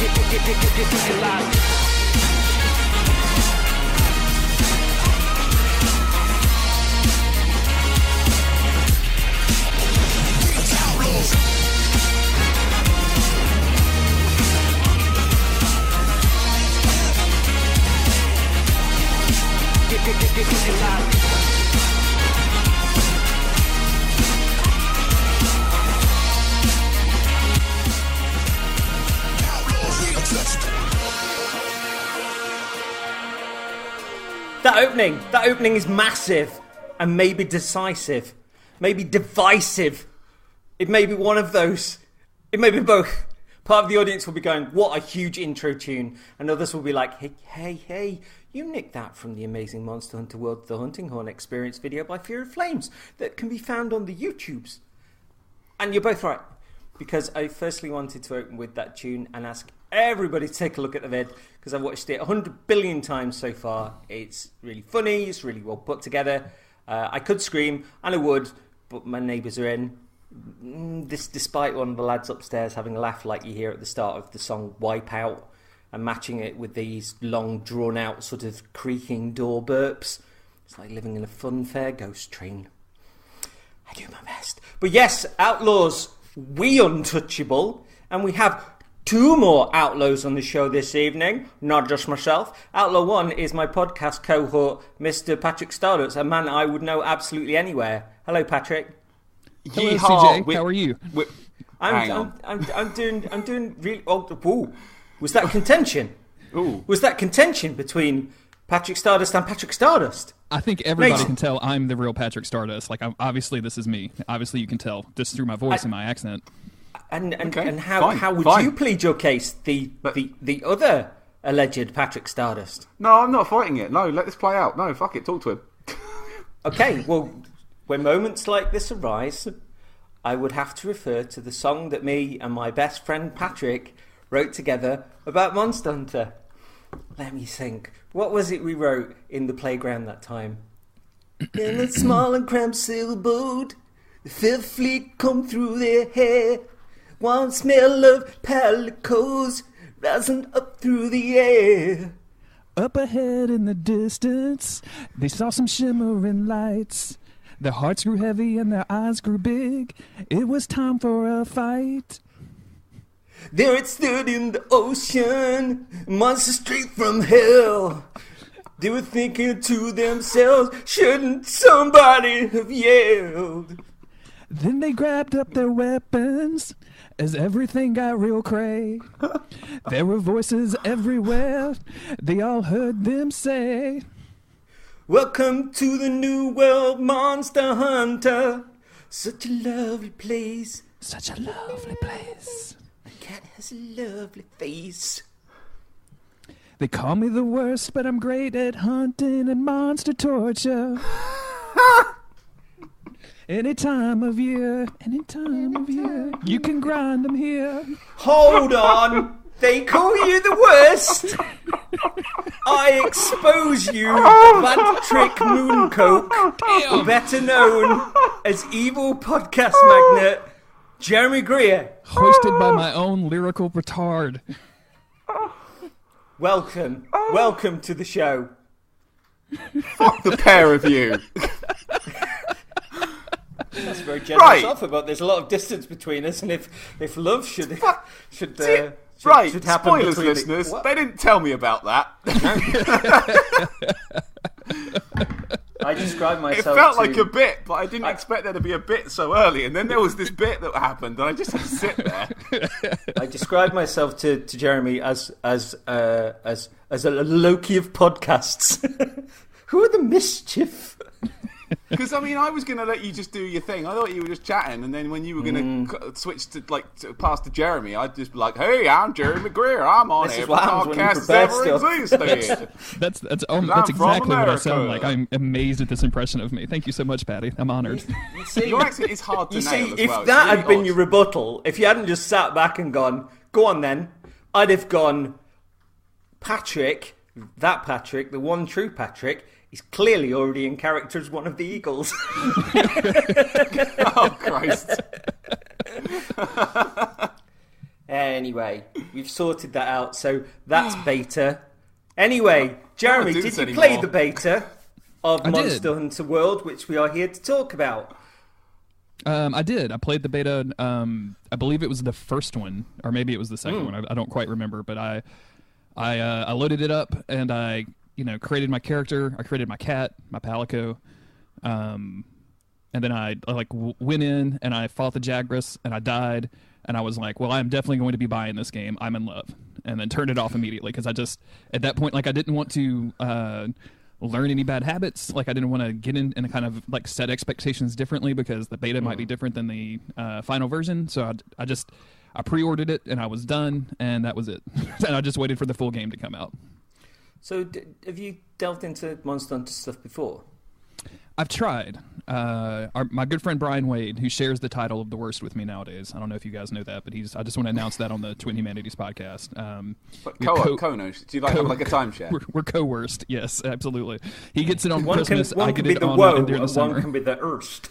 Get loud. Get loud. That opening is massive and maybe decisive, maybe divisive. It may be one of those. It may be both. Part of the audience will be going, what a huge intro tune. And others will be like, hey, you nicked that from the amazing Monster Hunter World The Hunting Horn Experience video by Fear of Flames that can be found on the YouTubes. And you're both right. Because I firstly wanted to open with that tune and ask everybody to take a look at the vid, because I've watched it 100 billion times so far. It's really funny, it's really well put together. I could scream, and I would, but my neighbours are in. This despite one of the lads upstairs having a laugh like you hear at the start of the song Wipeout, and matching it with these long drawn out sort of creaking door burps. It's like living in a funfair ghost train. I do my best. But yes, Outlaws, we untouchable, and we have 2 more Outlaws on the show this evening, not just myself. Outlaw 1 is my podcast cohort, Mr. Patrick Stardust, a man I would know absolutely anywhere. Hello, Patrick. Hello, CJ. How are you? I'm doing really. Oh, was that contention? Ooh. Was that contention between Patrick Stardust and Patrick Stardust? I think everybody can tell I'm the real Patrick Stardust. Like, obviously, this is me. Obviously, you can tell just through my voice and my accent. And how would you plead your case? The other alleged Patrick Stardust. No, I'm not fighting it. No, let this play out. No, fuck it. Talk to him. Okay, well, when moments like this arise, I would have to refer to the song that me and my best friend Patrick wrote together about Monster Hunter. Let me think. What was it we wrote in the playground that time? In a small and cramped sailboat, the Fifth Fleet come through their hair. One smell of palicos rising up through the air. Up ahead in the distance, they saw some shimmering lights. Their hearts grew heavy and their eyes grew big. It was time for a fight. There it stood in the ocean, monster straight from hell. They were thinking to themselves, shouldn't somebody have yelled? Then they grabbed up their weapons as everything got real cray. There were voices everywhere. They all heard them say, welcome to the new world, Monster Hunter. Such a lovely place. Such a lovely place. A cat has a lovely face. They call me the worst, but I'm great at hunting and monster torture. Any time of year, you can grind them here. Hold on. They call you the worst. I expose you, Baddy Mooncoke, better known as evil podcast magnate Jeremy Greer. Hoisted by my own lyrical retard. Welcome to the show. Fuck the pair of you. That's a very generous offer, but there's a lot of distance between us, and if love should happen spoilers, between listeners. They didn't tell me about that. I described myself. It felt like a bit, but I didn't expect there to be a bit so early. And then there was this bit that happened, and I just had to sit there. I described myself to Jeremy as a Loki of podcasts. Who are the mischief? Because, I mean, I was going to let you just do your thing. I thought you were just chatting, and then when you were going to switch to pass to Jeremy, I'd just be like, "Hey, I'm Jeremy Greer. I'm on every podcast that's ever existed." That's exactly what I sound like. I'm amazed at this impression of me. Thank you so much, Baddy. I'm honored. Your accent is hard to nail as if well. That had been your rebuttal, if you hadn't just sat back and gone, "Go on then," I'd have gone, Patrick, the one true Patrick, he's clearly already in character as one of the Eagles. Oh, Christ. Anyway, We've sorted that out. So that's beta. Anyway, Jeremy, did you play the beta of Monster Hunter World, which we are here to talk about? I did. I played the beta. I believe it was the first one, or maybe it was the second one. I don't quite remember, but I loaded it up and I created my character. I created my cat, my Palico, and then I went in and I fought the Jagras and I died. And I was like, well, I'm definitely going to be buying this game. I'm in love. And then turned it off immediately because I just, at that point, I didn't want to learn any bad habits. I didn't want to get in and kind of set expectations differently because the beta might be different than the final version. So I pre-ordered it and I was done and that was it. And I just waited for the full game to come out. So have you delved into Monster Hunter stuff before? I've tried. My good friend Brian Wade, who shares the title of the worst with me nowadays. I don't know if you guys know that, but I just want to announce that on the Twin Humanities podcast. Co-owners? Do you have a timeshare? We're co-worst. Yes, absolutely. He gets it on one Christmas. I get it on during the summer. One can be the worst.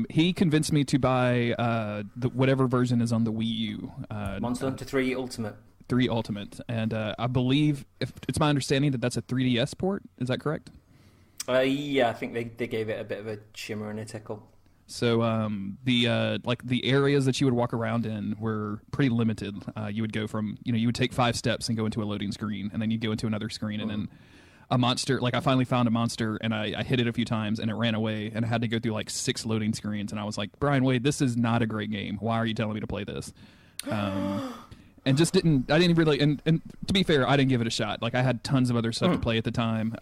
He convinced me to buy whatever version is on the Wii U. Monster Hunter 3 Ultimate. 3 Ultimate, and I believe it's my understanding that that's a 3DS port. Is that correct? Yeah, I think they gave it a bit of a shimmer and a tickle. So the areas that you would walk around in were pretty limited. You would go from you would take 5 steps and go into a loading screen, and then you go into another screen, and then a monster. I finally found a monster, and I hit it a few times, and it ran away, and I had to go through 6 loading screens, and I was like, Brian Wade, this is not a great game. Why are you telling me to play this? And just didn't really, and to be fair, I didn't give it a shot. I had tons of other stuff to play at the time.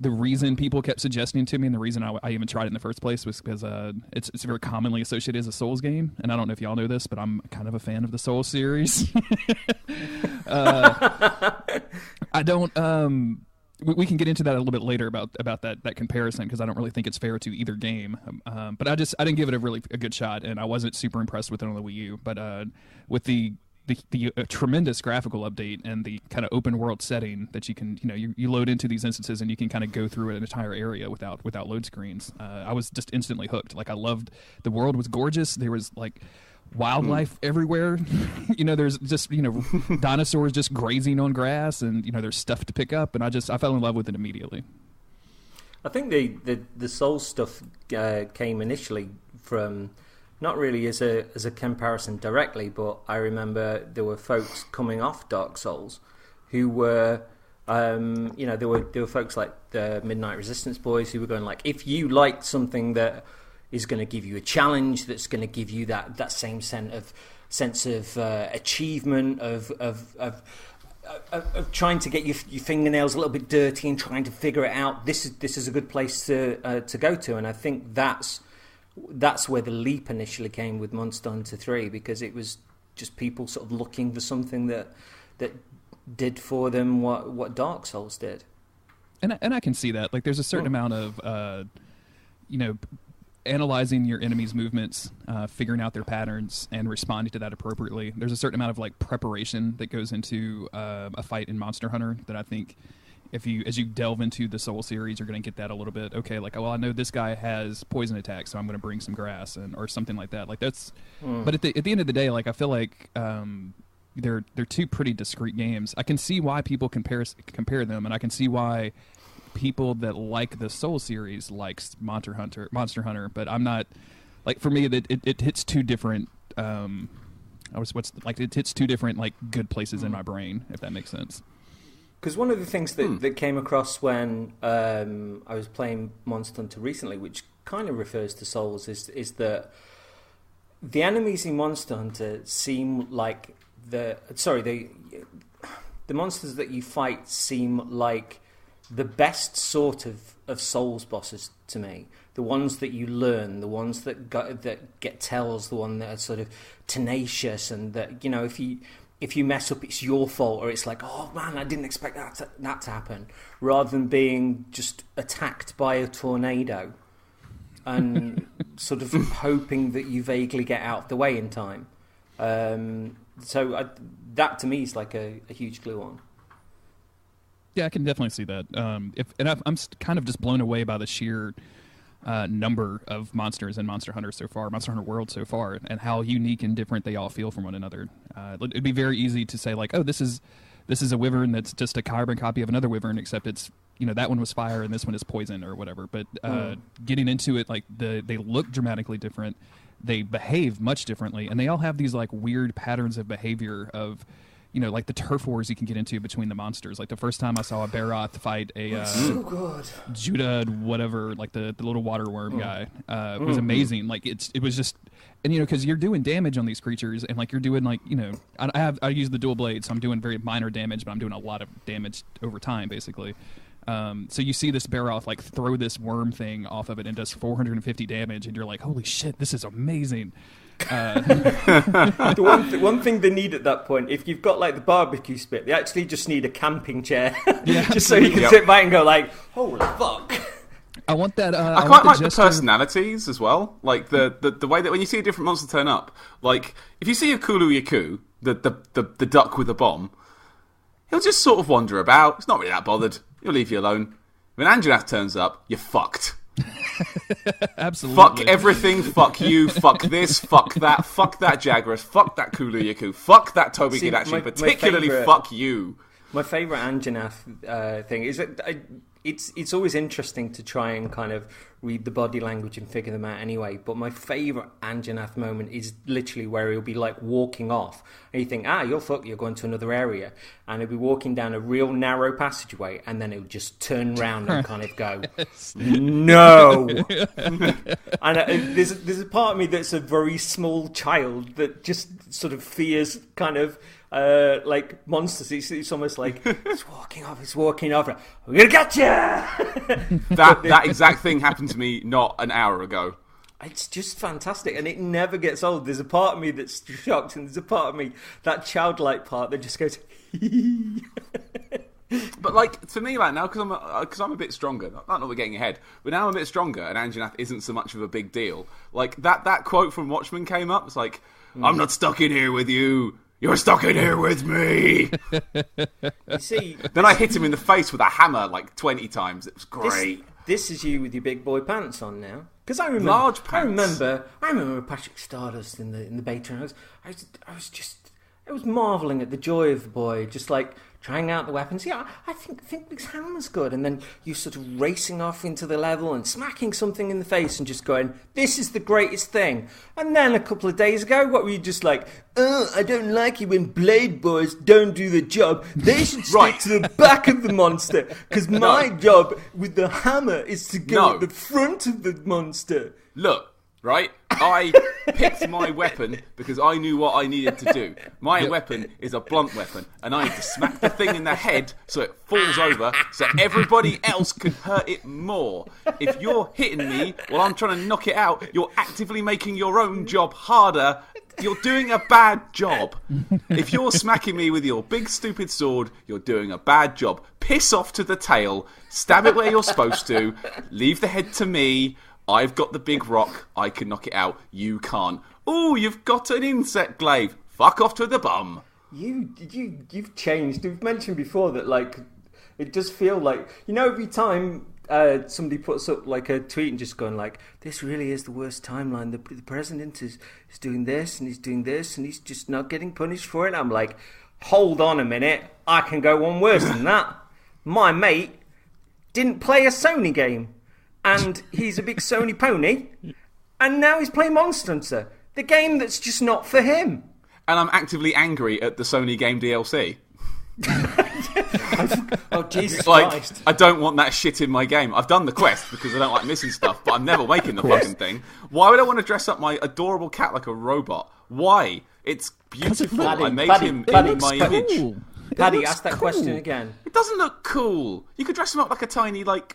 The reason people kept suggesting to me, and the reason I even tried it in the first place, was because it's very commonly associated as a Souls game. And I don't know if y'all know this, but I'm kind of a fan of the Souls series. I don't. We can get into that a little bit later about that comparison, because I don't really think it's fair to either game. But I didn't give it a good shot, and I wasn't super impressed with it on the Wii U. But with the tremendous graphical update and the kind of open world setting that you can you load into these instances and you can kind of go through an entire area without load screens, I was just instantly hooked. I loved the world was gorgeous. There was wildlife everywhere. There's just dinosaurs just grazing on grass, and there's stuff to pick up, and I fell in love with it immediately. I think the Soul stuff came initially from not really as a comparison directly, but I remember there were folks coming off Dark Souls who were there were folks like the Midnight Resistance boys who were going if you liked something that is going to give you a challenge, that's going to give you that same sense of achievement of trying to get your fingernails a little bit dirty and trying to figure it out. This is a good place to go to, and I think that's where the leap initially came with Monster Hunter 3, because it was just people sort of looking for something that did for them what Dark Souls did. And I can see that. There's a certain amount of analyzing your enemy's movements, figuring out their patterns, and responding to that appropriately. There's a certain amount of preparation that goes into a fight in Monster Hunter that I think as you delve into the Soul series, you're going to get that a little bit. Okay, I know this guy has poison attacks, so I'm going to bring some grass or something like that. That's. But at the end of the day, I feel like they're two pretty discrete games. I can see why people compare them, and I can see why people that like the Soul series likes Monster Hunter, but I'm not. For me, it hits two different. It hits two different good places in my brain, if that makes sense. Because one of the things that came across when I was playing Monster Hunter recently, which kind of refers to Souls, is that the enemies in Monster Hunter seem like the monsters that you fight seem like the best sort of Souls bosses to me. The ones that you learn, the ones that get tells, the one that are sort of tenacious, and that if you mess up, it's your fault, or it's oh man, I didn't expect that to happen, rather than being just attacked by a tornado and sort of hoping that you vaguely get out of the way in time. So that to me is a huge glue on. Yeah, I can definitely see that. I'm kind of just blown away by the sheer number of monsters in Monster Hunter World so far, and how unique and different they all feel from one another. It'd be very easy to say like, oh, this is a wyvern that's just a carbon copy of another wyvern, except it's, that one was fire and this one is poison or whatever. But getting into it, like they look dramatically different, they behave much differently, and they all have these like weird patterns of behavior of, like the turf wars you can get into between the monsters. Like the first time I saw a Baroth fight a Judah whatever, like the little water worm guy, was amazing. Like it was just, and because you're doing damage on these creatures, and like you're doing like I use the dual blade, so I'm doing very minor damage, but I'm doing a lot of damage over time, basically. So you see this Baroth like throw this worm thing off of it and does 450 damage, and you're like, holy shit, this is amazing. The one thing they need at that point, if you've got like the barbecue spit, they actually just need a camping chair, just so you can sit back and go like, holy fuck. I want that. I quite like the personalities as well, like the way that when you see a different monster turn up, like if you see a Kulu Yaku, the duck with the bomb, he'll just sort of wander about. He's not really that bothered. He'll leave you alone. When Anjanath turns up, you're fucked. Absolutely. Fuck everything, fuck you, fuck this, fuck that Jagras, fuck that Kulu Yaku, fuck that Toby Gidachi, particularly fuck you. My favourite Anjanath thing is that it's always interesting to try and kind of read the body language and figure them out anyway, but my favourite Anjanath moment is literally where he'll be like walking off and you think, you're fucked, you're going to another area, and he'll be walking down a real narrow passageway, and then he'll just turn around and kind of go, no. And there's a part of me that's a very small child that just sort of fears kind of like monsters. It's almost like it's walking off. We're gonna get you. that exact thing happened to me not an hour ago. It's just fantastic, and it never gets old. There's a part of me that's shocked, and there's a part of me, that childlike part, that just goes. But like for me, like now, because I'm a bit stronger. Not we're getting ahead, but now I'm a bit stronger, and Anjanath isn't so much of a big deal. Like that quote from Watchmen came up. It's like, I'm not stuck in here with you. You're stuck in here with me. You see, then I hit him in the face with a hammer like 20 times. It was great. This is you with your big boy pants on now. Because I remember, large pants. I remember Patrick Stardust in the beta, and I was marvelling at the joy of the boy, just like trying out the weapons. Yeah, I think this hammer's good, and then you sort of racing off into the level and smacking something in the face and just going, this is the greatest thing. And then a couple of days ago, what were you just like, I don't like it when blade boys don't do the job. They should stick to the back of the monster, because my job with the hammer is to go at the front of the monster. Look, right? I picked my weapon because I knew what I needed to do. My weapon is a blunt weapon, and I need to smack the thing in the head so it falls over, so everybody else can hurt it more. If you're hitting me while I'm trying to knock it out, you're actively making your own job harder. You're doing a bad job. If you're smacking me with your big stupid sword, you're doing a bad job. Piss off to the tail, stab it where you're supposed to, leave the head to me. I've got the big rock, I can knock it out, you can't. Oh, you've got an insect glaive. Fuck off to the bum. You've changed. We've mentioned before that, like, it does feel like, every time somebody puts up like a tweet and just going like, this really is the worst timeline. The president is doing this and he's doing this and he's just not getting punished for it. I'm like, hold on a minute, I can go one worse than that. My mate didn't play a Sony game, and he's a big Sony pony, and now he's playing Monster Hunter, the game that's just not for him. And I'm actively angry at the Sony game DLC. Oh, Jesus like, Christ. I don't want that shit in my game. I've done the quest because I don't like missing stuff, but I'm never making the fucking thing. Why would I want to dress up my adorable cat like a robot? Why? It's beautiful. I made him in my image. Paddy, ask that question again. It doesn't look cool. You could dress him up like a tiny, like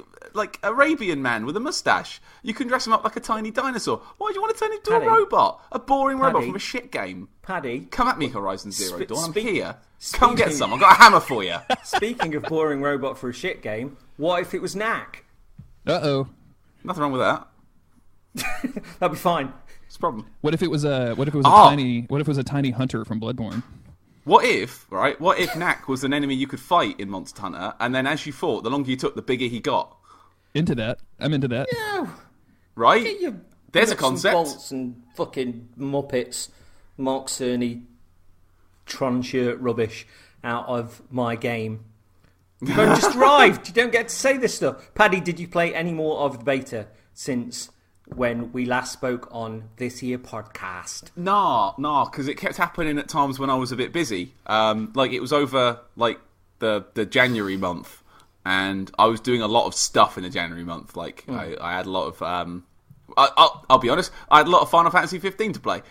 Arabian man with a mustache. You can dress him up like a tiny dinosaur. Why do you want to turn him into a robot? A boring robot from a shit game. Paddy. Come at me, Horizon Zero Dawn. I'm here. Come get some. I've got a hammer for you. Speaking of boring robot for a shit game, what if it was Knack? Uh-oh. Nothing wrong with that. That'd be fine. It's a problem. What if it was a tiny hunter from Bloodborne? What if Knack was an enemy you could fight in Monster Hunter, and then as you fought, the longer you took, the bigger he got? Into that. I'm into that. Yeah. right? There's a concept. Bolts and fucking Muppets, Mark Cerny, Tron shirt rubbish out of my game. You've only just arrived. You don't get to say this stuff. Paddy, did you play any more of the beta since when we last spoke on this here podcast? Nah, because it kept happening at times when I was a bit busy. Like it was over like the January month, and I was doing a lot of stuff in the January month. Like I had a lot of. I'll be honest, I had a lot of Final Fantasy 15 to play.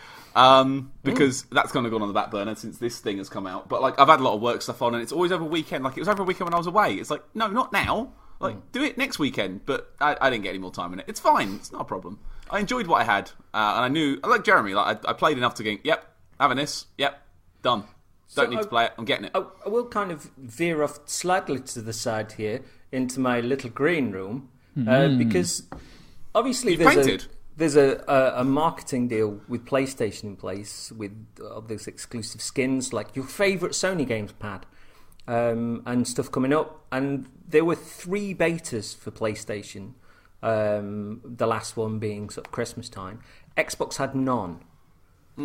Because that's kind of gone on the back burner since this thing has come out. But like I've had a lot of work stuff on, and it's always over a weekend. Like it was over a weekend when I was away. It's like, no, not now. Like do it next weekend. But I didn't get any more time in it. It's fine. It's not a problem. I enjoyed what I had, and I knew, like Jeremy, like I played enough to go, yep, having this, yep, done. Don't need to play it. I'm getting it. I will kind of veer off slightly to the side here into my little green room because obviously there's a marketing deal with PlayStation in place with those exclusive skins, like your favourite Sony games, Pad, and stuff coming up. And there were 3 betas for PlayStation, the last one being sort of Christmas time. Xbox had none.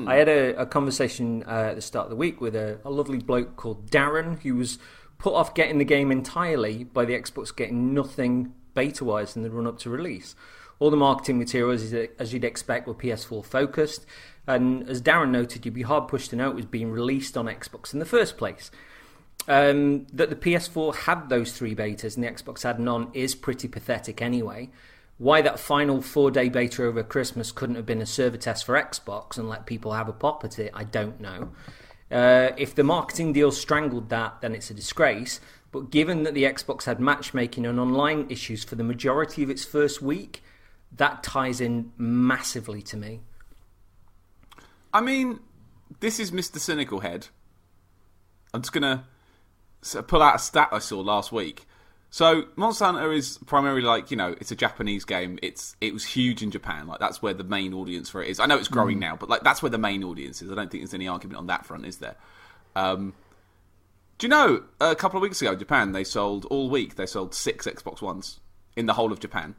I had a conversation at the start of the week with a lovely bloke called Darren, who was put off getting the game entirely by the Xbox getting nothing beta-wise in the run-up to release. All the marketing materials, as you'd expect, were PS4 focused, and as Darren noted, you'd be hard pushed to know it was being released on Xbox in the first place. That the PS4 had those 3 betas and the Xbox had none is pretty pathetic anyway. Why that final 4-day beta over Christmas couldn't have been a server test for Xbox and let people have a pop at it, I don't know. If the marketing deal strangled that, then it's a disgrace. But given that the Xbox had matchmaking and online issues for the majority of its first week, that ties in massively to me. I mean, this is Mr. Cynical Head. I'm just going to pull out a stat I saw last week. So, Monster Hunter is primarily like, it's a Japanese game. It was huge in Japan. Like, that's where the main audience for it is. I know it's growing now, but like that's where the main audience is. I don't think there's any argument on that front, is there? Do you know, a couple of weeks ago, Japan, they sold 6 Xbox Ones in the whole of Japan.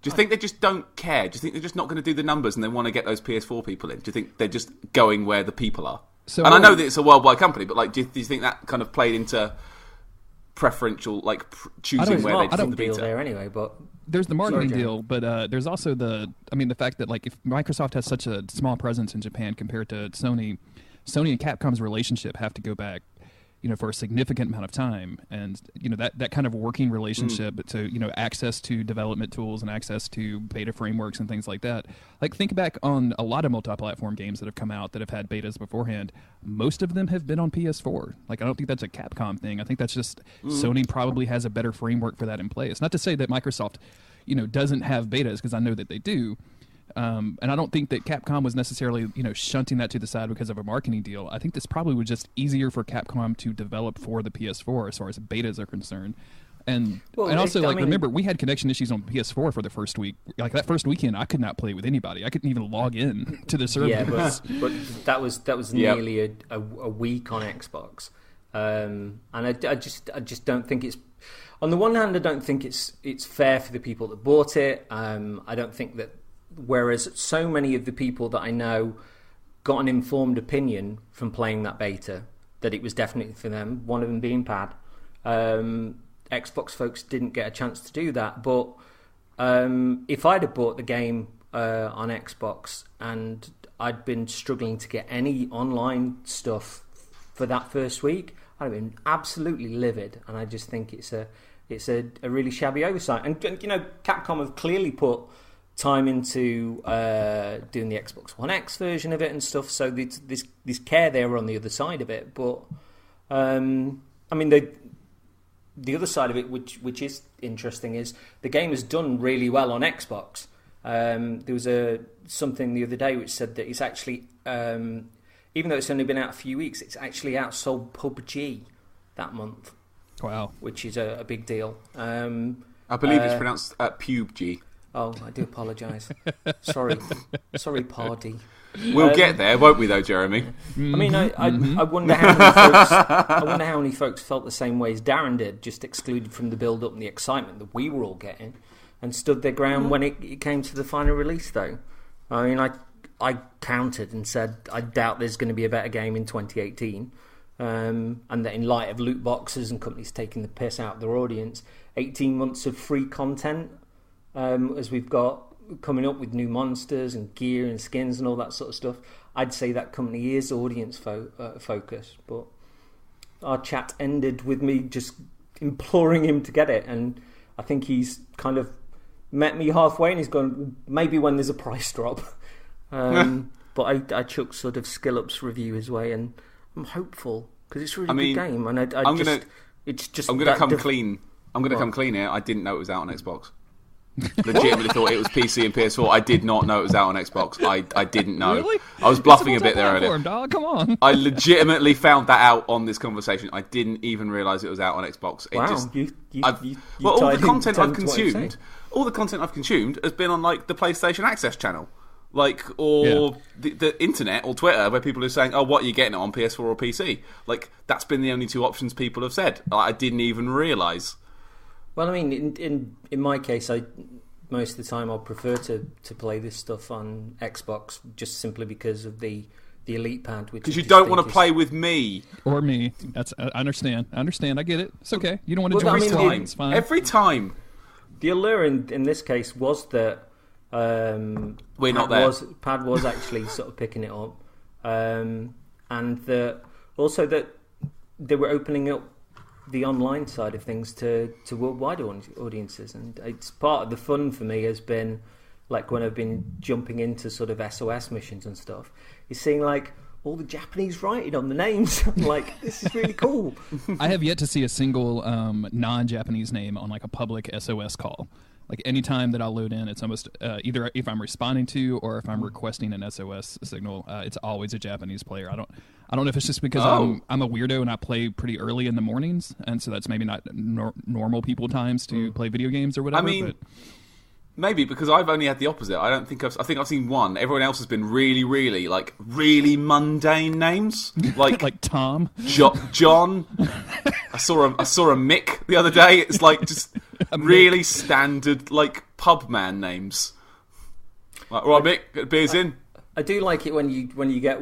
Do you think they just don't care? Do you think they're just not going to do the numbers and they want to get those PS4 people in? Do you think they're just going where the people are? And I know that it's a worldwide company, but like, do you think that kind of played into preferential, like choosing where they put the beta there anyway? But there's the marketing deal, but there's also the fact that like if Microsoft has such a small presence in Japan compared to Sony and Capcom's relationship have to go back, for a significant amount of time, and that kind of working relationship to access to development tools and access to beta frameworks and things like that. Like think back on a lot of multi-platform games that have come out that have had betas beforehand. Most of them have been on PS4. Like I don't think that's a Capcom thing. I think that's just Sony probably has a better framework for that in place. Not to say that Microsoft, doesn't have betas, because I know that they do. And I don't think that Capcom was necessarily, shunting that to the side because of a marketing deal. I think this probably was just easier for Capcom to develop for the PS4 as far as betas are concerned. And remember, we had connection issues on PS4 for the first week. Like that first weekend, I could not play with anybody. I couldn't even log in to the server. Yeah, but that was nearly a week on Xbox, and I just don't think it's. On the one hand, I don't think it's fair for the people that bought it. I don't think that. Whereas so many of the people that I know got an informed opinion from playing that beta that it was definitely for them, one of them being Pad. Xbox folks didn't get a chance to do that, but if I'd have bought the game on Xbox and I'd been struggling to get any online stuff for that first week, I'd have been absolutely livid, and I just think it's a really shabby oversight. And Capcom have clearly put time into doing the Xbox One X version of it and stuff, so there's care there on the other side of it. But the other side of it, which is interesting, is the game has done really well on Xbox. There was something the other day which said that it's actually, even though it's only been out a few weeks, it's actually outsold PUBG that month. Wow, which is a big deal. I believe it's pronounced PUBG. Oh, I do apologise. Sorry, Pardy. We'll get there, won't we, though, Jeremy? I mean, I wonder how many folks felt the same way as Darren did, just excluded from the build-up and the excitement that we were all getting. and stood their ground when it came to the final release, though. I mean, I countered and said I doubt there's going to be a better game in 2018, and that in light of loot boxes and companies taking the piss out of their audience, 18 months of free content, as we've got coming up with new monsters and gear and skins and all that sort of stuff, I'd say that company is audience focused. But our chat ended with me just imploring him to get it, and I think he's kind of met me halfway and he's gone, maybe when there's a price drop. But I chucked sort of Skill-Up's review his way, and I'm hopeful because it's a really good game, and I'm going to come clean. I'm going to come clean here. I didn't know it was out on Xbox. Legitimately thought it was PC and PS4. I did not know it was out on Xbox. I didn't know. Really? I was bluffing a bit there earlier. Dog. Come on. I legitimately found that out on this conversation. I didn't even realise it was out on Xbox. All the content I've consumed has been on like the PlayStation Access channel, the internet or Twitter, where people are saying, "Oh, what are you getting it on PS4 or PC?" Like that's been the only two options people have said. I didn't even realise. Well, I mean, in my case, most of the time I'll prefer to play this stuff on Xbox just simply because of the Elite Pad. Because you don't want to play with me. Or me. I understand. I get it. It's okay. You don't want to join time. It's fine. Every time. The allure in this case was that we're not there. Pad was actually sort of picking it up. And that they were opening up the online side of things to worldwide audiences, and it's part of the fun for me has been like when I've been jumping into sort of SOS missions and stuff, is seeing like all the Japanese writing on the names. I'm like, this is really cool. I have yet to see a single non-Japanese name on like a public SOS call. Like any time that I'll load in, it's almost either if I'm responding to or if I'm requesting an SOS signal, it's always a Japanese player. I don't know if it's just because I'm a weirdo and I play pretty early in the mornings, and so that's maybe not normal people times to play video games or whatever. I mean, maybe because I've only had the opposite. I think I've seen one. Everyone else has been really, really like really mundane names, like Tom, John. I saw a Mick the other day. It's like just really standard like pub man names. Like, right, Mick, get the beers in. I do like it when you get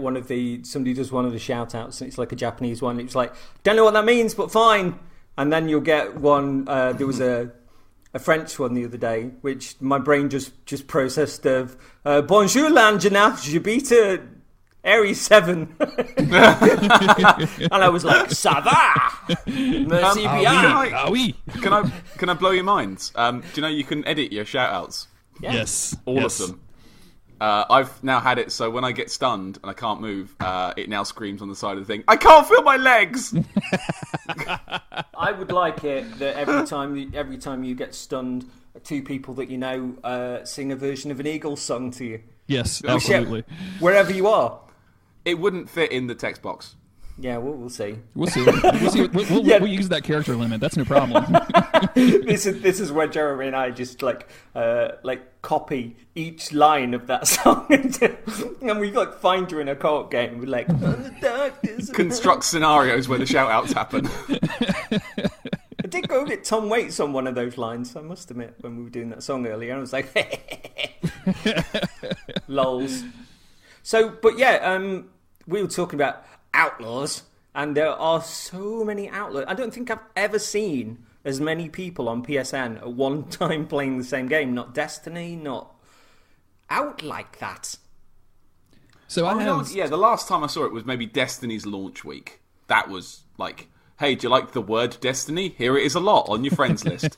somebody does one of the shout outs and it's like a Japanese one. It's like, don't know what that means, but fine. And then you'll get one. There was a French one the other day, which my brain just processed of Bonjour l'ingénieur, j'habite Area 7. And I was like, ça va, merci bien. Oui. Can I blow your minds? Do you know you can edit your shout outs? Yes. All of them. I've now had it so when I get stunned and I can't move, it now screams on the side of the thing, I can't feel my legs! I would like it that every time you get stunned, two people that you know sing a version of an Eagles song to you. Yes, absolutely. Wherever you are. It wouldn't fit in the text box. Yeah, we'll see. We'll see. We'll use that character limit. That's no problem. This is where Jeremy and I just like copy each line of that song, and we like find you in a co-op game. We're like, on the darkness. Construct scenarios where the shout outs happen. I did go with Tom Waits on one of those lines, I must admit, when we were doing that song earlier. I was like, lols. So, but yeah, we were talking about Outlaws, and there are so many Outlaws. I don't think I've ever seen as many people on PSN at one time playing the same game. Not Destiny, not out like that. So the last time I saw it was maybe Destiny's launch week. That was like, hey, do you like the word Destiny? Here it is a lot on your friends list.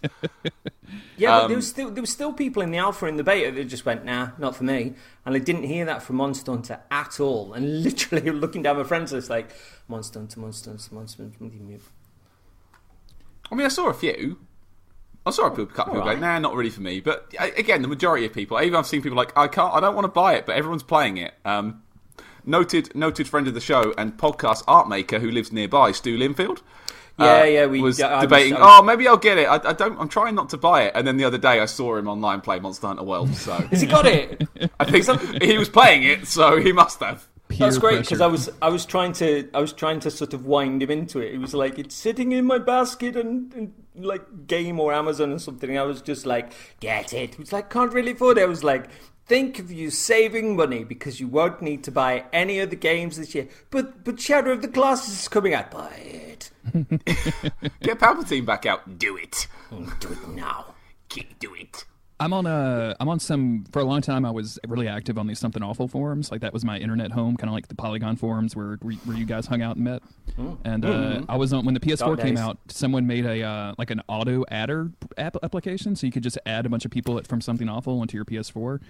Yeah, but there was still people in the alpha and the beta that just went, nah, not for me. And I didn't hear that from Monster Hunter at all. And literally looking down my friends list like, Monster Hunter. I mean, I saw a few. I saw a couple people go, nah, not really for me. But again, the majority of people, even I've seen people like, I don't want to buy it, but everyone's playing it. Noted friend of the show and podcast art maker who lives nearby, Stu Linfield. We was debating. Maybe I'll get it. I'm trying not to buy it. And then the other day, I saw him online play Monster Hunter World. So has he got it? I think he was playing it, so he must have. That's great because I was trying to sort of wind him into it. He was like, it's sitting in my basket and like Game or Amazon or something. And I was just like, get it. He was like, can't really afford it. I was like, think of you saving money because you won't need to buy any other games this year. But Shadow of the Colossus is coming out. Buy it. Get Palpatine back out. Do it. Do it now. Do it. I'm on some, for a long time I was really active on these Something Awful forums. Like that was my internet home, kind of like the Polygon forums where you guys hung out and met. And I was on, when the PS4 came out, someone made a like an auto adder application, so you could just add a bunch of people from Something Awful onto your PS4.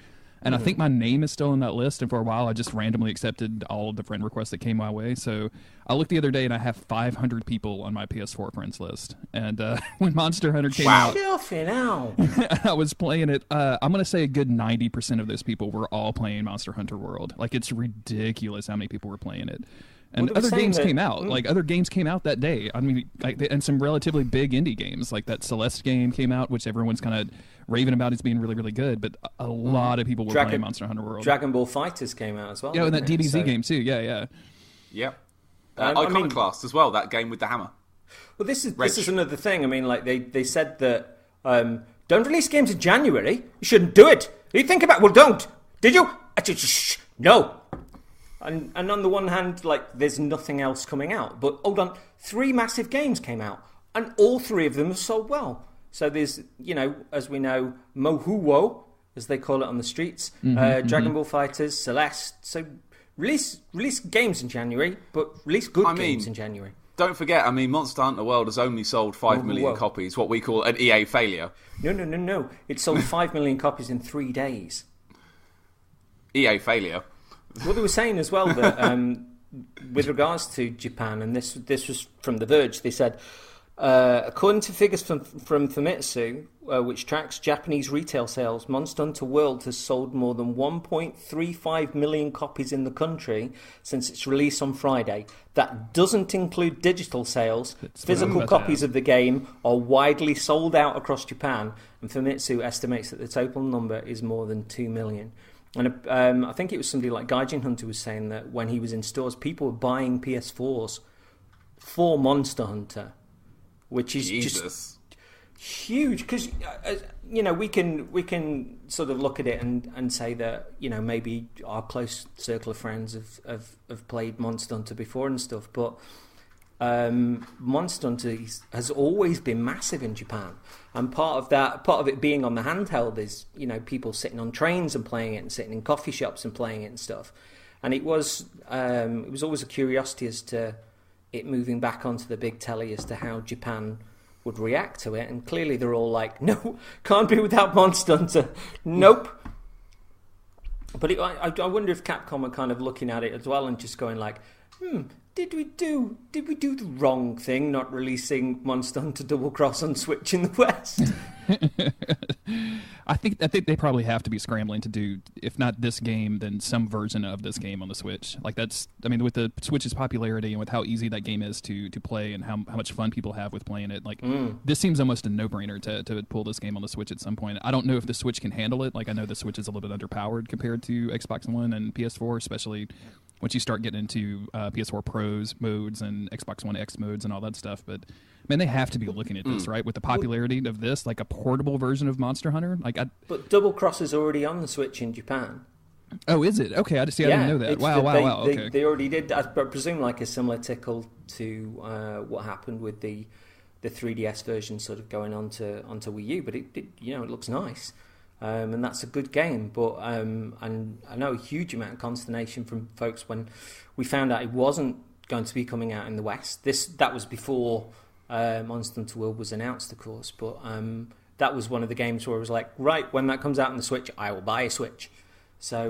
And I think my name is still in that list, and for a while I just randomly accepted all of the friend requests that came my way. So I looked the other day and I have 500 people on my PS4 friends list. And when Monster Hunter came out, I was playing it. I'm going to say a good 90% of those people were all playing Monster Hunter World. Like, it's ridiculous how many people were playing it. And other games came out. Like, other games came out that day. I mean, and some relatively big indie games. Like, that Celeste game came out, which everyone's kind of raving about as being really, really good. But a lot of people were playing Monster Hunter World. Dragon Ball FighterZ came out as well. Yeah, and that DBZ game, too. Yeah. Yep. Iconoclast as well, that game with the hammer. Well, this is another thing. I mean, like, they said that don't release games in January. You shouldn't do it. You think about, well, don't. Did you? No. And on the one hand, like, there's nothing else coming out. But hold on, 3 massive games came out, and all 3 of them have sold well. So there's, as we know, Mohuo, as they call it on the streets, Dragon Ball FighterZ, Celeste. So release games in January, but release good games in January. Don't forget, Monster Hunter World has only sold 5 million copies, what we call an EA failure. No. It sold 5 million copies in 3 days. EA failure. What they were saying as well, that with regards to Japan, and this was from The Verge, they said, according to figures from Famitsu, which tracks Japanese retail sales, Monster Hunter World has sold more than 1.35 million copies in the country since its release on Friday. That doesn't include digital sales. Physical copies of the game are widely sold out across Japan, and Famitsu estimates that the total number is more than 2 million. And I think it was somebody like Gaijin Hunter was saying that when he was in stores, people were buying PS4s for Monster Hunter, which is just huge. Because we can sort of look at it and say that maybe our close circle of friends have played Monster Hunter before and stuff, but Monster Hunter has always been massive in Japan, and part of it being on the handheld is people sitting on trains and playing it, and sitting in coffee shops and playing it and stuff. And it was always a curiosity as to it moving back onto the big telly as to how Japan would react to it. And clearly they're all like, no, can't be without Monster Hunter. Nope. But I wonder if Capcom are kind of looking at it as well and just going like, Did we do the wrong thing not releasing Monster Hunter Double Cross on Switch in the West? I think they probably have to be scrambling to do, if not this game, then some version of this game on the Switch. Like with the Switch's popularity and with how easy that game is to play and how much fun people have with playing it, like this seems almost a no-brainer to pull this game on the Switch at some point. I don't know if the Switch can handle it. Like, I know the Switch is a little bit underpowered compared to Xbox One and PS4, especially once you start getting into PS4 Pros modes and Xbox One X modes and all that stuff. But man, they have to be looking at this, right? With the popularity of this, like a portable version of Monster Hunter. But Double Cross is already on the Switch in Japan. Oh, is it? Okay, I didn't know that. Wow. Okay. They already did. I presume like a similar tickle to what happened with the 3DS version, sort of going onto Wii U. But it looks nice. And that's a good game, but and I know a huge amount of consternation from folks when we found out it wasn't going to be coming out in the West. That was before Monster Hunter World was announced, of course, but that was one of the games where it was like, right, when that comes out on the Switch, I will buy a Switch. So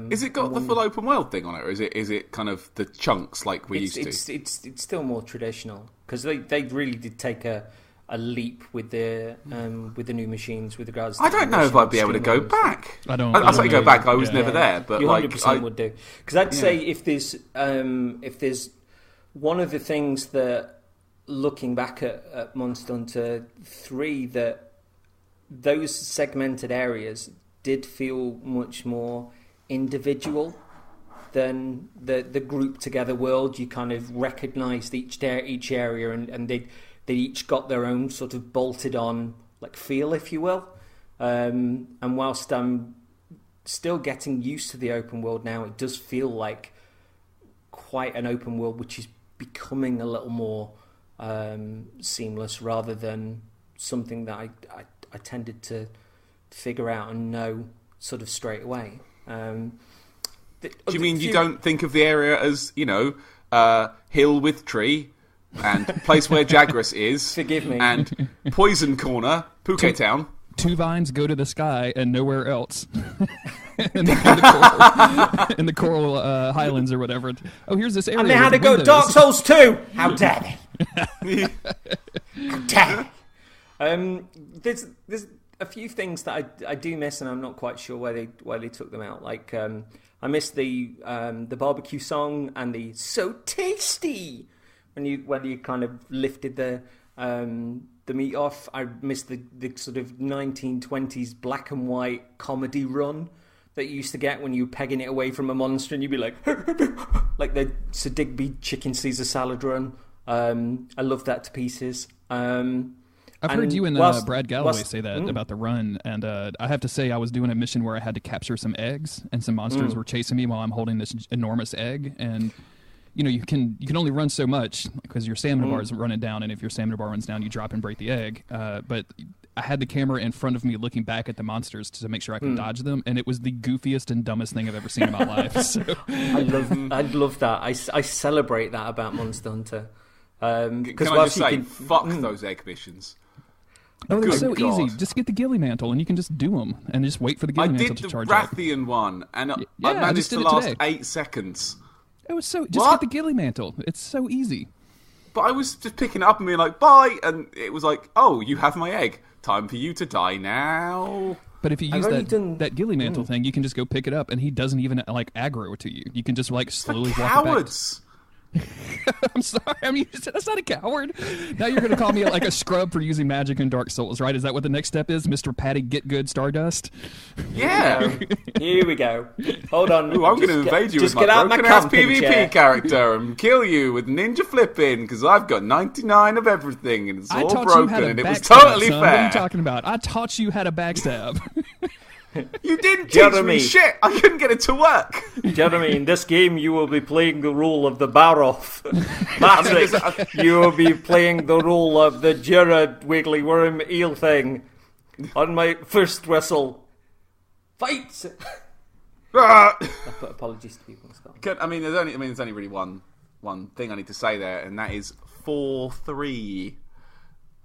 is it got the full open world thing on it, or is it kind of the chunks like we used to? It's still more traditional, because they really did take a leap with the new machines with regards to... I don't know if I'd be able to go back. I'll say go back. I was never there, but you 100% would do. Because I'd say if there's one of the things that, looking back at Monster Hunter 3, that those segmented areas did feel much more individual than the group together world. You kind of recognised each area, and they each got their own sort of bolted on like feel, if you will. And whilst I'm still getting used to the open world now, it does feel like quite an open world, which is becoming a little more seamless rather than something that I tended to figure out and know sort of straight away. Do you mean you don't think of the area as, hill with tree and place where Jagras is? Forgive me. And Poison Corner, Phuket Town. Two vines go to the sky and nowhere else. in the coral highlands or whatever. Oh, here's this area. And they had to go to Dark Souls 2. How dare they? How dare they? There's a few things that I do miss, and I'm not quite sure why they took them out. Like I miss the barbecue song and the "so tasty" when you kind of lifted the meat off. I miss the sort of 1920s black and white comedy run that you used to get when you were pegging it away from a monster, and you'd be like like the Sir Digby chicken Caesar salad run. I love that to pieces. I've heard you and Brad Galloway say that about the run, and I have to say I was doing a mission where I had to capture some eggs, and some monsters were chasing me while I'm holding this enormous egg, and you can only run so much because your stamina bar is running down, and if your stamina bar runs down, you drop and break the egg. But I had the camera in front of me looking back at the monsters to make sure I could dodge them, and it was the goofiest and dumbest thing I've ever seen in my life. So. I love that. I celebrate that about Monster Hunter. Can I just say, fuck those egg missions. Oh, they're so easy. Just get the ghillie mantle, and you can just do them, and just wait for the ghillie mantle to charge up. I did the Rathian one, and I managed to last 8 seconds. It was so... Just get the ghillie mantle. It's so easy. But I was just picking it up and being like, bye, and it was like, oh, you have my egg. Time for you to die now. But if you use that ghillie mantle thing, you can just go pick it up, and he doesn't even, aggro to you. You can just, slowly walk cowards. It back. I'm sorry. I mean, that's not a coward. Now you're going to call me a scrub for using magic in Dark Souls, right? Is that what the next step is, Mr. Patty Get Good Stardust? Yeah. Here we go. Hold on. Ooh, I'm going to invade you with my broken-ass PvP character and kill you with ninja flipping because I've got 99 of everything and it's all broken and it was totally fair. What are you talking about? I taught you how to backstab. You didn't teach me shit. I couldn't get it to work. Jeremy, in this game, you will be playing the role of the Baroth. Patrick, you will be playing the role of the Gerard Wiggly Worm Eel thing. On my first whistle, fight. I put apologies to people in Scotland. There's only really one thing I need to say there, and that is 4-3.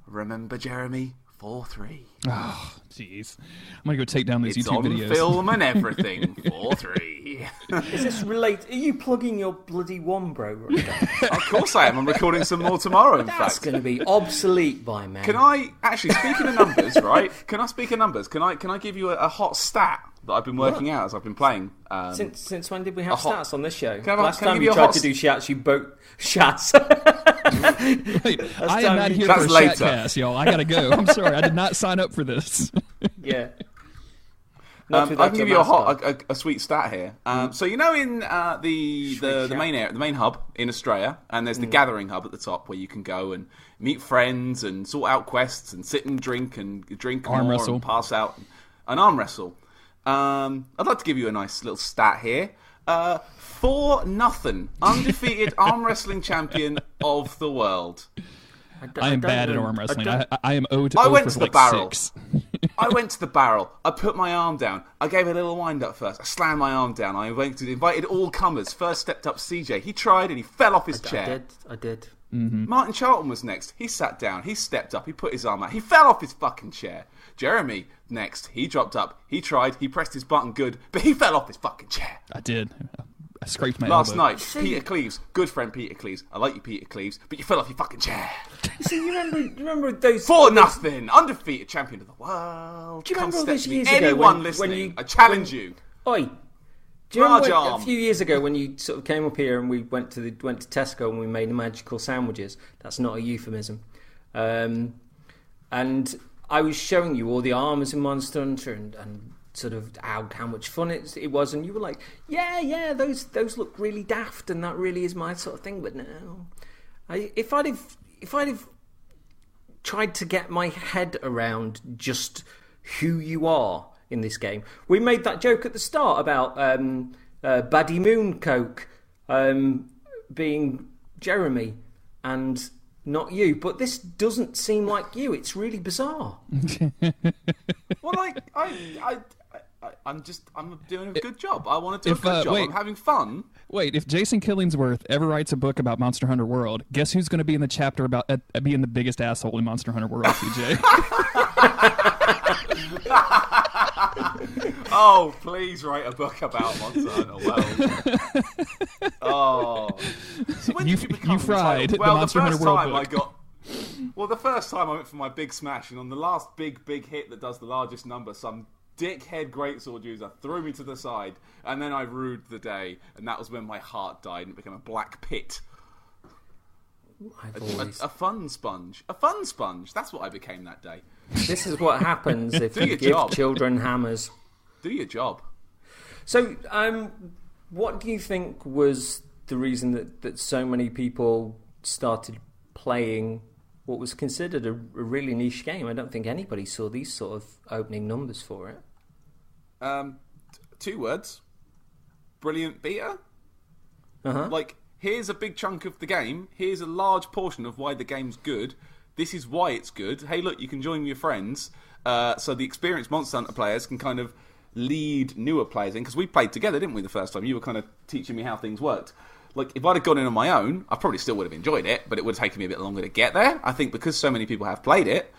Remember, Jeremy? 4-3. Oh, jeez. I'm going to go take down these YouTube videos. It's on film and everything. 4-3. Is this related? Are you plugging your bloody Wombro right now? Of course I am. I'm recording some more tomorrow, in fact. That's going to be obsolete by man. Can I, actually, speaking of numbers, right? Can I speak of numbers? Can I give you a hot stat that I've been working out as I've been playing? Since when did we have stats on this show? Last time you tried to do chats, you boat chats. Wait, I am not here for a chatcast, y'all. I gotta go. I'm sorry, I did not sign up for this. Yeah. I can give you a sweet stat here. So in the main hub in Australia, and there's the gathering hub at the top where you can go and meet friends and sort out quests and sit and drink arm wrestle and pass out and arm wrestle. I'd like to give you a nice little stat here. 4-0 undefeated arm wrestling champion of the world. I am bad at arm wrestling. I am owed. I went to the barrel. 6. I went to the barrel. I put my arm down. I gave a little wind up first. I slammed my arm down. I invited all comers. First stepped up CJ. He tried and he fell off his chair. I did. Mm-hmm. Martin Charlton was next. He sat down. He stepped up. He put his arm out. He fell off his fucking chair. Jeremy next. He dropped up. He tried. He pressed his button good, but he fell off his fucking chair. I did. I scraped my Last elbow. night, Peter Cleves, good friend Peter Cleves. I like you, Peter Cleves, but you fell off your fucking chair. See, you remember those 4-0 undefeated champion of the world. Do you remember all those years ago? Anyone listening, I challenge you. Oi. Do you remember a few years ago when you sort of came up here and we went to Tesco and we made magical sandwiches? That's not a euphemism. And I was showing you all the armors in Monster Hunter and sort of how much fun it was, and you were like, yeah, those look really daft, and that really is my sort of thing. But no, if I'd have tried to get my head around just who you are in this game, we made that joke at the start about Baddy Mooncoke being Jeremy and not you, but this doesn't seem like you. It's really bizarre. Well, I'm doing a good job. I want to do a good job. I'm having fun. Wait, if Jason Killingsworth ever writes a book about Monster Hunter World, guess who's going to be in the chapter about being the biggest asshole in Monster Hunter World, CJ? Oh, please write a book about Monster Hunter World. Oh, so when did you become you fried the well, Monster Hunter World book. The first time I went for my big smash, and on the last big hit that does the largest number, some dickhead greatsword user threw me to the side, and then I rued the day, and that was when my heart died and it became a black pit. A fun sponge. A fun sponge. That's what I became that day. This is what happens if you give children hammers. Do your job. So, what do you think was the reason that so many people started playing what was considered a really niche game? I don't think anybody saw these sort of opening numbers for it. 2 words. Brilliant beta. Like, here's a big chunk of the game. Here's a large portion of why the game's good. This is why it's good. Hey, look, you can join your friends. So the experienced Monster Hunter players can kind of lead newer players in. Because we played together, didn't we, the first time? You were kind of teaching me how things worked. Like, if I'd have gone in on my own, I probably still would have enjoyed it, but it would have taken me a bit longer to get there. I think because so many people have played it,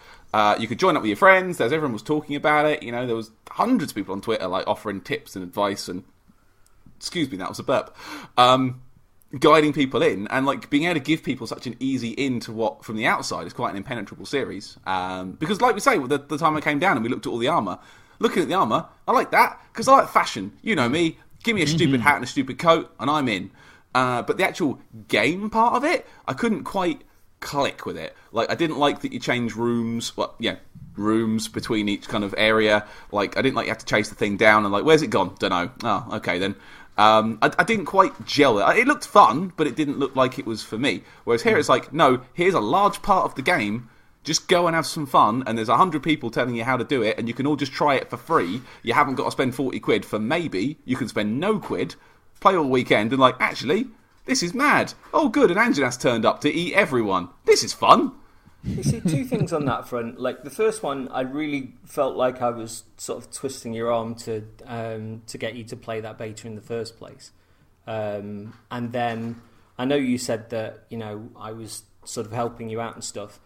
you could join up with your friends. Everyone was talking about it. You know, there was hundreds of people on Twitter, like, offering tips and advice and... Excuse me, that was a burp. Guiding people in, and like being able to give people such an easy in to what from the outside is quite an impenetrable series. Because like we say, the time I came down and we looked at all the armour, looking at the armour, I like that because I like fashion. You know me, give me a stupid hat and a stupid coat and I'm in. But the actual game part of it, I couldn't quite click with it. Like, I didn't like that you change rooms, rooms between each kind of area. Like, I didn't like you have to chase the thing down and like, where's it gone? Don't know. Oh, okay then. I didn't quite gel it. It looked fun, but it didn't look like it was for me. Whereas here it's like, no, here's a large part of the game. Just go and have some fun, and there's 100 people telling you how to do it, and you can all just try it for free. You haven't got to spend 40 quid for maybe. You can spend no quid, play all weekend, and like, actually, this is mad. Oh, good, and Anjana's turned up to eat everyone. This is fun. You see, 2 things on that front. Like, the first one, I really felt like I was sort of twisting your arm to get you to play that beta in the first place. And then I know you said that, you know, I was sort of helping you out and stuff.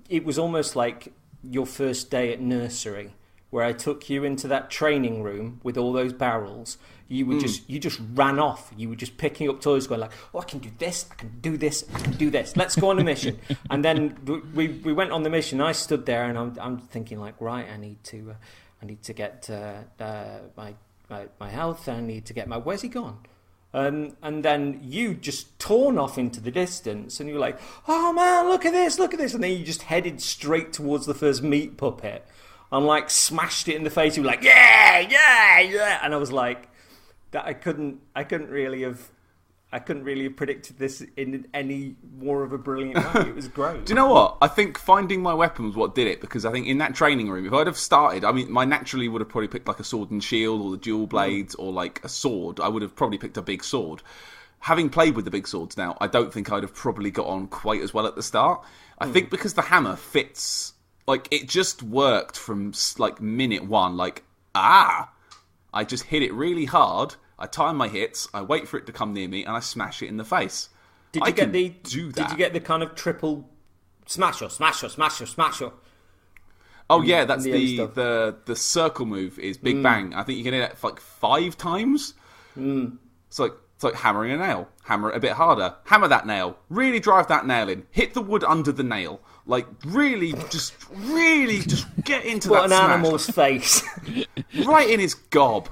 It was almost like your first day at nursery, where I took you into that training room with all those barrels. You were you just ran off. You were just picking up toys, going like, "Oh, I can do this. I can do this. I can do this. Let's go on a mission." And then we went on the mission. I stood there and I'm thinking like, right, I need to get my health. I need to get my. Where's he gone? And then you just torn off into the distance, and you were like, "Oh man, look at this! Look at this!" And then you just headed straight towards the first meat puppet, and like smashed it in the face. You were like, "Yeah!" And I was like. That I couldn't really have predicted this in any more of a brilliant way. It was great. Do you know what? I think finding my weapon was what did it, because I think in that training room, if I'd have started, I mean, I naturally would have probably picked like a sword and shield or the dual blades or like a sword. I would have probably picked a big sword. Having played with the big swords now, I don't think I'd have probably got on quite as well at the start. I think because the hammer fits, like it just worked from like minute 1. Like, I just hit it really hard. I time my hits. I wait for it to come near me, and I smash it in the face. Did you get the kind of triple smasher? Oh yeah, that's the circle move is Big Bang. I think you can hit it like 5 times. It's like hammering a nail. Hammer it a bit harder. Hammer that nail. Really drive that nail in. Hit the wood under the nail. Like really just get into that smash. What an animal's face. Right in his gob.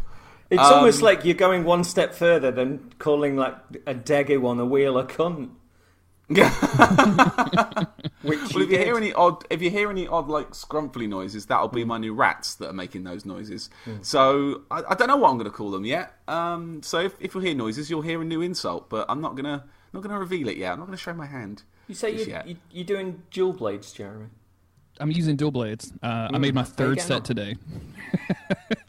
It's almost like you're going one step further than calling like a degu on the wheel a cunt. Well, if you hear any odd like scrumply noises, that'll be my new rats that are making those noises. So I don't know what I'm going to call them yet. So if you hear noises, you'll hear a new insult, but I'm not gonna reveal it yet. I'm not going to show my hand. You say you're doing dual blades, Jeremy? I'm using dual blades. I made my third set today.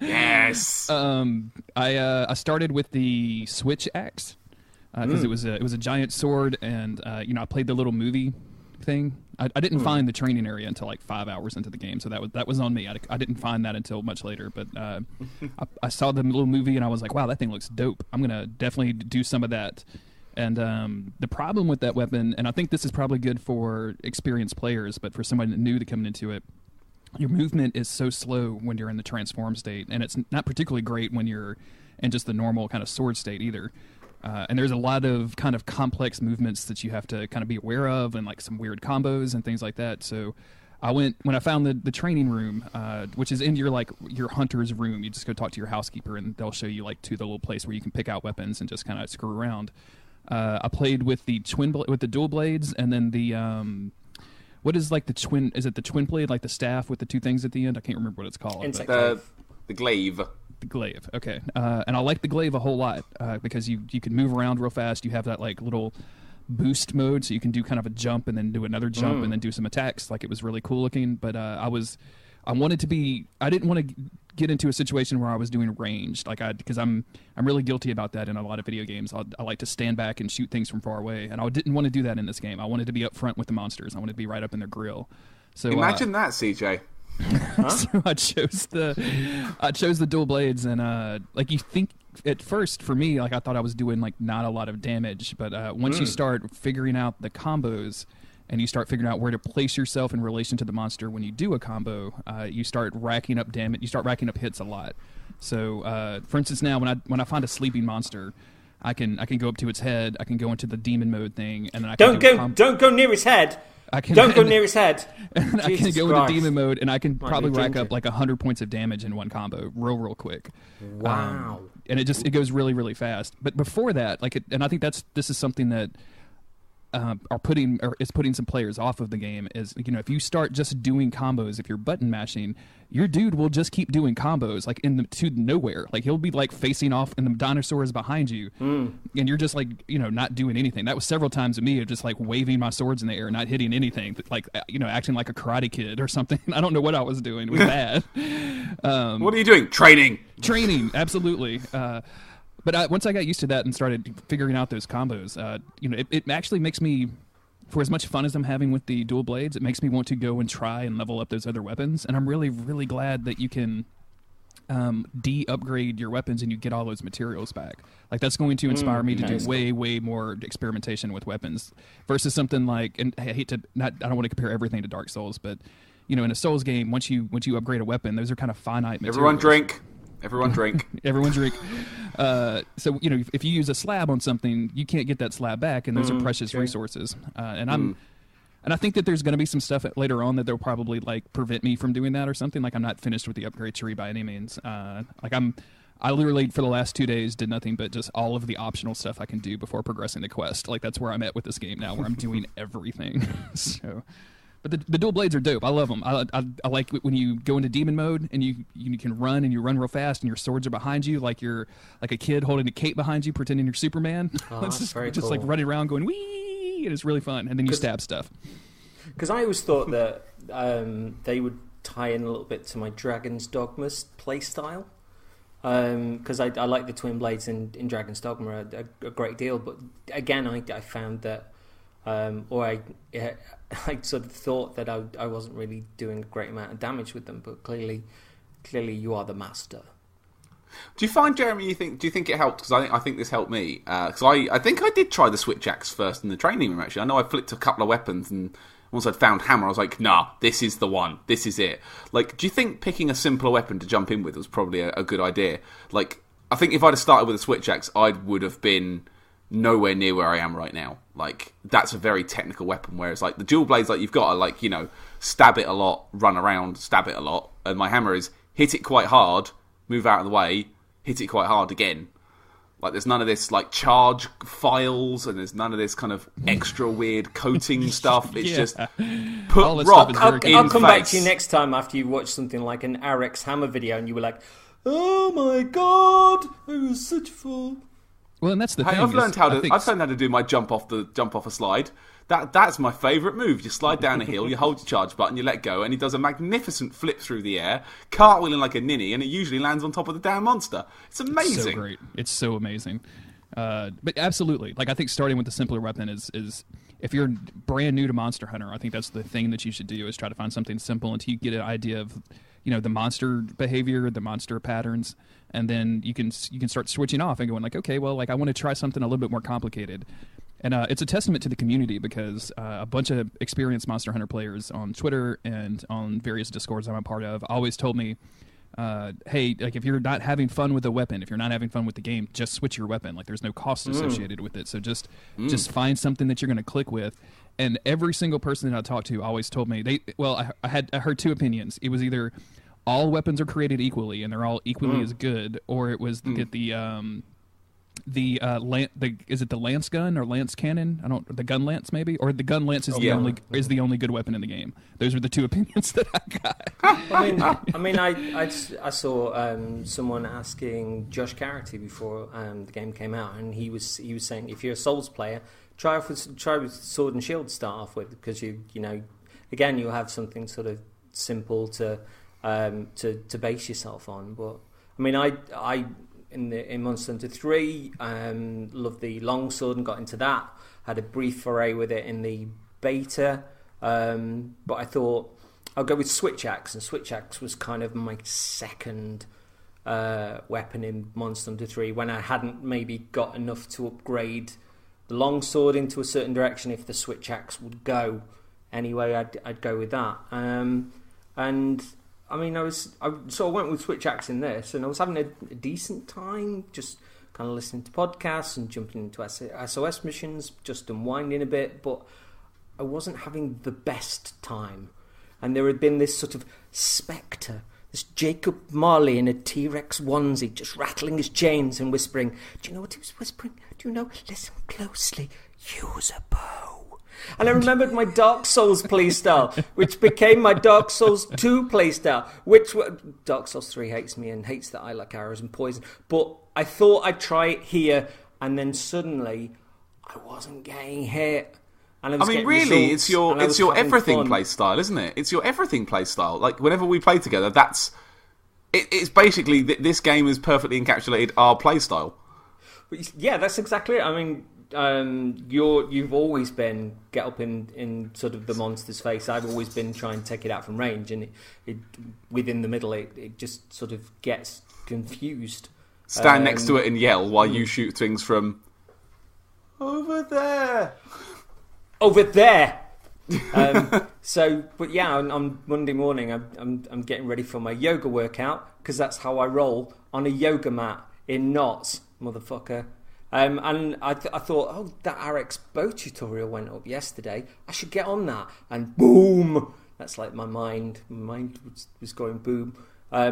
Yes. I started with the switch axe because it was a giant sword, and I played the little movie thing. I didn't find the training area until like 5 hours into the game, so that was on me. I didn't find that until much later, but I saw the little movie and I was like, wow, that thing looks dope. I'm gonna definitely do some of that. And the problem with that weapon, and I think this is probably good for experienced players, but for somebody new to coming into it, your movement is so slow when you're in the transform state, and it's not particularly great when you're in just the normal kind of sword state either. And there's a lot of kind of complex movements that you have to kind of be aware of, and like some weird combos and things like that. So when I found the training room, which is in your hunter's room, you just go talk to your housekeeper and they'll show you like to the little place where you can pick out weapons and just kind of screw around. I played with the with the dual blades, and then the what is like the twin? Is it the twin blade, like the staff with the two things at the end? I can't remember what it's called. The glaive. The glaive. Okay, and I like the glaive a whole lot because you can move around real fast. You have that like little boost mode, so you can do kind of a jump and then do another jump and then do some attacks. Like, it was really cool looking, but I didn't want to get into a situation where I was doing ranged, because I'm really guilty about that in a lot of video games. I like to stand back and shoot things from far away, and I didn't want to do that in this game. I wanted to be up front with the monsters. I wanted to be right up in their grill. So imagine that, CJ. So I chose the dual blades, and you think at first for me, like, I thought I was doing like not a lot of damage, but once you start figuring out the combos, and you start figuring out where to place yourself in relation to the monster when you do a combo, you start racking up damage. You start racking up hits a lot. So, for instance, now when I find a sleeping monster, I can go up to its head. I can go into the demon mode thing, and then don't go near his head. Don't go near his head. And I can go into demon mode, and I can probably rack up like 100 points of damage in one combo, real quick. Wow! And it goes really, really fast. But before that, and I think this is something that is putting some players off of the game, is, if you start just doing combos, if you're button mashing, your dude will just keep doing combos like to nowhere. Like, he'll be like facing off and the dinosaur is behind you, and you're just like not doing anything. That was several times of me of just like waving my swords in the air, not hitting anything, like acting like a Karate Kid or something. I don't know what I was doing. It was bad. What are you doing? Training, absolutely. But once I got used to that and started figuring out those combos, it actually makes me, for as much fun as I'm having with the dual blades, it makes me want to go and try and level up those other weapons. And I'm really, really glad that you can de-upgrade your weapons and you get all those materials back. Like, that's going to inspire me to do way, way more experimentation with weapons versus something like, and I don't want to compare everything to Dark Souls, but in a Souls game, once you upgrade a weapon, those are kind of finite materials. Everyone drink. Everyone drink. So, if you use a slab on something, you can't get that slab back, and those are precious resources. And I think that there's going to be some stuff later on that they'll probably like prevent me from doing that or something. Like, I'm not finished with the upgrade tree by any means. I literally for the last 2 days did nothing but just all of the optional stuff I can do before progressing the quest. Like, that's where I'm at with this game now, where I'm doing everything. So. But the dual blades are dope. I love them. I like when you go into demon mode and you can run, and you run real fast, and your swords are behind you, like you're like a kid holding a cape behind you, pretending you're Superman. Oh, it's just very cool. Like running around going wee, and it's really fun. And then you stab stuff. Because I always thought that they would tie in a little bit to my Dragon's Dogma's playstyle. Because I like the twin blades in Dragon's Dogma a great deal, but again, I found that. I sort of thought that I wasn't really doing a great amount of damage with them, but clearly you are the master. Do you find, Jeremy, do you think it helped? Because I think this helped me. Because I think I did try the switch axe first in the training room, actually. I know I flipped a couple of weapons, and once I'd found hammer, I was like, nah, this is the one. This is it. Like, do you think picking a simpler weapon to jump in with was probably a good idea? Like, I think if I'd have started with a switch axe, I would have been nowhere near where I am right now. Like, that's a very technical weapon, whereas like the dual blades, like, you've got to like, stab it a lot, run around, stab it a lot, and my hammer is hit it quite hard, move out of the way, hit it quite hard again. Like, there's none of this, like, charge files, and there's none of this kind of extra weird coating stuff. It's just put rock I'll come back to you face. next time after you watch something like an RX Hammer video, and you were like, "Oh my god, it was such a fool." Well, and that's the thing. I've learned how to do my jump off a slide. That's my favourite move. You slide down a hill, you hold your charge button, you let go, and he does a magnificent flip through the air, cartwheeling like a ninny, and it usually lands on top of the damn monster. It's amazing. It's so great. It's so amazing. But absolutely, like I think starting with the simpler weapon is if you're brand new to Monster Hunter, I think that's the thing that you should do is try to find something simple until you get an idea of the monster behavior, the monster patterns, and then you can start switching off and going like, okay, well, like I want to try something a little bit more complicated. And it's a testament to the community because a bunch of experienced Monster Hunter players on Twitter and on various Discords I'm a part of always told me, hey, like if you're not having fun with the weapon, if you're not having fun with the game, just switch your weapon. Like there's no cost associated with it. So just find something that you're going to click with. And every single person that I talked to always told me I heard two opinions. It was either all weapons are created equally and they're all equally as good, or it was get is it the lance gun or lance cannon? The gun lance maybe, or the gun lance is the only good weapon in the game. Those are the two opinions that I got. I saw someone asking Josh Carity before the game came out, and he was saying if you're a Souls player, try with Sword and Shield to start off with, because you again you'll have something sort of simple to base yourself on. But I mean I in Monster Hunter 3, loved the longsword and got into that. Had a brief foray with it in the beta, but I thought I'll go with Switch Axe, and Switch Axe was kind of my second weapon in Monster Hunter 3 when I hadn't maybe got enough to upgrade the longsword into a certain direction. If the Switch Axe would go anyway, I'd go with that. And I mean, I went with Switch Axe in this, and I was having a decent time, just kind of listening to podcasts and jumping into SOS missions, just unwinding a bit, but I wasn't having the best time. And there had been this sort of spectre, this Jacob Marley in a T-Rex onesie, just rattling his chains and whispering, do you know what he was whispering? Do you know? Listen closely. Use a bow. And I remembered my Dark Souls playstyle, which became my Dark Souls 2 playstyle, which Dark Souls 3 hates me and hates that I like arrows and poison. But I thought I'd try it here, and then suddenly I wasn't getting hit. And really, it's your everything playstyle, isn't it? It's your everything playstyle. Like whenever we play together, it's basically this game has perfectly encapsulated our playstyle. Yeah, that's exactly it. I mean, you've always been get up in sort of the monster's face. I've always been trying to take it out from range, and it within the middle it just sort of gets confused. Stand next to it and yell while you shoot things from over there. Over there. But yeah, on Monday morning I'm getting ready for my yoga workout, because that's how I roll, on a yoga mat in knots, motherfucker. And I thought, oh, that RX bow tutorial went up yesterday. I should get on that. And boom! That's like my mind. My mind was going boom. I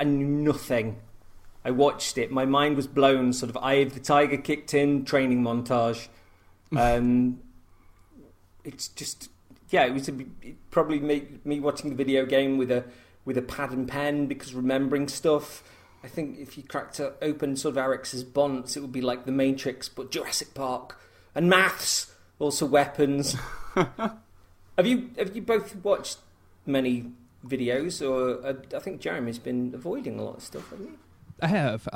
knew nothing. I watched it. My mind was blown. Sort of Eye of the Tiger kicked in. Training montage. It's just, yeah. It probably made me watching the video game with a pad and pen, because remembering stuff. I think if you cracked open sort of RX's bonds, it would be like the Matrix, but Jurassic Park. And maths, also weapons. Have you both watched many videos, or I think Jeremy's been avoiding a lot of stuff, haven't you? I have.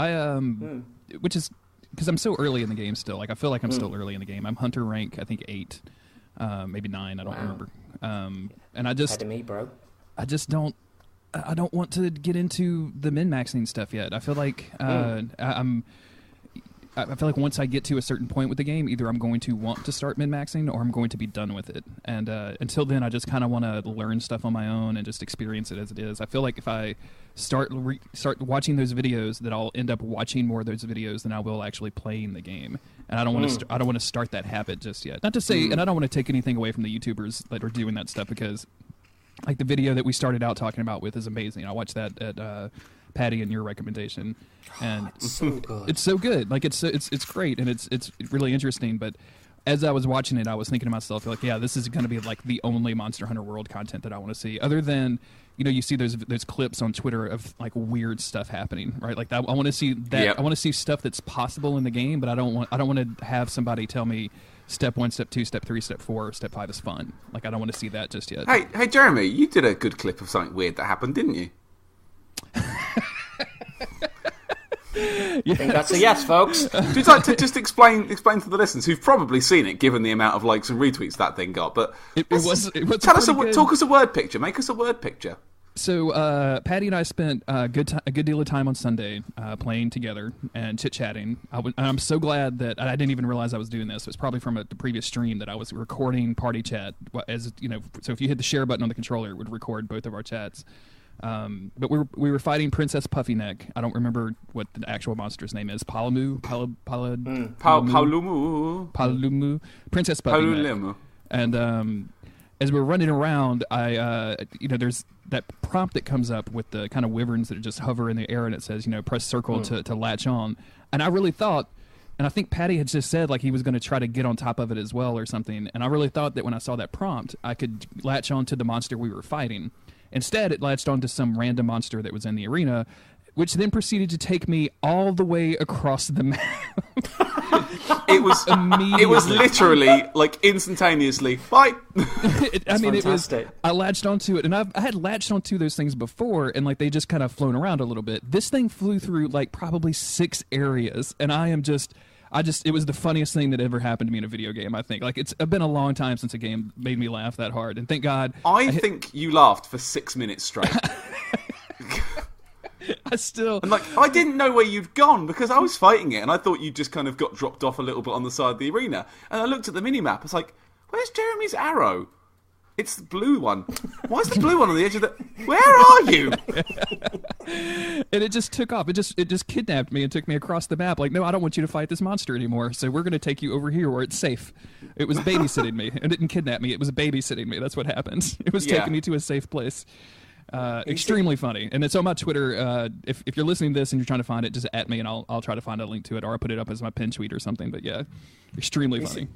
Which is because I'm so early in the game still. Like I feel like I'm still early in the game. I'm Hunter rank, I think 8, maybe 9. I don't remember. And I just ahead of me, bro. I don't want to get into the min-maxing stuff yet. I feel like I feel like once I get to a certain point with the game, either I'm going to want to start min-maxing or I'm going to be done with it. And until then, I just kind of want to learn stuff on my own and just experience it as it is. I feel like if I start watching those videos, that I'll end up watching more of those videos than I will actually playing the game. And I don't want to. I don't want to start that habit just yet. Not to say, and I don't want to take anything away from the YouTubers that are doing that stuff, because like the video that we started out talking about with is amazing. I watched that at Paddy and your recommendation, and it's so good. It's so good. Like it's great, and it's really interesting. But as I was watching it, I was thinking to myself, like, yeah, this is going to be like the only Monster Hunter World content that I want to see, other than, you know, you see those clips on Twitter of like weird stuff happening, right? Like I want to see that. Yep. I want to see stuff that's possible in the game, but I don't want to have somebody tell me step 1, step 2, step 3, step 4, step 5 is fun. Like I don't want to see that just yet. Hey, Jeremy, you did a good clip of something weird that happened, didn't you? I think that's a yes, folks. Would you like to just explain to the listeners who've probably seen it, given the amount of likes and retweets that thing got? But it was talk us a word picture. Make us a word picture. So Paddy and I spent a good deal of time on Sunday playing together and chit-chatting. I'm so glad that I didn't even realize I was doing this. It was probably from the previous stream that I was recording party chat. As you know, so if you hit the share button on the controller, it would record both of our chats. But we were fighting Princess Puffyneck. I don't remember what the actual monster's name is. Palumu. Princess Puffyneck. And as we're running around, there's that prompt that comes up with the kind of wyverns that just hover in the air, and it says, press circle to latch on. And I really thought, and I think Paddy had just said like he was going to try to get on top of it as well or something. And I really thought that when I saw that prompt, I could latch on to the monster we were fighting. Instead, it latched onto some random monster that was in the arena, which then proceeded to take me all the way across the map. It was literally like instantaneously. Bye. I latched onto it, and I had latched onto those things before, and like they just kind of flown around a little bit. This thing flew through like probably 6 areas, and it was the funniest thing that ever happened to me in a video game, I think. Like, it's been a long time since a game made me laugh that hard, and thank God... I think you laughed for 6 minutes straight. And, like, I didn't know where you'd gone, because I was fighting it, and I thought you just kind of got dropped off a little bit on the side of the arena. And I looked at the minimap, I was like, where's Jeremy's arrow? It's the blue one. Why is the blue one on the edge of the... Where are you? And it just took off. It just kidnapped me and took me across the map. Like, no, I don't want you to fight this monster anymore. So we're going to take you over here where it's safe. It was babysitting me. It didn't kidnap me. It was babysitting me. That's what happened. It was taking me to a safe place. Extremely funny. And it's on my Twitter. If you're listening to this and you're trying to find it, just at me and I'll try to find a link to it, or I'll put it up as my pin tweet or something. But yeah, extremely funny.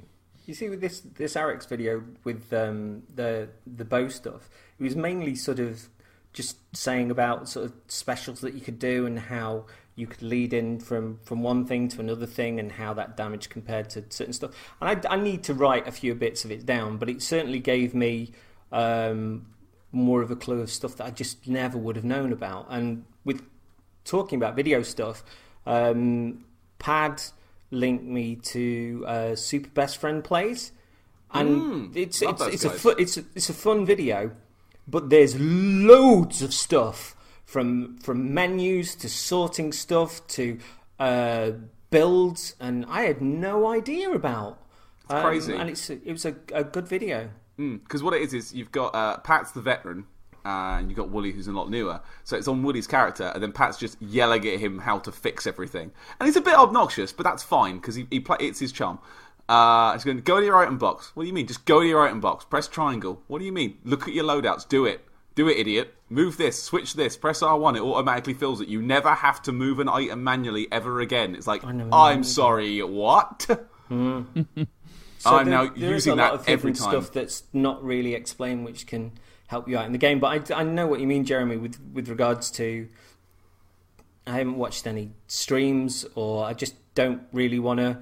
You see, with this Arix video with the bow stuff, it was mainly sort of just saying about sort of specials that you could do and how you could lead in from one thing to another thing and how that damage compared to certain stuff. And I need to write a few bits of it down, but it certainly gave me more of a clue of stuff that I just never would have known about. And with talking about video stuff, Pad linked me to Super Best Friend Plays, and it's a fun video, but there's loads of stuff from menus to sorting stuff to builds, and I had no idea about. It's crazy, and it was a good video. Because what it is you've got Pat's the veteran, and you've got Wooly, who's a lot newer. So it's on Wooly's character, and then Pat's just yelling at him how to fix everything. And he's a bit obnoxious, but that's fine, because it's his charm. He's going, go to your item box. What do you mean? Just go to your item box. Press triangle. What do you mean? Look at your loadouts. Do it. Do it, idiot. Move this. Switch this. Press R1. It automatically fills it. You never have to move an item manually ever again. It's like, I'm sorry, what? So I'm now using that every time. Stuff that's not really explained, which can help you out in the game. But I know what you mean, Jeremy, with regards to... I haven't watched any streams, or I just don't really want to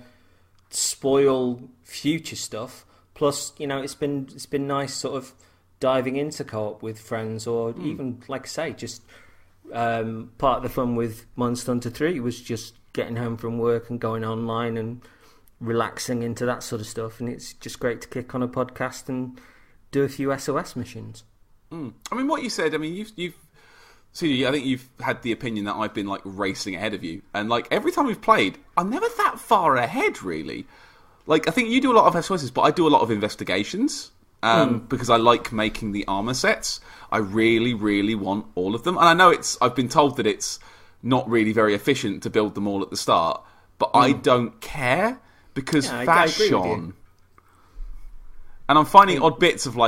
spoil future stuff. Plus, it's been nice sort of diving into co-op with friends, or even, like I say, just part of the fun with Monster Hunter 3 was just getting home from work and going online and relaxing into that sort of stuff. And it's just great to kick on a podcast and do a few SOS missions. I mean, what you said, I mean, you've I think you've had the opinion that I've been like racing ahead of you, and like every time we've played, I'm never that far ahead, really. Like, I think you do a lot of SOSs, but I do a lot of investigations because I like making the armor sets. I really, really want all of them, and I know I've been told that it's not really very efficient to build them all at the start, but I don't care because fashion. And I'm finding odd bits of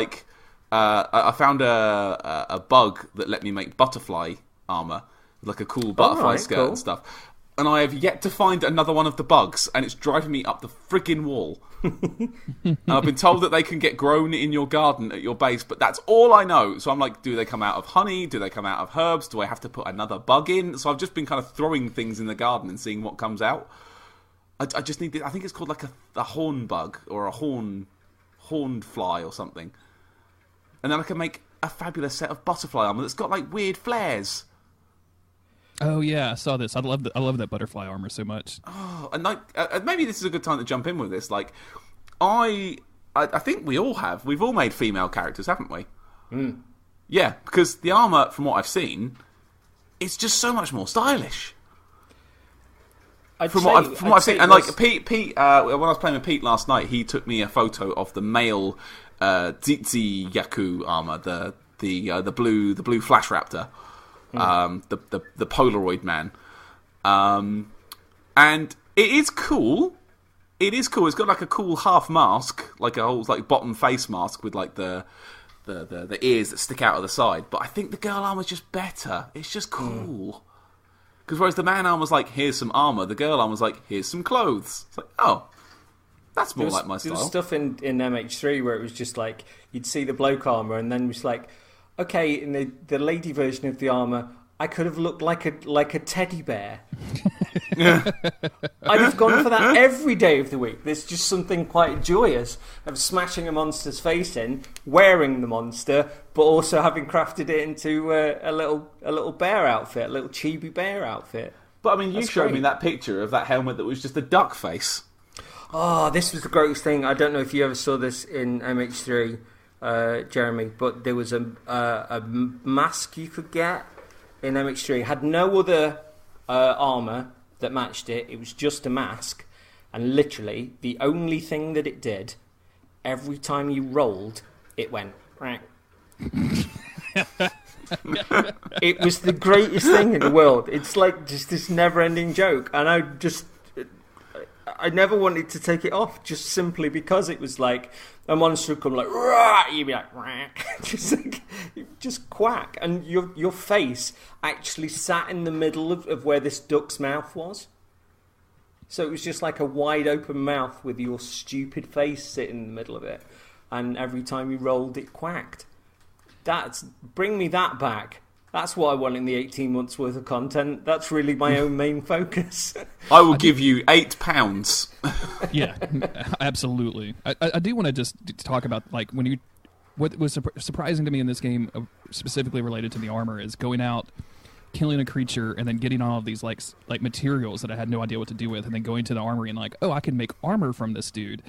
I found a bug that let me make butterfly armor, like a cool butterfly skirt and stuff. And I have yet to find another one of the bugs, and it's driving me up the friggin' wall. And I've been told that they can get grown in your garden at your base, but that's all I know. So I'm like, do they come out of honey? Do they come out of herbs? Do I have to put another bug in? So I've just been kind of throwing things in the garden and seeing what comes out. I just need, I think it's called like a horn bug or a horned fly or something. And then I can make a fabulous set of butterfly armor that's got like weird flares. Oh yeah, I saw this. I love that butterfly armor so much. Oh, and like maybe this is a good time to jump in with this. Like, I think we've all made female characters, haven't we? Mm. Yeah, because the armor, from what I've seen, it's just so much more stylish. From what I've seen, and like Pete, when I was playing with Pete last night, he took me a photo of the male Zizi Yaku armor, the blue Flash Raptor. The Polaroid man, and it is cool. It is cool. It's got like a cool half mask, like a whole like bottom face mask with like the ears that stick out of the side. But I think the girl armor's just better. It's just cool. Because whereas the man armor's like, here's some armor, the girl armor's like, here's some clothes. It's like, oh, that's more like my style. There was stuff in MH3 where it was just like you'd see the bloke armor, and then it was like, okay, in the lady version of the armour, I could have looked like a teddy bear. I'd have gone for that every day of the week. There's just something quite joyous of smashing a monster's face in, wearing the monster, but also having crafted it into a little bear outfit, a little chibi bear outfit. But I mean, you showed me that picture of that helmet that was just a duck face. Oh, this was the greatest thing. I don't know if you ever saw this in MH3. Jeremy, but there was a mask you could get in MX3. It had no other armour that matched it. It was just a mask, and literally the only thing that it did, every time you rolled, it went right. It was the greatest thing in the world. It's like just this never-ending joke, and I never wanted to take it off, just simply because it was like a monster would come like, rah, you'd be like, rah, just quack, and your face actually sat in the middle of where this duck's mouth was. So it was just like a wide open mouth with your stupid face sitting in the middle of it, and every time you rolled, it quacked. Bring me that back. That's what I want in the 18 months worth of content. That's really my own main focus. I will give you £8. Yeah, absolutely. I do want to just talk about like what was surprising to me in this game, specifically related to the armor, is going out, killing a creature, and then getting all of these like materials that I had no idea what to do with, and then going to the armory and like, oh, I can make armor from this dude.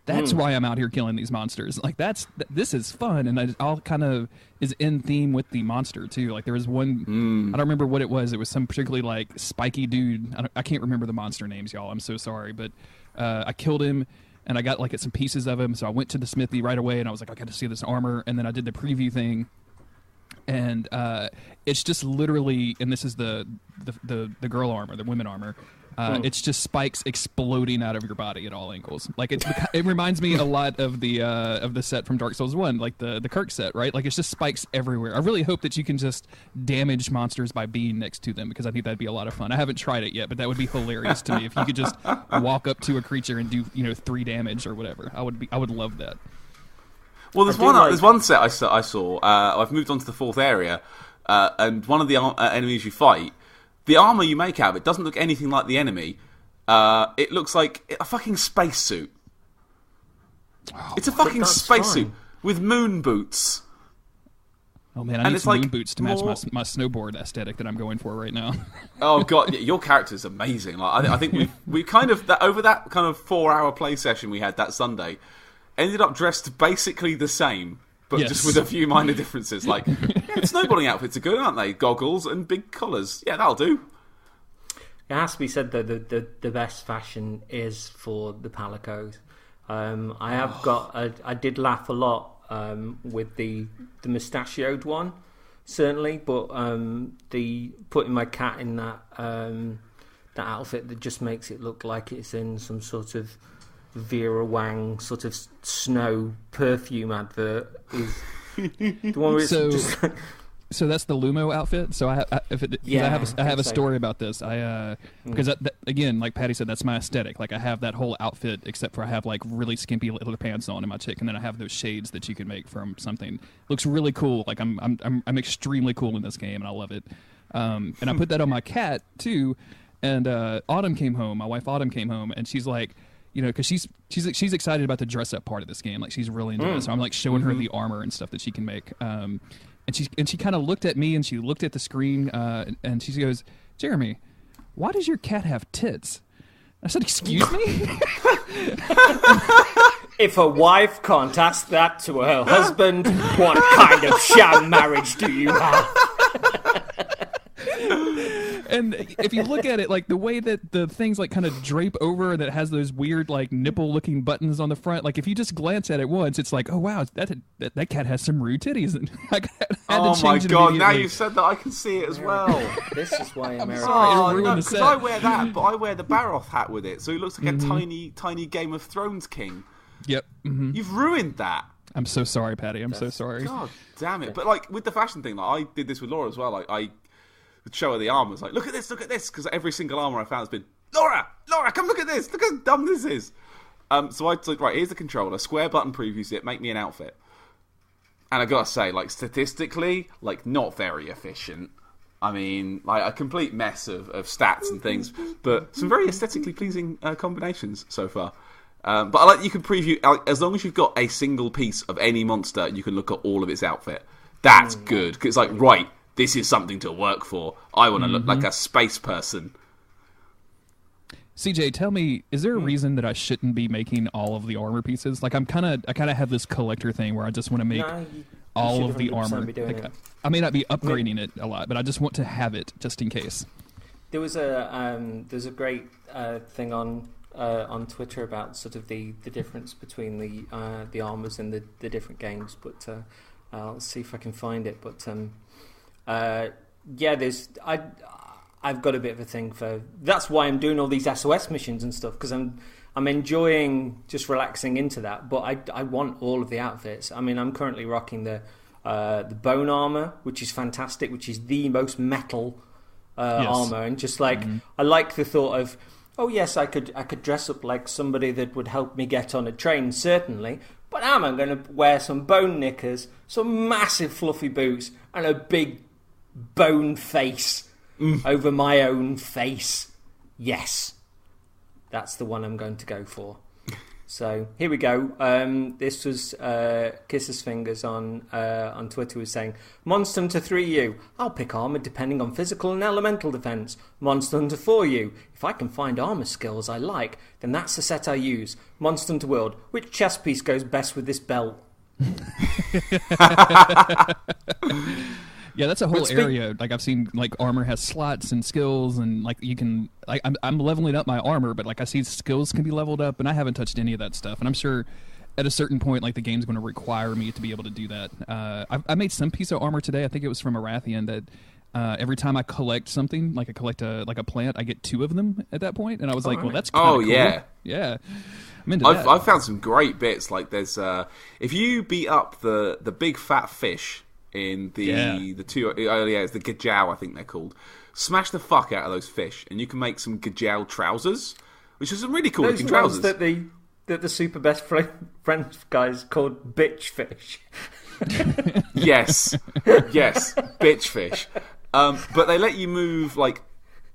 That's why I'm out here killing these monsters. Like this is fun, and it all kind of is in theme with the monster too. Like there was one, I don't remember what it was. It was some particularly like spiky dude. I can't remember the monster names, y'all. I'm so sorry, but I killed him, and I got like some pieces of him. So I went to the smithy right away, and I was like, I got to see this armor. And then I did the preview thing, and it's just literally, and this is the girl armor, the women armor. It's just spikes exploding out of your body at all angles. Like it reminds me a lot of the set from Dark Souls 1, like the Kirk set, right? Like it's just spikes everywhere. I really hope that you can just damage monsters by being next to them, because I think that'd be a lot of fun. I haven't tried it yet, but that would be hilarious to me if you could just walk up to a creature and do 3 damage or whatever. I would love that. Well, there's one set I saw. I've moved on to the 4th area, and one of the enemies you fight, the armour you make out of it doesn't look anything like the enemy. It looks like a fucking spacesuit. Oh, it's a fucking spacesuit with moon boots. Oh man, I need some moon boots to match my snowboard aesthetic that I'm going for right now. Oh god, your character's amazing. Like I think we kind of over that kind of 4-hour play session we had that Sunday, ended up dressed basically the same, but just with a few minor differences. Like, snowboarding outfits are good, aren't they? Goggles and big collars. Yeah, that'll do. It has to be said that the best fashion is for the palicos. I did laugh a lot with the mustachioed one, certainly, but the putting my cat in that outfit that just makes it look like it's in some sort of Vera Wang sort of snow perfume advert is the one where it's just like So that's the Lumo outfit. So I have a so. story about this. Because again, like Patty said, that's my aesthetic. Like I have that whole outfit, except for I have like really skimpy leather pants on in my chick, and then I have those shades that you can make from something. Looks really cool. Like I'm extremely cool in this game, and I love it. And I put that on my cat too. And Autumn came home. My wife Autumn came home, and she's like, you know, because she's excited about the dress up part of this game. Like she's really into it. So I'm like showing her the armor and stuff that she can make. And she kind of looked at me, and she looked at the screen, and she goes, "Jeremy, why does your cat have tits?" I said, "Excuse me." If a wife can't ask that to her husband, what kind of sham marriage do you have? And if you look at it, like the way that the things like kind of drape over, that has those weird like nipple-looking buttons on the front. Like if you just glance at it once, it's like, oh wow, that cat has some rude titties. And oh my god! Now you've said that, I can see it as well. This is why America. Because I wear that, but I wear the Baroth hat with it, so he looks like a tiny Game of Thrones king. Yep. Mm-hmm. You've ruined that. I'm so sorry, Patty. I'm so sorry. God damn it! But like with the fashion thing, like I did this with Laura as well. Like I would show her the armor. It's like, look at this, because every single armor I found has been, Laura, come look at this. Look how dumb this is. So I like, right, here's the controller. Square button previews it. Make me an outfit. And I gotta say, like statistically, like not very efficient. I mean, like a complete mess of stats and things, but some very aesthetically pleasing combinations so far. But I like you can preview, like, as long as you've got a single piece of any monster, you can look at all of its outfit. That's good, because it's like, right, this is something to work for. I want to look like a space person. CJ, tell me, is there a reason that I shouldn't be making all of the armor pieces? Like I kind of have this collector thing where I just want to make all of the armor. Like, I may not be upgrading it a lot, but I just want to have it just in case. There was there's a great thing on Twitter about sort of the difference between the armors in the different games, but I'll see if I can find it. But I've got a bit of a thing for. That's why I'm doing all these SOS missions and stuff, because I'm enjoying just relaxing into that. But I want all of the outfits. I mean, I'm currently rocking the bone armor, which is fantastic, which is the most metal armor, and just like I like the thought of, oh yes, I could dress up like somebody that would help me get on a train, certainly. But I'm going to wear some bone knickers, some massive fluffy boots, and a big bone face over my own face. Yes, that's the one I'm going to go for. So here we go. This was Kisses Fingers on Twitter was saying, Monster Hunter 3U, I'll pick armor depending on physical and elemental defense. Monster Hunter 4U, if I can find armor skills I like, then that's the set I use. Monster Hunter World, which chest piece goes best with this belt? Yeah, that's a whole area. Like I've seen, like armor has slots and skills, and like you can. Like I'm leveling up my armor, but like I see skills can be leveled up, and I haven't touched any of that stuff. And I'm sure at a certain point, like the game's going to require me to be able to do that. I made some piece of armor today. I think it was from Arathian that. Every time I collect something, like I collect a plant, I get 2 of them at that point, and I was like, "Well, that's cool." Yeah. I'm into that. I've found some great bits. Like there's if you beat up the big fat fish in the 2 early areas, the Gajau, I think they're called. Smash the fuck out of those fish, and you can make some Gajau trousers, which is some really cool looking trousers. That the super best friend guys called bitch fish. yes, bitch fish. But they let you move like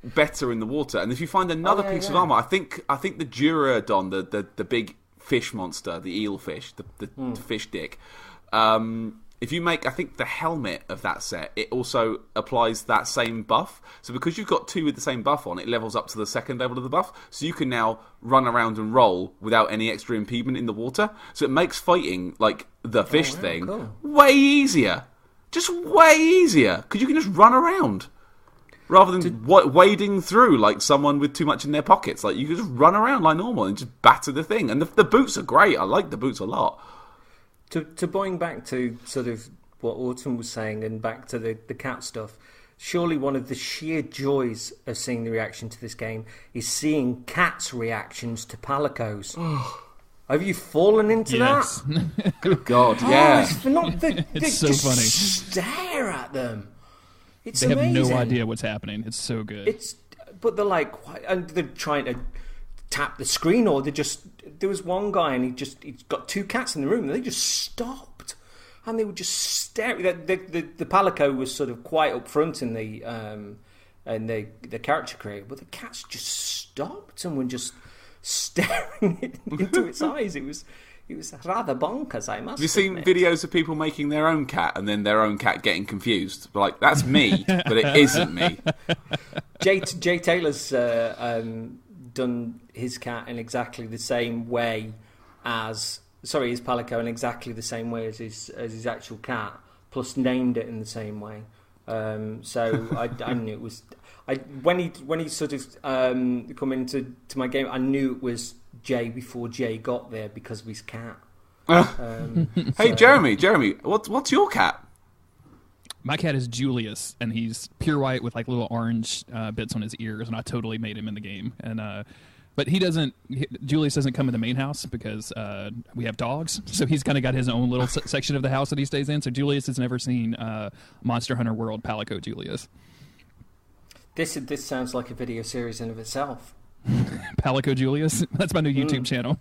better in the water, and if you find another piece of armor, I think the Duradon, the big fish monster, the eel fish, the fish dick. If you make, I think, the helmet of that set, it also applies that same buff. So because you've got 2 with the same buff on, it levels up to the second level of the buff. So you can now run around and roll without any extra impediment in the water. So it makes fighting, like the fish thing, way easier. Just way easier. Because you can just run around. Rather than wading through like someone with too much in their pockets. Like you can just run around like normal and just batter the thing. And the boots are great. I like the boots a lot. To going back to sort of what Autumn was saying and back to the cat stuff, surely one of the sheer joys of seeing the reaction to this game is seeing cats' reactions to palicos. Have you fallen into that? Good God, yeah. It's so funny. Stare stare at them. It's they amazing. have no idea what's happening. It's so good. But they're like, and they're trying to tap the screen, or there was one guy and he's got two cats in the room and they just stopped and they would just stare. The Palico was sort of quite up front in the character creator, but the cats just stopped and were just staring into its eyes. It was rather bonkers, I must admit. Have you seen videos of people making their own cat and then their own cat getting confused? Like, that's me, but it isn't me. Jay Taylor's done his cat in exactly the same way his Palico in exactly the same way as his actual cat, plus named it in the same way. So I knew it was. When he sort of come into my game, I knew it was Jay before Jay got there because of his cat. Hey, Jeremy, what's your cat? My cat is Julius, and he's pure white with like little orange bits on his ears, and I totally made him in the game. And but Julius doesn't come in the main house because we have dogs, so he's kind of got his own little section of the house that he stays in. So Julius has never seen Monster Hunter World Palico Julius. This sounds like a video series in of itself. Palico Julius? That's my new YouTube channel.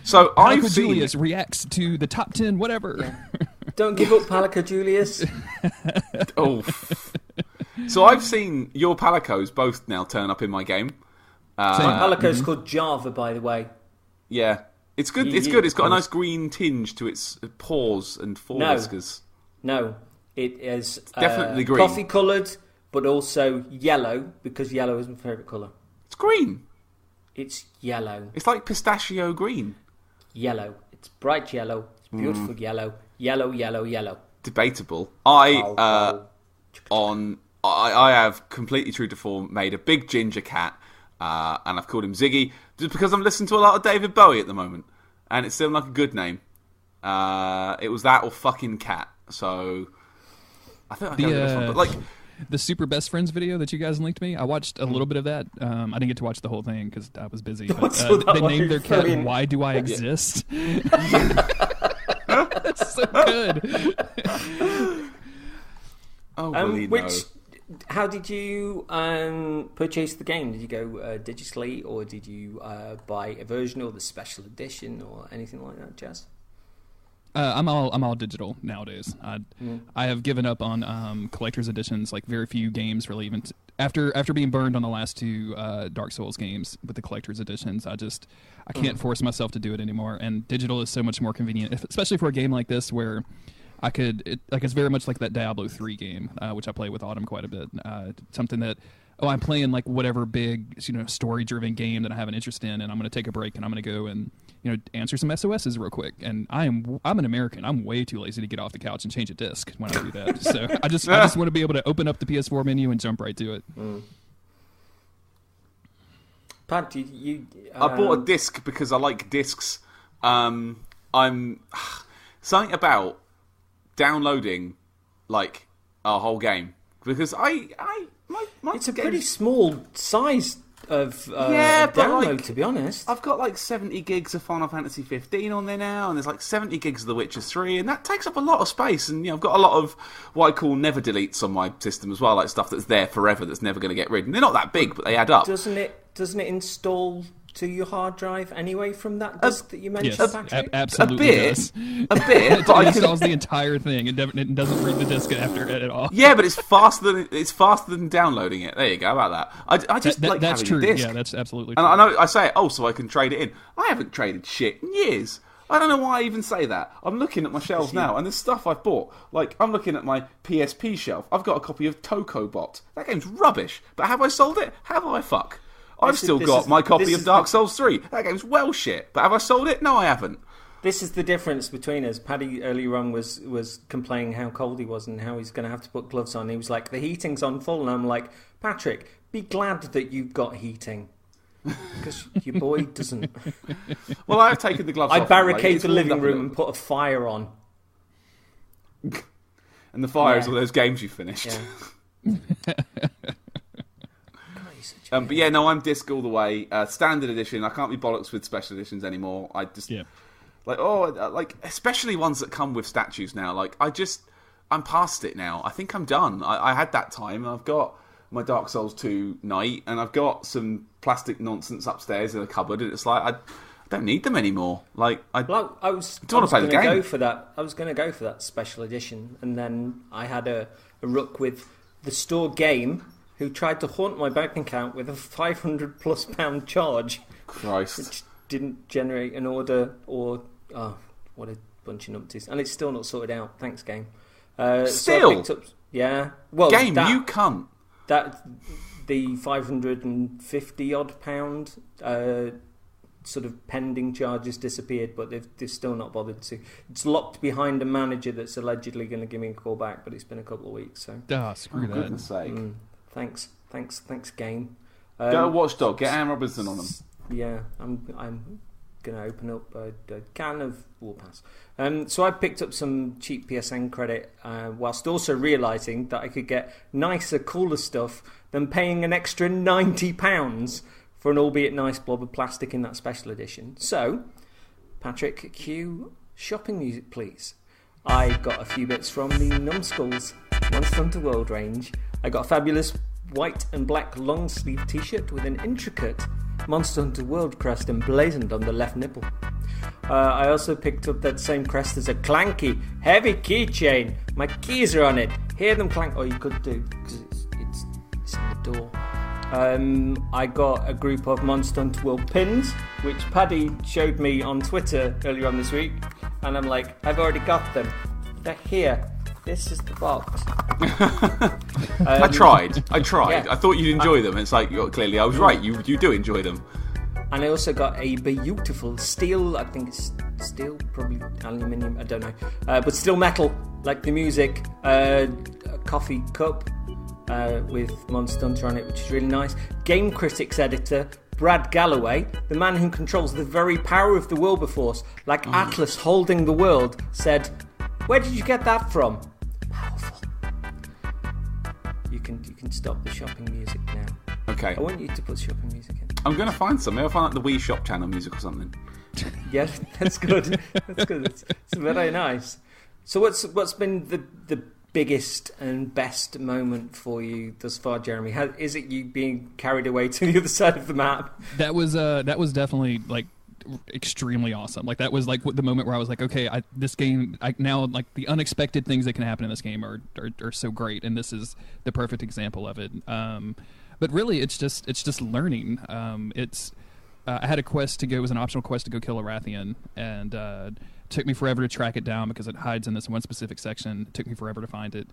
So Palico Julius reacts to the top 10 whatever. Yeah. Don't give up, Palico Julius. Oh. So I've seen your Palicos both now turn up in my game. Palico's called Java, by the way. Yeah. It's good. It's good. It's got a nice green tinge to its paws and forewhiskers. No. It is definitely green. Coffee coloured, but also yellow, because yellow is my favourite colour. It's green. It's yellow. It's like pistachio green. Yellow. It's bright yellow. It's beautiful yellow. Yellow, yellow, yellow. Debatable. I have, completely true to form, made a big ginger cat, and I've called him Ziggy, just because I'm listening to a lot of David Bowie at the moment, and it seemed like a good name. It was that or fucking cat, so I think I go with this one. But like, the Super Best Friends video that you guys linked me, I watched a little bit of that. I didn't get to watch the whole thing because I was busy. But, they named their cat Why Do I Exist? That's so good. How did you purchase the game? Did you go digitally, or did you buy a version or the special edition or anything like that, Jazz? I'm all digital nowadays. I have given up on collector's editions. Like, very few games really even after being burned on the last two Dark Souls games with the collector's editions. I can't force myself to do it anymore. And digital is so much more convenient, especially for a game like this where it's very much like that Diablo 3 game, which I play with Autumn quite a bit. Something that I'm playing like whatever big story-driven game that I have an interest in, and I'm going to take a break and I'm going to go and answer some SOSs real quick. And I'm an American. I'm way too lazy to get off the couch and change a disc when I do that. So I just want to be able to open up the PS4 menu and jump right to it. Pat, you I bought a disc because I like discs. I'm something about downloading like a whole game, because my it's a pretty small size of but download, like, to be honest. I've got like 70 gigs of Final Fantasy 15 on there now, and there's like 70 gigs of The Witcher 3, and that takes up a lot of space. And I've got a lot of what I call never deletes on my system as well, like stuff that's there forever that's never going to get rid. And they're not that big, but they add up. Doesn't it install to your hard drive anyway from that disk that you mentioned, yes, Patrick? Absolutely a bit, it but installs the entire thing. It doesn't read the disk after it at all. Yeah, but it's faster than downloading it. There you go. How about that? I just like that's having true. a disc. Yeah, that's absolutely true. And I know I say it, so I can trade it in. I haven't traded shit in years. I don't know why I even say that. I'm looking at my shelves now, and there's stuff I've bought. Like, I'm looking at my PSP shelf. I've got a copy of Tokobot. That game's rubbish. But have I sold it? Have I? Fuck. I've still got my copy of Dark Souls 3. That game's well shit. But have I sold it? No, I haven't. This is the difference between us. Paddy earlier on was complaining how cold he was and how he's going to have to put gloves on. He was like, the heating's on full. And I'm like, Patrick, be glad that you've got heating. Because your boy doesn't. Well, I've taken the gloves off. I barricade the living room and put a fire on. And the fire is all those games you finished. Yeah. But yeah, no, I'm disc all the way. Standard edition. I can't be bollocks with special editions anymore. I just like especially ones that come with statues now. Like I'm past it now. I think I'm done. I had that time. I've got my Dark Souls 2 Knight, and I've got some plastic nonsense upstairs in a cupboard, and it's like I don't need them anymore. Like I don't want to play the game. I was going to go for that special edition, and then I had a ruck with the store game, who tried to haunt my bank account with a £500+ charge. Christ. Which didn't generate an order or... Oh, what a bunch of numpties. And it's still not sorted out. Thanks, game. Still? So I picked up, yeah. Well, game, you cunt. The £550-odd pound sort of pending charges disappeared, but they've still not bothered to. It's locked behind a manager that's allegedly going to give me a call back, but it's been a couple of weeks. So screw that. Goodness sake. Thanks, game. Go Watchdog. Get Anne Robinson on them. Yeah, I'm going to open up a can of Warpass. So I picked up some cheap PSN credit, whilst also realising that I could get nicer, cooler stuff than paying an extra £90 for an albeit nice blob of plastic in that special edition. So, Patrick, cue shopping music, please. I got a few bits from the Numbskulls Monster Hunter World range. I got a fabulous white and black long sleeve t-shirt with an intricate Monster Hunter World crest emblazoned on the left nipple. I also picked up that same crest as a clanky, heavy keychain. My keys are on it. Hear them clank. Oh, you could do, because it's in the door. I got a group of Monster Hunter World pins, which Paddy showed me on Twitter earlier on this week, and I'm like, I've already got them. They're here. This is the box. I tried. Yeah. I thought you'd enjoy them. It's like, clearly I was right. You do enjoy them. And I also got a beautiful steel, I think it's steel, probably aluminium, I don't know, but still metal, like the music, a coffee cup with Monster Hunter on it, which is really nice. Game Critics editor Brad Galloway, the man who controls the very power of the Wilberforce, like Atlas holding the world, said, "Where did you get that from?" Powerful. You can stop the shopping music now. Okay. I want you to put shopping music in. I'm going to find some. Maybe I'll find like the Wii Shop channel music or something. Yeah, that's good. That's good. It's very nice. So what's been the biggest and best moment for you thus far, Jeremy? Is it you being carried away to the other side of the map? That was definitely like extremely awesome. Like that was like the moment where I was like, okay, this game, now like the unexpected things that can happen in this game are so great, and this is the perfect example of it. But really, it's just learning. I had a quest to go. It was an optional quest to go kill a Rathian, and it took me forever to track it down because it hides in this one specific section. It took me forever to find it.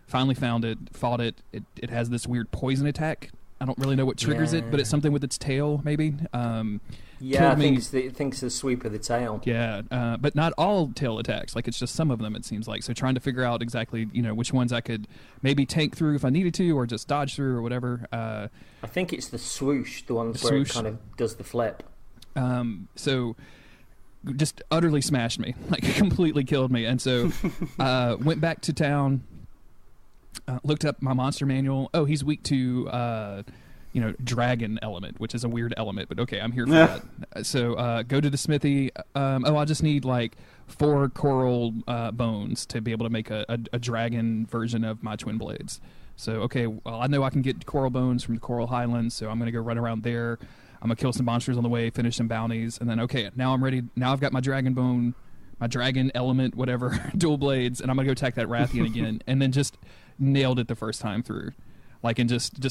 Finally found it, fought it. It has this weird poison attack. I don't really know what triggers it, but it's something with its tail, maybe. Yeah, I think it's the sweep of the tail. Yeah, but not all tail attacks. Like, it's just some of them, it seems like. So trying to figure out exactly, which ones I could maybe tank through if I needed to, or just dodge through or whatever. I think it's the swoosh, the ones where it kind of does the flip. So just utterly smashed me, like completely killed me. And so went back to town, looked up my monster manual. Oh, he's weak to... dragon element, which is a weird element, but okay, I'm here for that. So go to the smithy. I just need like 4 coral bones to be able to make a dragon version of my twin blades. So okay, well, I know I can get coral bones from the Coral Highlands, so I'm gonna go run around there. I'm gonna kill some monsters on the way, finish some bounties, and then okay, now I'm ready. Now I've got my dragon bone, my dragon element, whatever, dual blades, and I'm gonna go attack that Rathian again, and then just nailed it the first time through. Like, and just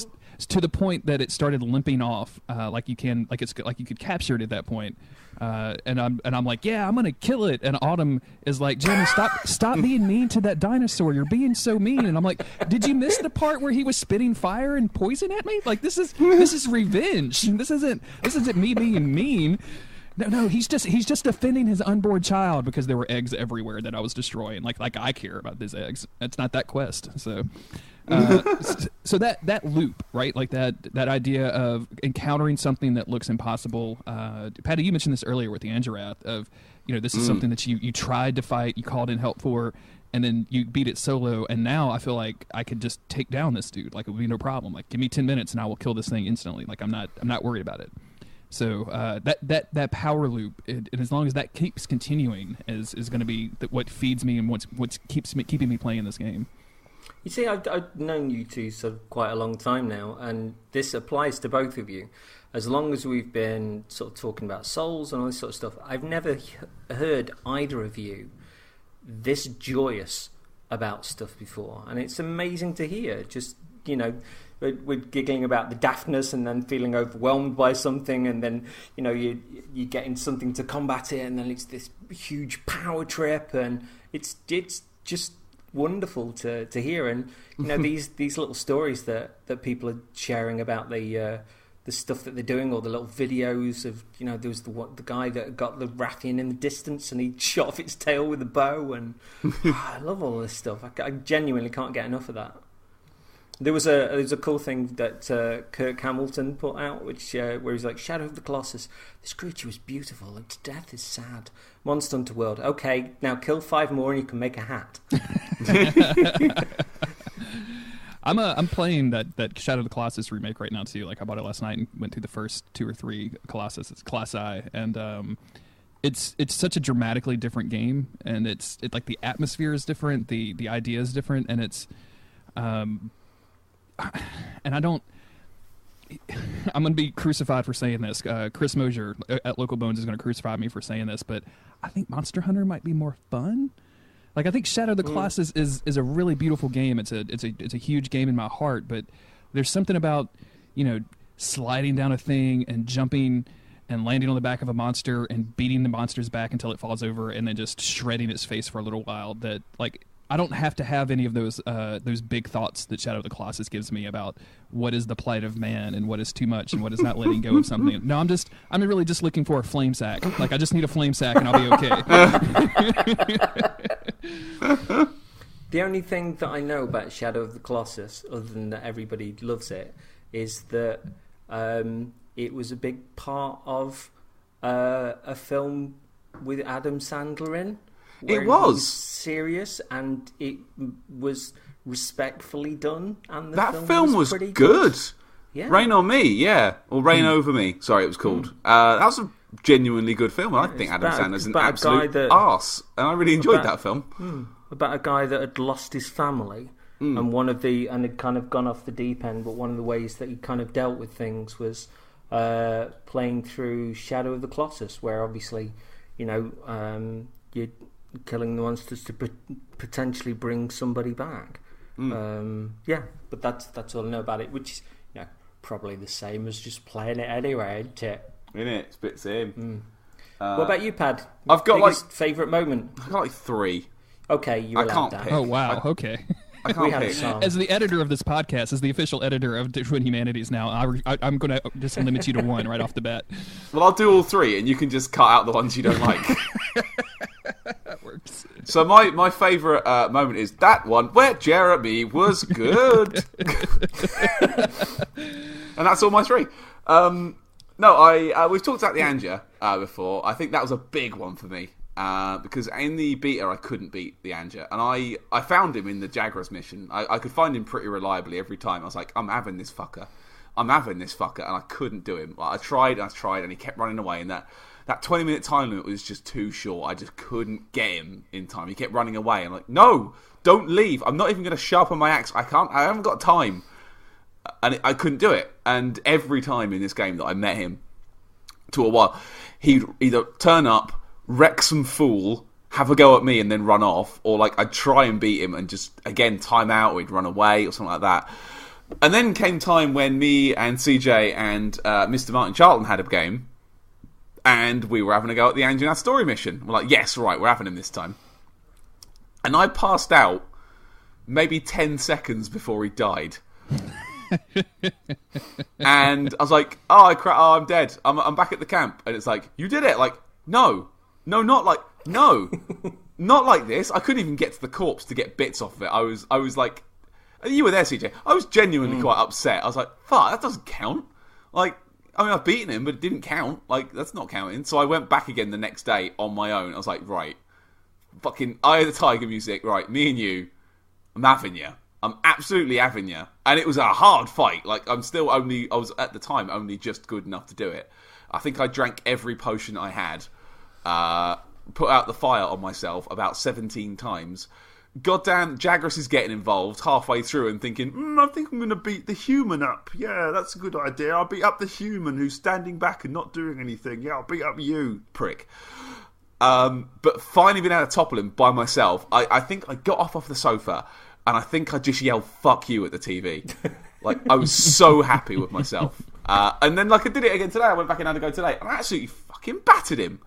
to the point that it started limping off, like you could capture it at that point. And I'm like, yeah, I'm gonna kill it. And Autumn is like, Jeremy, stop being mean to that dinosaur. You're being so mean. And I'm like, did you miss the part where he was spitting fire and poison at me? Like, this is revenge. This isn't me being mean. No, he's just defending his unborn child because there were eggs everywhere that I was destroying. Like I care about these eggs. It's not that quest. So. So that loop, right? Like that idea of encountering something that looks impossible. Patty, you mentioned this earlier with the Angerath of, this is something that you tried to fight, you called in help for, and then you beat it solo. And now I feel like I could just take down this dude. Like, it would be no problem. Like, give me 10 minutes and I will kill this thing instantly. Like, I'm not worried about it. So that power loop, and as long as that keeps continuing, is going to be what feeds me and what's keeping me playing this game. You see, I've known you two for quite a long time now, and this applies to both of you. As long as we've been sort of talking about Souls and all this sort of stuff, I've never heard either of you this joyous about stuff before, and it's amazing to hear. Just, we're giggling about the daftness and then feeling overwhelmed by something, and then you're getting something to combat it, and then it's this huge power trip, and it's just wonderful to hear. And these little stories that people are sharing about the stuff that they're doing, or the little videos of there was the guy that got the Rathian in the distance and he shot off its tail with a bow, and I love all this stuff. I genuinely can't get enough of that. There was a cool thing that Kirk Hamilton put out, which where he's like, Shadow of the Colossus, this creature was beautiful, its death is sad. Monster Hunter World, okay, now kill 5 more and you can make a hat. I'm playing that Shadow of the Colossus remake right now too. Like, I bought it last night and went through the first 2 or 3 Colossus. It's Class I, and it's such a dramatically different game, and it's like the atmosphere is different, the idea is different, and it's and I'm going to be crucified for saying this. Chris Mosier at Local Bones is going to crucify me for saying this, but I think Monster Hunter might be more fun. Like, I think Shadow of the Colossus is a really beautiful game. It's a huge game in my heart, but there's something about, sliding down a thing and jumping and landing on the back of a monster and beating the monster's back until it falls over and then just shredding its face for a little while, that, like, I don't have to have any of those big thoughts that Shadow of the Colossus gives me about what is the plight of man and what is too much and what is not letting go of something. No, I'm really just looking for a flame sack. Like, I just need a flame sack and I'll be okay. The only thing that I know about Shadow of the Colossus, other than that everybody loves it, is that it was a big part of a film with Adam Sandler in. It was serious, and it was respectfully done. And that film was pretty good. Yeah. Rain on Me, yeah, or Rain Over Me. Sorry, it was called. That was a genuinely good film. I think Adam Sandler's an absolute arse, and I really enjoyed that film. About a guy that had lost his family, and had kind of gone off the deep end. But one of the ways that he kind of dealt with things was playing through Shadow of the Colossus, where obviously, you're killing the monsters to potentially bring somebody back. But that's all I know about it, which is probably the same as just playing it anyway, isn't it? It's a bit the same. What about you, Pad? I've got favourite moment. I've got 3. Okay, you're allowed that. Pick. Oh wow, okay. I can't pick. As the editor of this podcast, as the official editor of Twin Humanities now, I'm going to just limit you to 1 right off the bat. Well, I'll do all 3, and you can just cut out the ones you don't like. That works. So my favourite moment is that one where Jeremy was good. And that's all my 3. We've talked about the Anja before. I think that was a big one for me. Because in the beta I couldn't beat the Anja, and I found him in the Jagras mission. I could find him pretty reliably every time. I was like, I'm having this fucker, and I couldn't do him. Like, I tried, and he kept running away, and that 20-minute time limit was just too short. I just couldn't get him in time. He kept running away. I'm like, no, don't leave. I'm not even going to sharpen my axe. I haven't got time. And I couldn't do it. And every time in this game that I met him, to a while, he'd either turn up, wreck some fool, have a go at me, and then run off, or like I'd try and beat him and just again time out, or he'd run away or something like that. And then came time when me and CJ and Mr. Martin Charlton had a game, and we were having a go at the Anjanath story mission. We're like, yes, right, we're having him this time. And I passed out maybe 10 seconds before he died. And I was like, I'm dead. I'm back at the camp. And it's like, you did it. Like, no, not like this. I couldn't even get to the corpse to get bits off of it. I was like, you were there, CJ. I was genuinely quite upset. I was like, fuck, that doesn't count. Like, I mean, I've beaten him, but it didn't count. Like, that's not counting. So I went back again the next day on my own. I was like, right, fucking Eye of the Tiger music. Right, me and you, I'm having you. I'm absolutely having you. And it was a hard fight. Like, I was at the time only just good enough to do it. I think I drank every potion I had, put out the fire on myself about 17 times. Goddamn, Jagras is getting involved halfway through and thinking, I think I'm going to beat the human up. Yeah, that's a good idea. I'll beat up the human who's standing back and not doing anything. Yeah, I'll beat up you, prick. But finally being able to topple him by myself, I think I got off the sofa and I think I just yelled, fuck you at the TV. Like, I was so happy with myself. And then, like, I did it again today. I went back in and go today and I absolutely fucking battered him.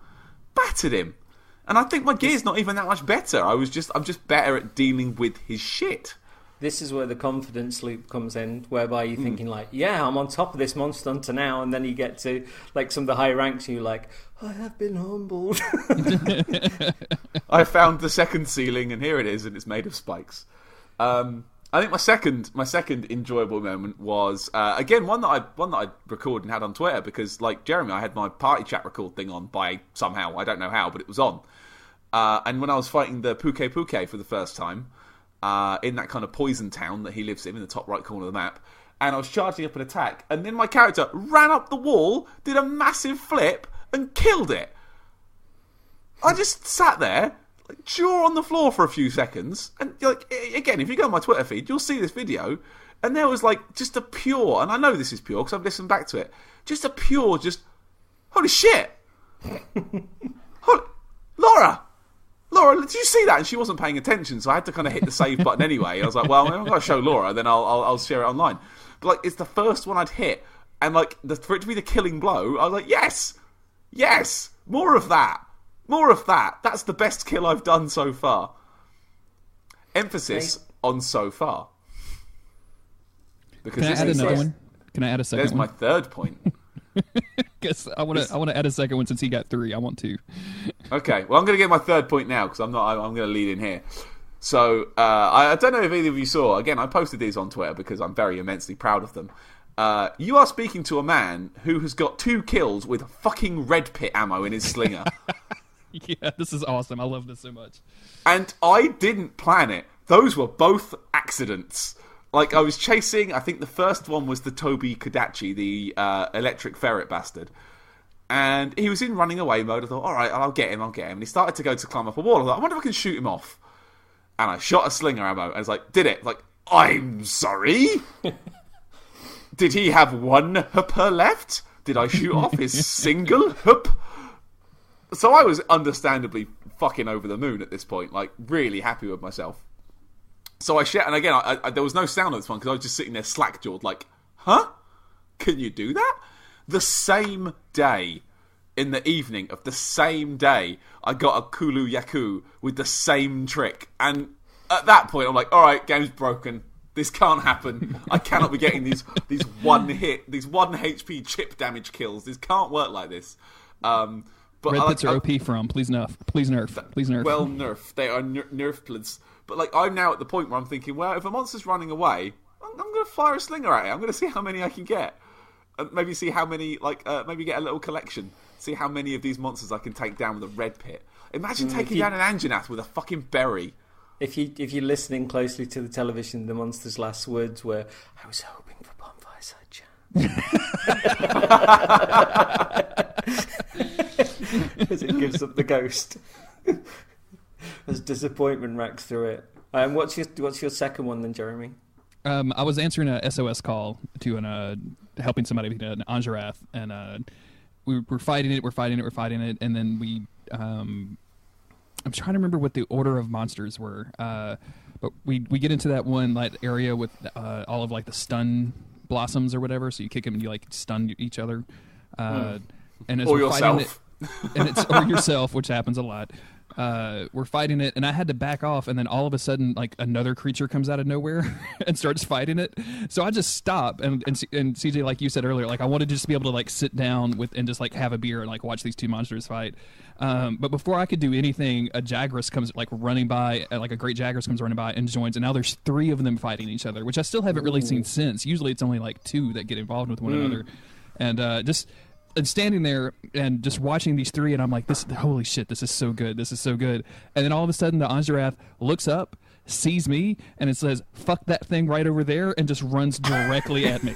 And I think my gear's not even that much better. I'm just better at dealing with his shit. This is where the confidence loop comes in, whereby you're thinking like, yeah, I'm on top of this monster hunter now, and then you get to like some of the high ranks, and you're like, I have been humbled. I found the second ceiling, and here it is, and it's made of spikes. I think my second enjoyable moment was again one that I recorded and had on Twitter, because like Jeremy, I had my party chat record thing on by somehow, I don't know how, but it was on. And when I was fighting the Puke for the first time, in that kind of poison town that he lives in the top right corner of the map, and I was charging up an attack, and then my character ran up the wall, did a massive flip, and killed it. I just sat there, like, jaw on the floor for a few seconds, and like again, if you go on my Twitter feed, you'll see this video, and there was like just a pure, and I know this is pure because I've listened back to it, just a pure, holy shit, Laura, did you see that? And she wasn't paying attention, so I had to kind of hit the save button anyway. I was like, well, I'm going to show Laura, then I'll share it online. But like, it's the first one I'd hit, and like for it to be the killing blow, I was like, yes, more of that. That's the best kill I've done so far. Emphasis on so far. Because Can I add another one? Can I add a second There's one? my third point. Guess I want to add a second one since he got 3. I want 2. Okay, well, I'm going to get my third point now because I'm going to lead in here. So I don't know if either of you saw. Again, I posted these on Twitter because I'm very immensely proud of them. You are speaking to a man who has got 2 kills with fucking red pit ammo in his slinger. Yeah, this is awesome. I love this so much. And I didn't plan it. Those were both accidents. Like, I was chasing, I think the first one was the Toby Kodachi, the electric ferret bastard. And he was in running away mode. I thought, all right, I'll get him. And he started to go to climb up a wall. I thought, I wonder if I can shoot him off. And I shot a slinger ammo. And I was like, did it. Like, I'm sorry? Did he have 1 hooper left? Did I shoot off his single hoop? So I was understandably fucking over the moon at this point. Like, really happy with myself. So I shot, and again, I there was no sound on this one because I was just sitting there slack-jawed like, huh? Can you do that? The same day, in the evening of the same day, I got a Kulu Yaku with the same trick. And at that point, I'm like, all right, game's broken. This can't happen. I cannot be getting these 1 HP chip damage kills. This can't work like this. But Red pits are OP from. Please nerf. Well, nerf. They are nerf plits. But like, I'm now at the point where I'm thinking, well, if a monster's running away, I'm going to fire a slinger at it. I'm going to see how many I can get. And maybe see how many, maybe get a little collection. See how many of these monsters I can take down with a red pit. Imagine taking down an Anjanath with a fucking berry. If you're listening closely to the television, the monster's last words were, I was hoping for Bonfireside Chat. As it gives up the ghost. As disappointment racks through it. What's your second one then, Jeremy? I was answering a SOS call to helping somebody with an Anjarath, and we're fighting it, and then we I'm trying to remember what the order of monsters were, but we get into that one area with all of like the stun blossoms or whatever, so you kick them and you like stun each other, and as or we're yourself. Fighting it, or yourself, which happens a lot. We're fighting it, and I had to back off, and then all of a sudden, like, another creature comes out of nowhere and starts fighting it. So I just stop, and CJ, like you said earlier, like, I wanted to just be able to, like, sit down and just, like, have a beer and, like, watch these 2 monsters fight. But before I could do anything, a Jagras comes, like, running by, like, a great Jagras comes running by and joins, and now there's 3 of them fighting each other, which I still haven't really seen since. Usually it's only, like, 2 that get involved with one another. And standing there and just watching these 3, and I'm like, holy shit, this is so good. And then all of a sudden, the Anjarath looks up, sees me, and it says, fuck that thing right over there, and just runs directly at me.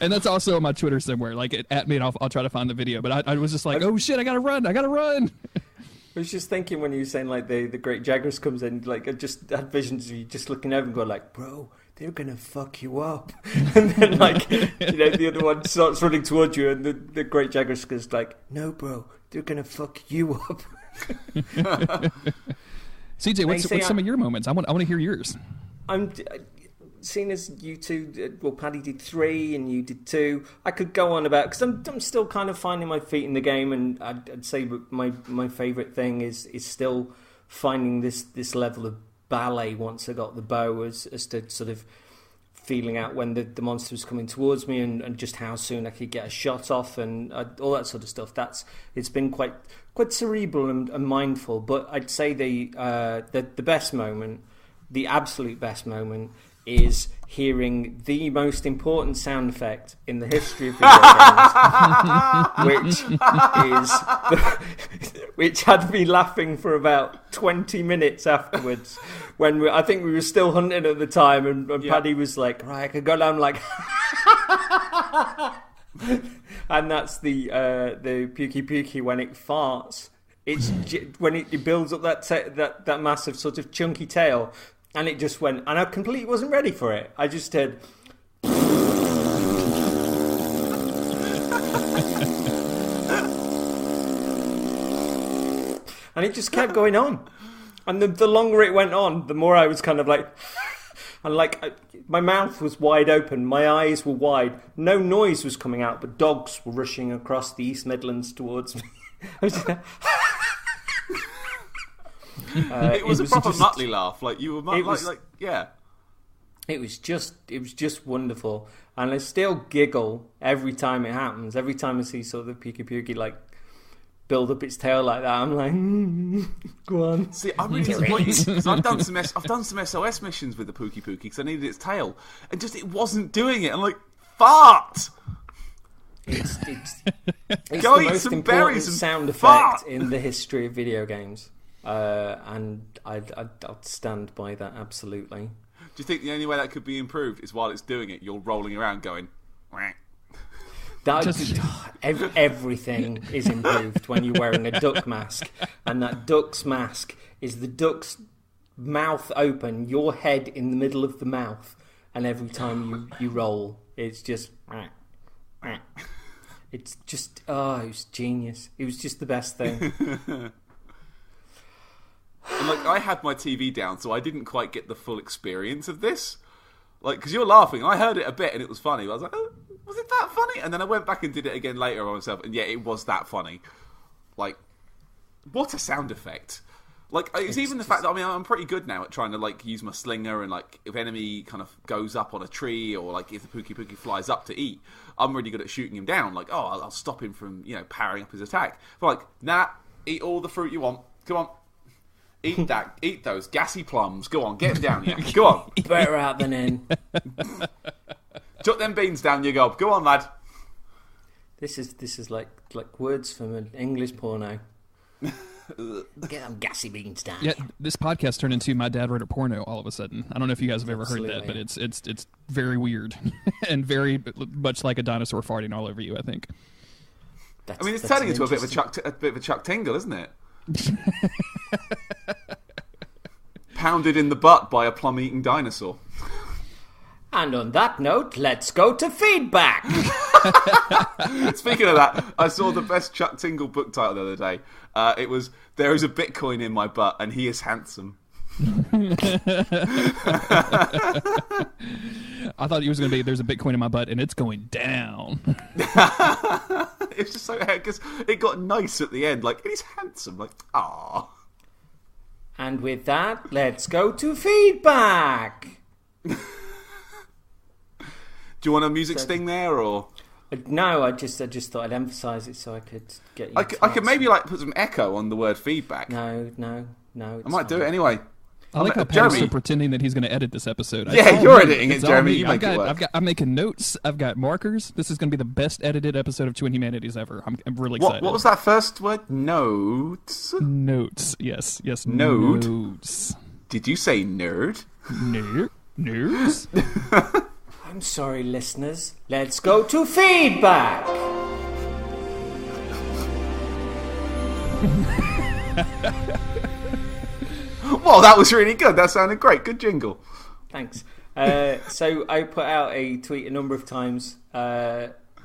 And that's also on my Twitter somewhere. Like, at me, and I'll try to find the video. But I was just like, oh shit, I gotta run! I was just thinking when you were saying like the Great Jaguars comes in, like I just had visions of you just looking over and going like, bro, they're gonna fuck you up, and then like the other one starts running towards you, and the Great Jaguars goes like, no, bro, they're gonna fuck you up. CJ, what's some of your moments? I want to hear yours. I'm seeing as you two, well, Paddy did 3 and you did 2. I could go on about because I'm still kind of finding my feet in the game, and I'd say my favourite thing is still finding this level of ballet once I got the bow, as to sort of feeling out when the monster was coming towards me, and just how soon I could get a shot off, and all that sort of stuff. It's been quite cerebral and mindful. But I'd say the best moment, the absolute best moment, is hearing the most important sound effect in the history of video games, which had me laughing for about 20 minutes afterwards. When I think we were still hunting at the time, and Paddy was like, "Right, I could go down like," and that's the Pukey Pukey when it farts. It's when it builds up that massive sort of chunky tail. And it just went, and I completely wasn't ready for it. I just heard, and it just kept going on. And the longer it went on, the more I was kind of like, and like my mouth was wide open, my eyes were wide, no noise was coming out, but dogs were rushing across the East Midlands towards me. I was just like, it was a proper Muttley laugh. Like you were, yeah. It was just wonderful, and I still giggle every time it happens. Every time I see sort of the Pukey Pukey like build up its tail like that, I'm like, go on. See, I'm really disappointed because I've done some SOS missions with the Pukey Pukey because I needed its tail, and just it wasn't doing it. I'm like, fart. It's Go the eat most some important berries and sound fart. effect in the history of video games. And I'd stand by that absolutely. Do you think the only way that could be improved is while it's doing it, you're rolling around going, wah. Everything is improved when you're wearing a duck mask, and that duck's mask is the duck's mouth open, your head in the middle of the mouth, and every time you roll, it's just. It's just it was genius. It was just the best thing. And like I had my TV down, so I didn't quite get the full experience of this. Like, because you're laughing, I heard it a bit and it was funny. I was like, oh, was it that funny? And then I went back and did it again later on myself, and yeah, it was that funny. Like, what a sound effect! Like, it's even the fact that I'm pretty good now at trying to like use my slinger, and like if enemy kind of goes up on a tree, or like if the Pukey Pukey flies up to eat, I'm really good at shooting him down. Like, I'll stop him from powering up his attack. But like, nah, eat all the fruit you want. Come on. Eat those gassy plums. Go on, get them down, yeah. Go on. Better out than in. Chuck them beans down your gob. Go on, lad. This is like words from an English porno. Get them gassy beans down. Yeah, this podcast turned into My Dad Wrote a Porno all of a sudden. I don't know if you guys have ever heard that, but it's very weird and very much like a dinosaur farting all over you, I think. It's turning into a bit of a Chuck Tingle, isn't it? Pounded in the butt by a plum-eating dinosaur. And on that note, let's go to feedback. Speaking of that, I saw the best Chuck Tingle book title the other day. It was, "There is a Bitcoin in my butt and he is handsome." I thought it was going to be, "There's a Bitcoin in my butt and it's going down." It's just so, because it got nice at the end. Like, he's handsome. Like, ah. And with that, let's go to feedback. Do you want a music sting there, or? No, I just thought I'd emphasise it so I could get you. I could maybe like put some echo on the word feedback. No. I might do it anyway. I like how Patty's still pretending that he's going to edit this episode. Yeah, you're editing it, Jeremy. You make it work. I'm making notes. I've got markers. This is going to be the best edited episode of Twin Humanities ever. I'm really excited. What was that first word? Notes. Notes. Yes. Node. Notes. Did you say nerd? Nerds. I'm sorry, listeners. Let's go to feedback. Well, that was really good. That sounded great. Good jingle. Thanks. So I put out a tweet a number of times. We're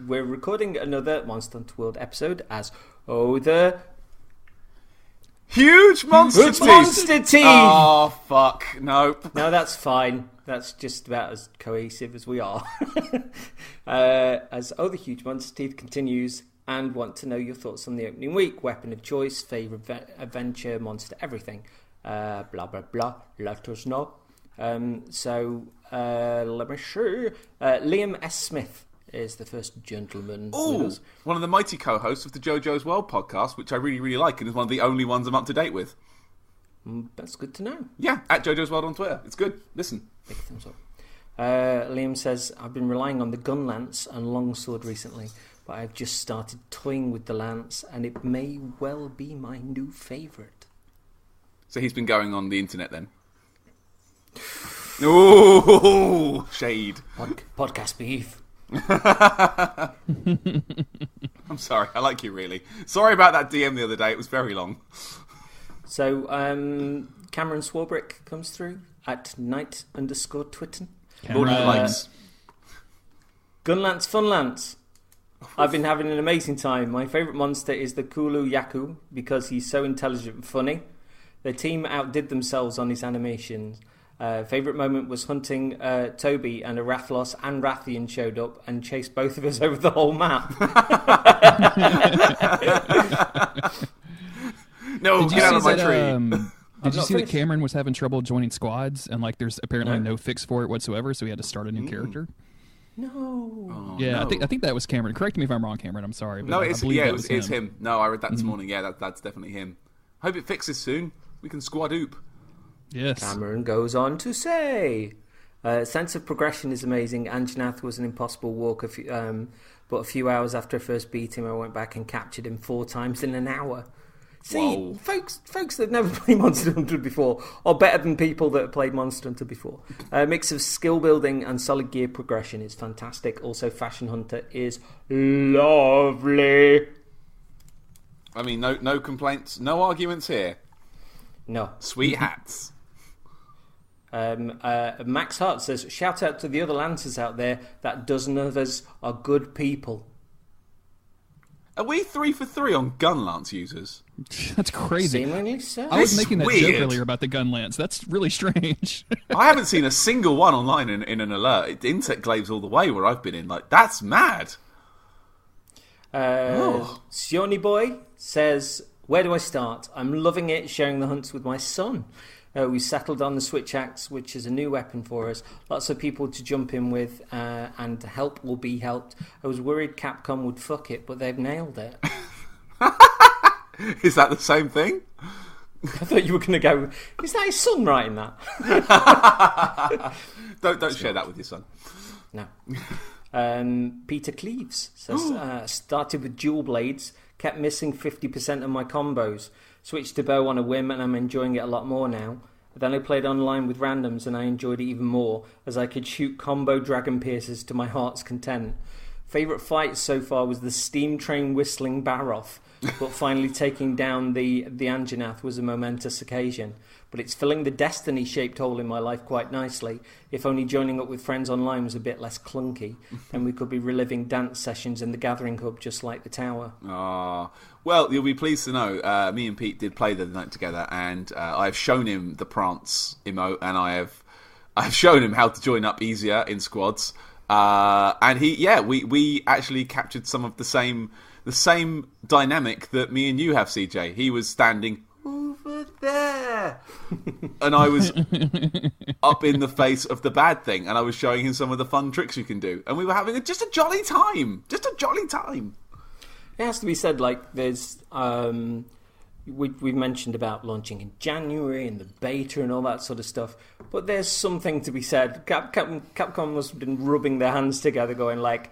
recording another Monster Hunter World episode as the Huge Monster Teeth. Oh, fuck. Nope. No, that's fine. That's just about as cohesive as we are. As the Huge Monster Teeth continues, and want to know your thoughts on the opening week. Weapon of choice, favourite adventure, monster, everything. Blah, blah, blah. Let us know. Let me see. Liam S. Smith is the first gentleman. Oh, one of the mighty co-hosts of the JoJo's World podcast, which I really, really like, and is one of the only ones I'm up to date with. That's good to know. Yeah, at JoJo's World on Twitter. It's good. Listen. Big thumbs up. Liam says, I've been relying on the gun lance and longsword recently, but I've just started toying with the lance, and it may well be my new favourite. So he's been going on the internet then? Ooh, shade. Podcast beef. I'm sorry, I like you really. Sorry about that DM the other day, it was very long. So, Cameron Swarbrick comes through at @knight_twitten. Lord of the Likes. Gunlance Funlance. I've been having an amazing time. My favourite monster is the Kulu Yaku because he's so intelligent and funny. The team outdid themselves on his animations. Favourite moment was hunting Toby, and a Rathlos and Rathian showed up and chased both of us over the whole map. No, get out of my tree. Did you see that Cameron was having trouble joining squads, and like there's apparently no fix for it whatsoever, so he had to start a new character? No. Oh, yeah, no. I think that was Cameron. Correct me if I'm wrong, Cameron. I'm sorry. But No, it's him. No, I read that this morning. Yeah, that's definitely him. Hope it fixes soon. We can squad oop. Yes. Cameron goes on to say, sense of progression is amazing. Anjanath was an impossible walk, but a few hours after I first beat him, I went back and captured him 4 times in an hour. See, folks that have never played Monster Hunter before are better than people that have played Monster Hunter before. A mix of skill building and solid gear progression is fantastic. Also, Fashion Hunter is lovely. I mean, no complaints, no arguments here. No. Sweet hats. Max Hart says, shout out to the other Lancers out there. That dozen of us are good people. Are we 3 for 3 on gun lance users? That's crazy. Seemingly so. I was making that joke earlier about the gun lance. That's really strange. I haven't seen a single one online in an alert. Insect glaives all the way where I've been in. Like, that's mad. Sione Boy says, where do I start? I'm loving it, sharing the hunts with my son. We settled on the switch axe, which is a new weapon for us. Lots of people to jump in with, and help will be helped. I was worried Capcom would fuck it, but they've nailed it. Is that the same thing? I thought you were going to go, is that his son writing that? Don't share that with your son. No. Peter Cleaves says, started with dual blades, kept missing 50% of my combos. Switched to bow on a whim, and I'm enjoying it a lot more now. Then I played online with randoms, and I enjoyed it even more, as I could shoot combo dragon piercers to my heart's content. Favourite fight so far was the steam train whistling Baroth, but finally taking down the Anjanath was a momentous occasion. But it's filling the destiny-shaped hole in my life quite nicely. If only joining up with friends online was a bit less clunky, then we could be reliving dance sessions in the Gathering Hub just like the Tower. Well, you'll be pleased to know, me and Pete did play the night together, and I've shown him the prance emote, and I've shown him how to join up easier in squads. And we actually captured some of the same dynamic that me and you have, CJ. He was standing over there, and I was up in the face of the bad thing, and I was showing him some of the fun tricks you can do, and we were having just a jolly time. It has to be said, like, there's we've mentioned about launching in January and the beta and all that sort of stuff, but there's something to be said. Capcom must have been rubbing their hands together going like,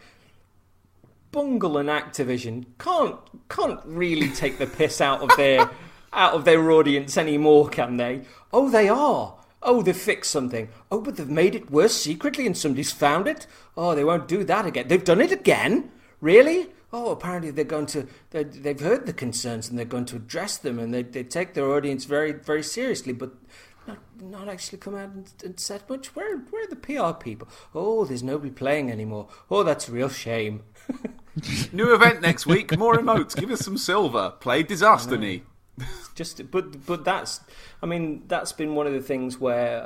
Bungle and Activision can't really take the piss out of their audience anymore, can they? Oh, they are. Oh, they've fixed something. Oh, but they've made it worse secretly and somebody's found it. Oh, they won't do that again. They've done it again? Really? Oh, apparently they've heard the concerns and they're going to address them, and they take their audience very, very seriously, but not actually come out and said much. Where are the PR people? Oh, there's nobody playing anymore. Oh, that's a real shame. New event next week. More emotes. Give us some silver. Play Disaster-ny. But that's been one of the things where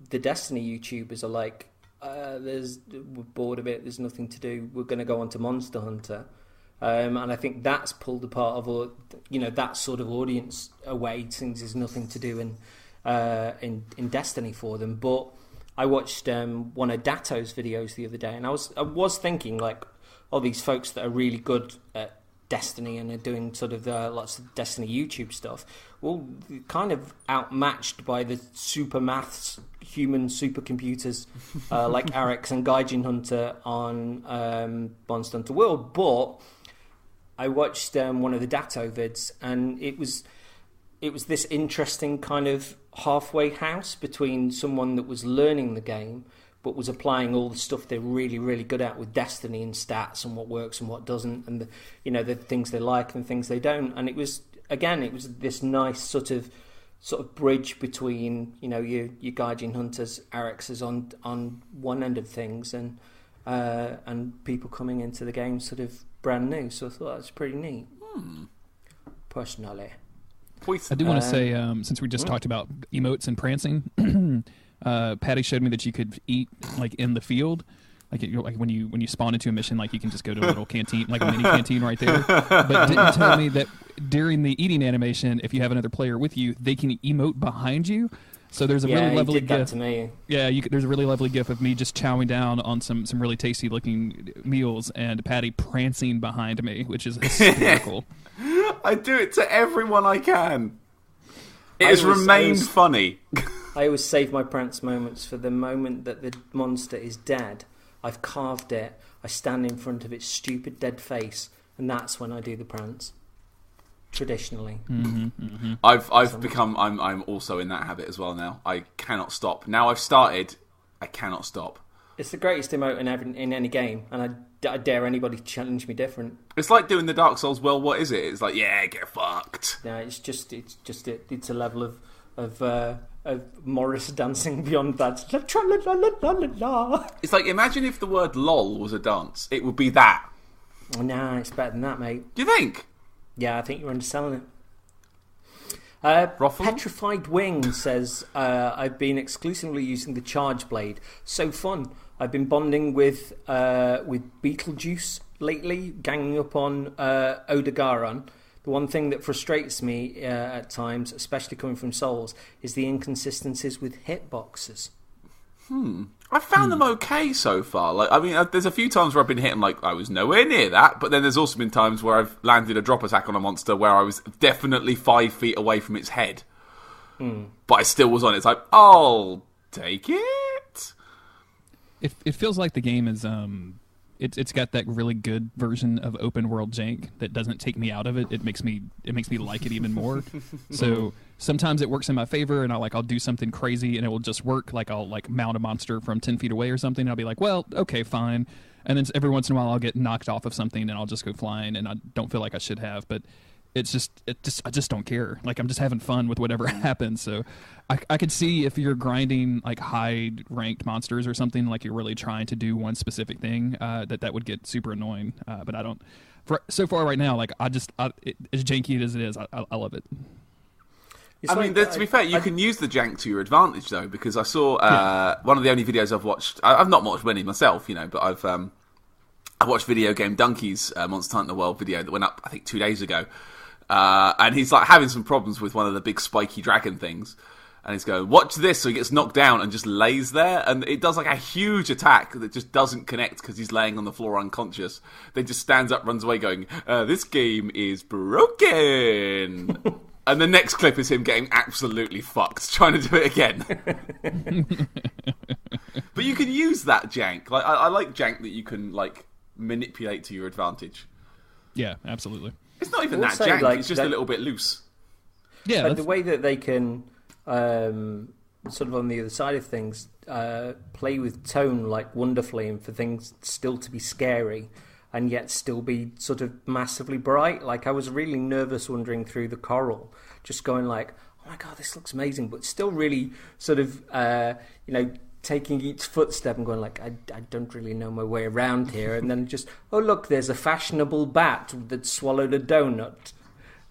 the Destiny YouTubers are like, we're bored of it, there's nothing to do, we're going to go on to Monster Hunter, and I think that's pulled apart of that sort of audience away, since there's nothing to do in Destiny for them. But I watched one of Dato's videos the other day, and I was thinking, like, all these folks that are really good at Destiny and are doing sort of lots of Destiny YouTube stuff, well, kind of outmatched by the super maths human supercomputers like Arex and Gaijin Hunter on Monster Hunter World. But I watched one of the Dato vids, and it was this interesting kind of halfway house between someone that was learning the game but was applying all the stuff they're really, really good at with Destiny and stats and what works and what doesn't, and the things they like and things they don't. And it was this nice sort of bridge between your Gaijin Hunters, Arexes on one end of things, and people coming into the game sort of brand new. So I thought that was pretty neat. Personally, I do want to say, since we just talked about emotes and prancing. Patty showed me that you could eat like in the field, like when you spawn into a mission, like you can just go to a little canteen, like a mini canteen right there. But didn't tell me that during the eating animation, if you have another player with you, they can emote behind you. So there's a really lovely gif. To me. Yeah, there's a really lovely gif of me just chowing down on some really tasty looking meals, and Patty prancing behind me, which is hysterical. I do it to everyone I can. It has remained funny. I always save my prance moments for the moment that the monster is dead. I've carved it. I stand in front of its stupid dead face, and that's when I do the prance. Traditionally, I'm also in that habit as well now. I cannot stop. Now I've started, I cannot stop. It's the greatest emote in any game, and I dare anybody to challenge me different. It's like doing the Dark Souls. Well, what is it? It's like, yeah, get fucked. Yeah, it's a level of Morris dancing beyond that. It's like, imagine if the word lol was a dance. It would be that. Nah, it's better than that, mate. Do you think? Yeah, I think you're underselling it. Petrified Wing says, I've been using the Charge Blade. So fun. I've been bonding with Beetlejuice lately, ganging up on Odegaron. The one thing that frustrates me at times, especially coming from Souls, is the inconsistencies with hitboxes. I found them okay so far. Like, I mean, there's a few times where I've been hitting like I was nowhere near that, but then there's also been times where I've landed a drop attack on a monster where I was definitely 5 feet away from its head, but I still was on it. It's like, I'll take it. It feels like the game is it's got that really good version of open world jank that doesn't take me out of it. It makes me like it even more. So sometimes it works in my favor, and I'll do something crazy and it will just work. Like I'll mount a monster from 10 feet away or something, and I'll be like, well, okay, fine. And then every once in a while I'll get knocked off of something and I'll just go flying, and I don't feel like I should have, but I just don't care. Like, I'm just having fun with whatever happens. So I could see if you're grinding like high ranked monsters or something, like you're really trying to do one specific thing, that would get super annoying. But I don't. So far right now, like as janky as it is, I love it. To be fair, you can use the jank to your advantage though, because I saw one of the only videos I've watched. I've not watched many myself, but I watched Video Game Donkey's Monster Hunter World video that went up, I think, 2 days ago. And he's having some problems with one of the big spiky dragon things. And he's going, watch this, so he gets knocked down and just lays there. And it does a huge attack that just doesn't connect because he's laying on the floor unconscious. Then just stands up, runs away going, this game is broken. And the next clip is him getting absolutely fucked, trying to do it again. But you can use that jank. I like jank that you can manipulate to your advantage. Yeah, absolutely. It's not even that jank, it's just a little bit loose. Yeah. The way that they can sort of on the other side of things, play with tone like wonderfully, and for things still to be scary and yet still be sort of massively bright. Like, I was really nervous wandering through the coral, just going like, oh my god, this looks amazing, but still really sort of, taking each footstep and going like, I don't really know my way around here. And then just, oh look, there's a fashionable bat that swallowed a donut.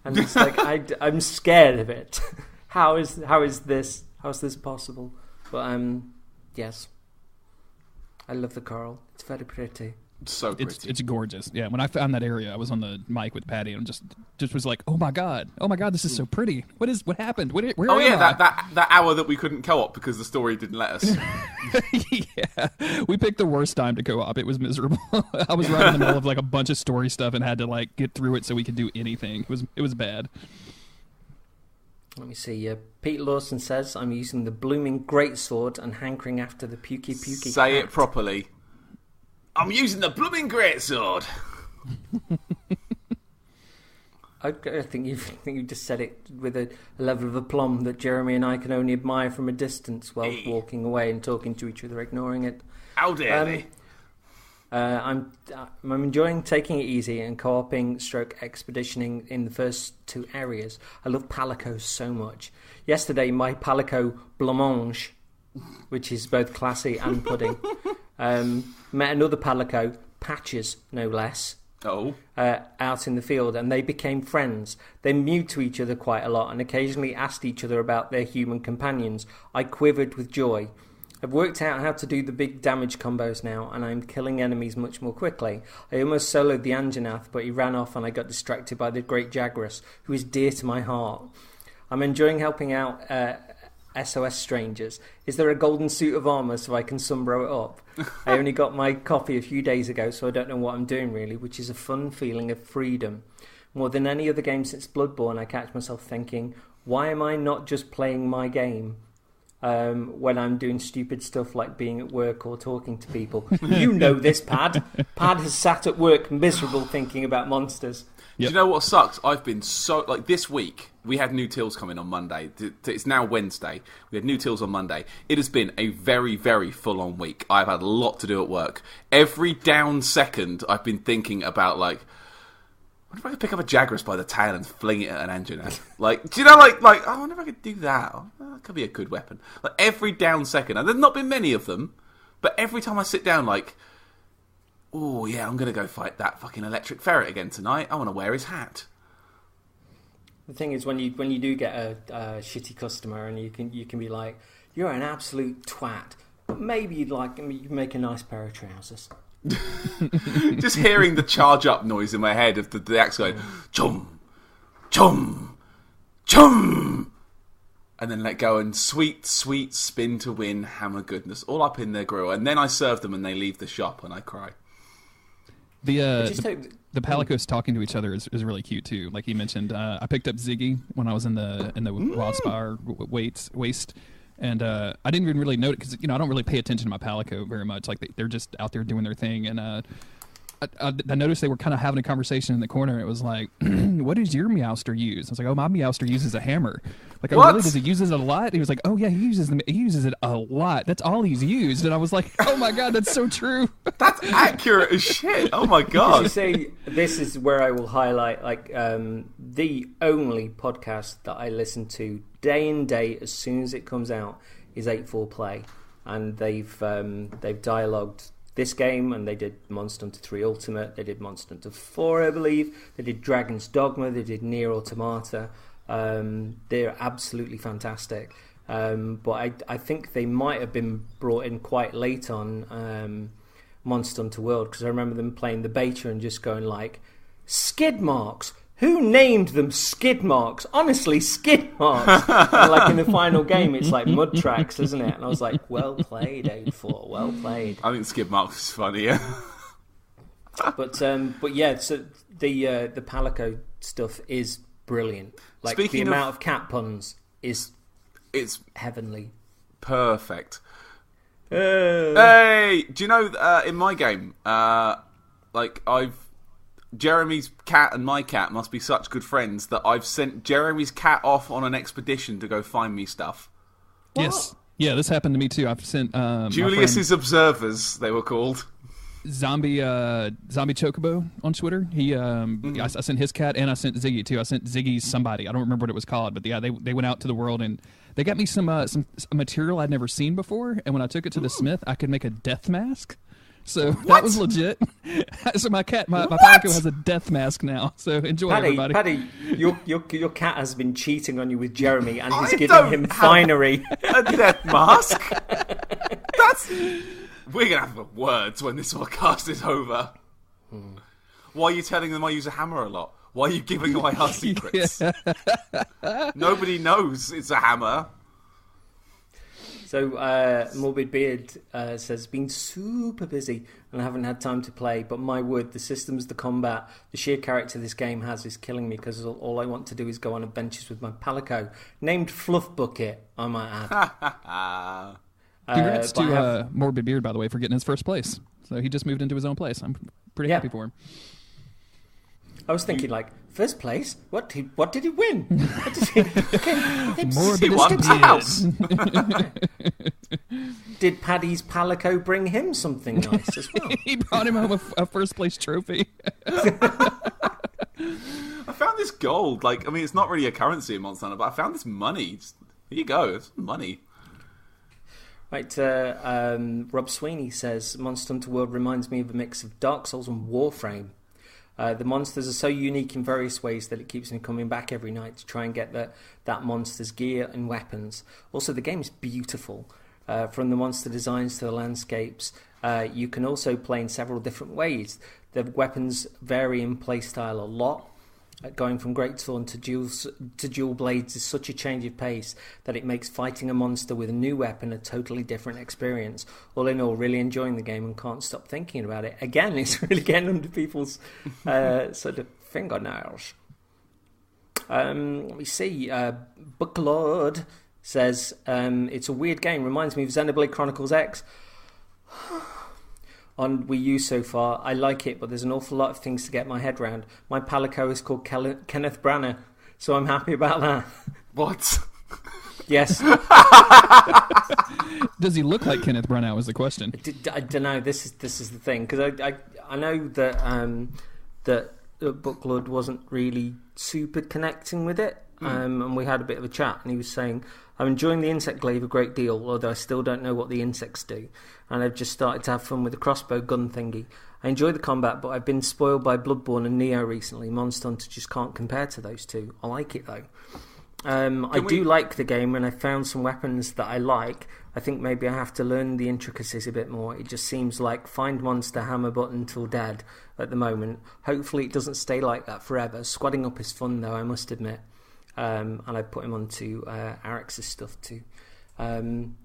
And it's like, I'm scared of it. How is this possible? But yes, I love the coral. It's very pretty. So pretty. It's gorgeous. Yeah, when I found that area, I was on the mic with Paddy and just was like, oh my god, this is so pretty. What happened? Where oh am I? that hour that we couldn't co-op because the story didn't let us. Yeah, we picked the worst time to co-op. It was miserable. I was right in the middle of like a bunch of story stuff and had to like get through it so we could do anything. It was bad. Let me see. Pete Lawson says, I'm using the blooming greatsword and hankering after the pukey Say hat. it properly. I'm using the blooming greatsword. I think you just said it with a level of aplomb that Jeremy and I can only admire from a distance while walking away and talking to each other, ignoring it. How dare they? I'm enjoying taking it easy and co-oping / expeditioning in the first 2 areas. I love palicos so much. Yesterday, my palico blancmange, which is both classy and pudding, met another palico, Patches no less, out in the field, and they became friends. They mewed to each other quite a lot and occasionally asked each other about their human companions. I quivered with joy. I've worked out how to do the big damage combos now, and I'm killing enemies much more quickly. I almost soloed the Anjanath, but he ran off and I got distracted by the Great Jagras, who is dear to my heart. I'm enjoying helping out SOS strangers. Is there a golden suit of armour so I can sunbro it up? I only got my copy a few days ago, so I don't know what I'm doing really, which is a fun feeling of freedom. More than any other game since Bloodborne, I catch myself thinking, why am I not just playing my game? When I'm doing stupid stuff like being at work or talking to people. You know this, Pad. Pad has sat at work miserable thinking about monsters. Yep. Do you know what sucks? I've been so... Like, this week, we had new tills coming on Monday. It's now Wednesday. We had new tills on Monday. It has been a very, very full-on week. I've had a lot to do at work. Every down second, I've been thinking about, like... What if I could pick up a Jagras by the tail and fling it at an Anjanath? Like, do you know, like, oh, I wonder if I could do that. Oh, that could be a good weapon. Like, every down second. And there's not been many of them, but every time I sit down, like, oh, yeah, I'm going to go fight that fucking electric ferret again tonight. I want to wear his hat. The thing is, when you do get a shitty customer and you can be like, you're an absolute twat, but maybe you make a nice pair of trousers. Just hearing the charge up noise in my head of the axe going chum, chum, chum, and then let go and sweet, sweet spin to win hammer goodness all up in their grill, and then I serve them and they leave the shop and I cry. The palicos talking to each other is really cute too. Like you mentioned, I picked up Ziggy when I was in the Wildspire waste. And I didn't even really note it because, I don't really pay attention to my palico very much. Like, they're just out there doing their thing. And I noticed they were kind of having a conversation in the corner. It was like, what does your Meowster use? I was like, oh, my Meowster uses a hammer. Like, oh, really? Does he use it a lot? He was like, oh, yeah, he uses it a lot. That's all he's used. And I was like, oh, my God, that's so true. That's accurate as shit. Oh, my God. You say, this is where I will highlight, like, the only podcast that I listen to day and day as soon as it comes out is 8-4-Play. And they've dialogued this game, and they did Monster Hunter 3 Ultimate, they did Monster Hunter 4, I believe, they did Dragon's Dogma, they did Nier Automata. They're absolutely fantastic. But I think they might have been brought in quite late on Monster Hunter World, because I remember them playing the beta and just going like, skid marks? Who named them skid marks? Honestly, skid marks. And like in the final game, it's like mud tracks, isn't it? And I was like, well played, 8-4, well played. I think skid marks is funny, yeah. But yeah, so the Palico stuff is brilliant. Like, the amount of cat puns it's heavenly. Perfect. Hey, do you know in my game, Jeremy's cat and my cat must be such good friends that I've sent Jeremy's cat off on an expedition to go find me stuff. Yes. Yeah, this happened to me too. I've sent Julius's Observers, they were called. Zombie Chocobo on Twitter. I sent his cat, and I sent Ziggy too. I sent Ziggy's somebody. I don't remember what it was called, but yeah, they went out to the world and they got me some material I'd never seen before. And when I took it to the smith, I could make a death mask. So that was legit. So my Palico has a death mask now. So enjoy, everybody. Paddy, your cat has been cheating on you with Jeremy, and he's giving him finery. A death mask. We're gonna have words when this podcast is over. Why are you telling them I use a hammer a lot? Why are you giving away our secrets? Nobody knows it's a hammer. So, Morbid Beard says, been super busy and haven't had time to play, but my word, the systems, the combat, the sheer character this game has is killing me because all I want to do is go on adventures with my Palico, named Fluff Bucket, I might add. Congrats to Morbid Beard, by the way, for getting his first place. So he just moved into his own place. I'm pretty happy for him. I was thinking, first place? What did he win? What did he won the house. Did Paddy's Palico bring him something nice as well? He brought him home a first place trophy. I found this gold. It's not really a currency in Monster Hunter, but I found this money. Here you go. It's money. Right, Rob Sweeney says, Monster Hunter World reminds me of a mix of Dark Souls and Warframe. The monsters are so unique in various ways that it keeps me coming back every night to try and get that monster's gear and weapons. Also, the game is beautiful. From the monster designs to the landscapes, you can also play in several different ways. The weapons vary in playstyle a lot. Going from greatsword to dual blades is such a change of pace that it makes fighting a monster with a new weapon a totally different experience. All in all, really enjoying the game and can't stop thinking about it. Again, it's really getting under people's sort of fingernails. Let me see. Booklord says, it's a weird game. Reminds me of Xenoblade Chronicles X. On Wii U so far, I like it, but there's an awful lot of things to get my head round. My Palico is called Kenneth Branagh, so I'm happy about that. What? Yes. Does he look like Kenneth Branagh? Was the question. I don't know. This is the thing, because I know that that Booklord wasn't really super connecting with it, and we had a bit of a chat, and he was saying, I'm enjoying the insect glaive a great deal, although I still don't know what the insects do. And I've just started to have fun with the crossbow gun thingy. I enjoy the combat, but I've been spoiled by Bloodborne and Neo recently. Monster Hunter just can't compare to those two. I like it, though. I do like the game, and I found some weapons that I like. I think maybe I have to learn the intricacies a bit more. It just seems like find monster, hammer button till dead at the moment. Hopefully it doesn't stay like that forever. Squadding up is fun, though, I must admit. And I put him onto Arx's stuff to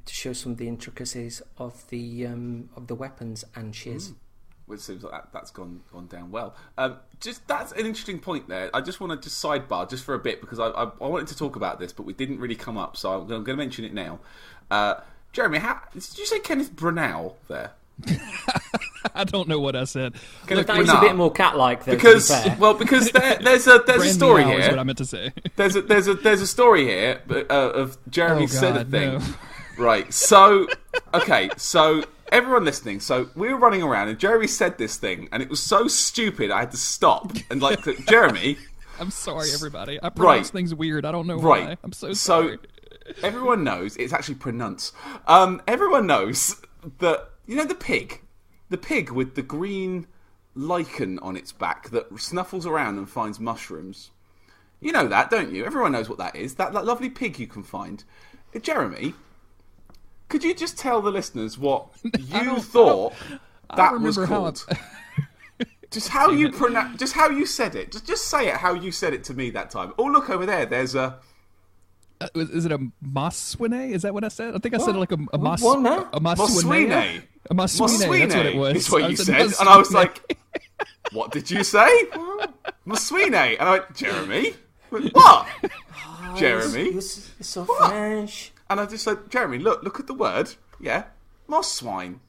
show some of the intricacies of the weapons and shiz. Which seems like that's gone down well. That's an interesting point there. I just want to sidebar just for a bit because I wanted to talk about this, but we didn't really come up, so I'm going to mention it now. Jeremy, did you say Kenneth Branagh there? I don't know what I said. Look, that is a bit more cat-like, though. Because there's a story here. Is what I meant to say. There's a story here of Jeremy said a thing. No. Right. So everyone listening. So we were running around and Jeremy said this thing, and it was so stupid I had to stop and Jeremy. I'm sorry, everybody. I pronounce things weird. I don't know why. I'm so sorry. So everyone knows it's actually pronounce. Everyone knows that the pig with the green lichen on its back that snuffles around and finds mushrooms. You know that, don't you? Everyone knows what that is. That lovely pig you can find. Jeremy, could you just tell the listeners what you thought that was called? Just how you said it. Just say it how you said it to me that time. Oh, look over there. There's a. Is it a Moswine? Is that what I said? I think I said like a Moswine. A Moswine. That's what it was. Is what you said. And I was like, what did you say? Moswine. And I went, Jeremy? What? Jeremy? You're so French. And I just said, Jeremy, look at the word. Yeah. Mosswine.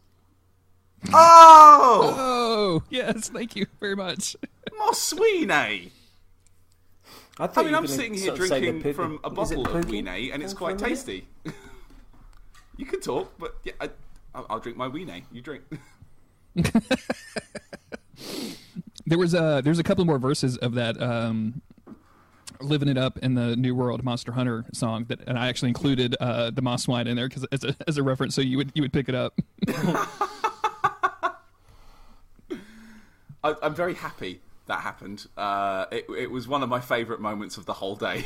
Oh! Yes, thank you very much. Mosswine. I'm sitting here drinking from a bottle of Wine, and it's quite tasty. You can talk, but yeah, I'll drink my weenay. You drink. There's a couple more verses of that "Living It Up" in the New World Monster Hunter song and I actually included the Moss Wine in there because as a reference, so you would pick it up. I'm very happy that happened. It was one of my favourite moments of the whole day.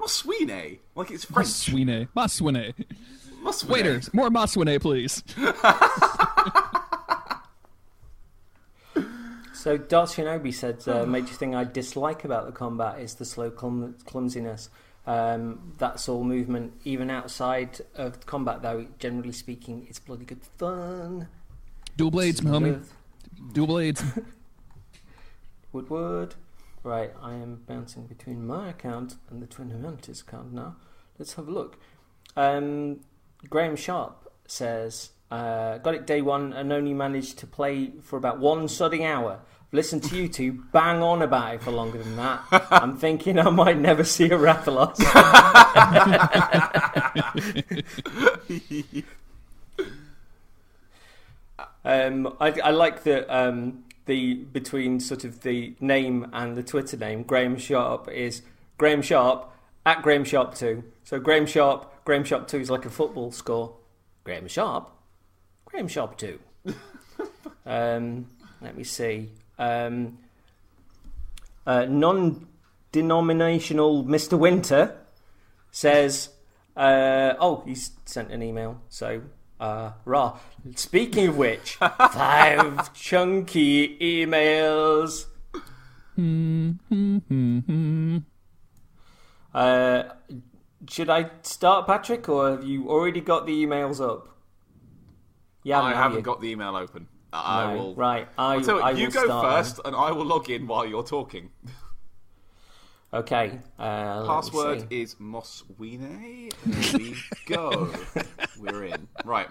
Moswine, like it's French. Moswine. Waiters, more Moswine, please. So Dark Shinobi said, major thing I dislike about the combat is the slow clumsiness. That's all movement, even outside of combat, though. Generally speaking, it's bloody good fun. Dual blades, homie. Dual blades. Woodward. Right, I am bouncing between my account and the Twin Humanities account now. Let's have a look. Graham Sharp says, got it day one and only managed to play for about 1 sodding hour. I've listened to you two bang on about it for longer than that. I'm thinking I might never see a Rathalos. I like that the between sort of the name and the Twitter name, Graham Sharp is Graham Sharp at Graham Sharp 2. So Graham Sharp 2 is like a football score. Graham Sharp 2. Let me see. Non-denominational Mr. Winter says, he's sent an email. So, rah. Speaking of which, 5 chunky emails. Should I start, Patrick, or have you already got the emails up? Yeah, I haven't got the email open. I will. Right, you go first, then. and I will log in while you're talking. Okay. Password is Moswine. There we go. We're in. Right.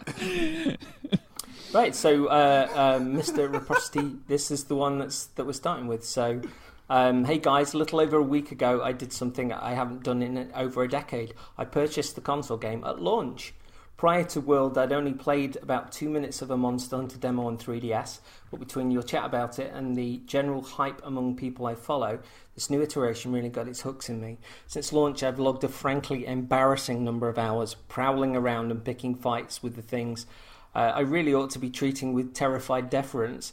Right. So, Mr. Raposti, this is the one that we're starting with. So, hey guys, a little over a week ago, I did something I haven't done in over a decade. I purchased the console game at launch. Prior to World, I'd only played about 2 minutes of a Monster Hunter demo on 3DS, but between your chat about it and the general hype among people I follow, this new iteration really got its hooks in me. Since launch, I've logged a frankly embarrassing number of hours prowling around and picking fights with the things I really ought to be treating with terrified deference.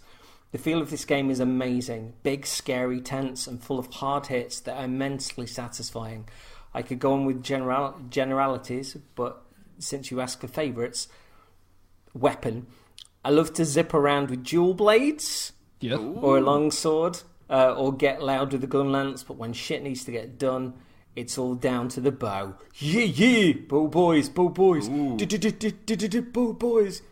The feel of this game is amazing, big, scary, tense, and full of hard hits that are immensely satisfying. I could go on with generalities, but since you ask for favourites, weapon. I love to zip around with dual blades, or a long sword, or get loud with the gun lance, but when shit needs to get done, it's all down to the bow. Yeah, bow boys, bow boys, bow boys.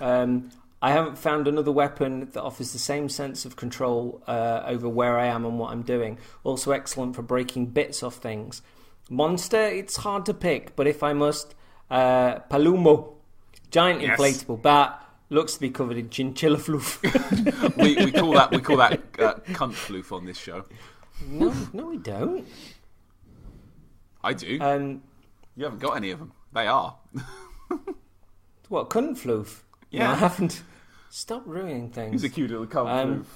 I haven't found another weapon that offers the same sense of control over where I am and what I'm doing. Also excellent for breaking bits off things. Monster, it's hard to pick, but if I must... Palumo, giant inflatable bat, looks to be covered in chinchilla floof. we call that cunt floof on this show. No, we don't. I do. You haven't got any of them. They are. What, cunt floof? Yeah, no, I haven't. Stop ruining things. He's a cute little cunt floof.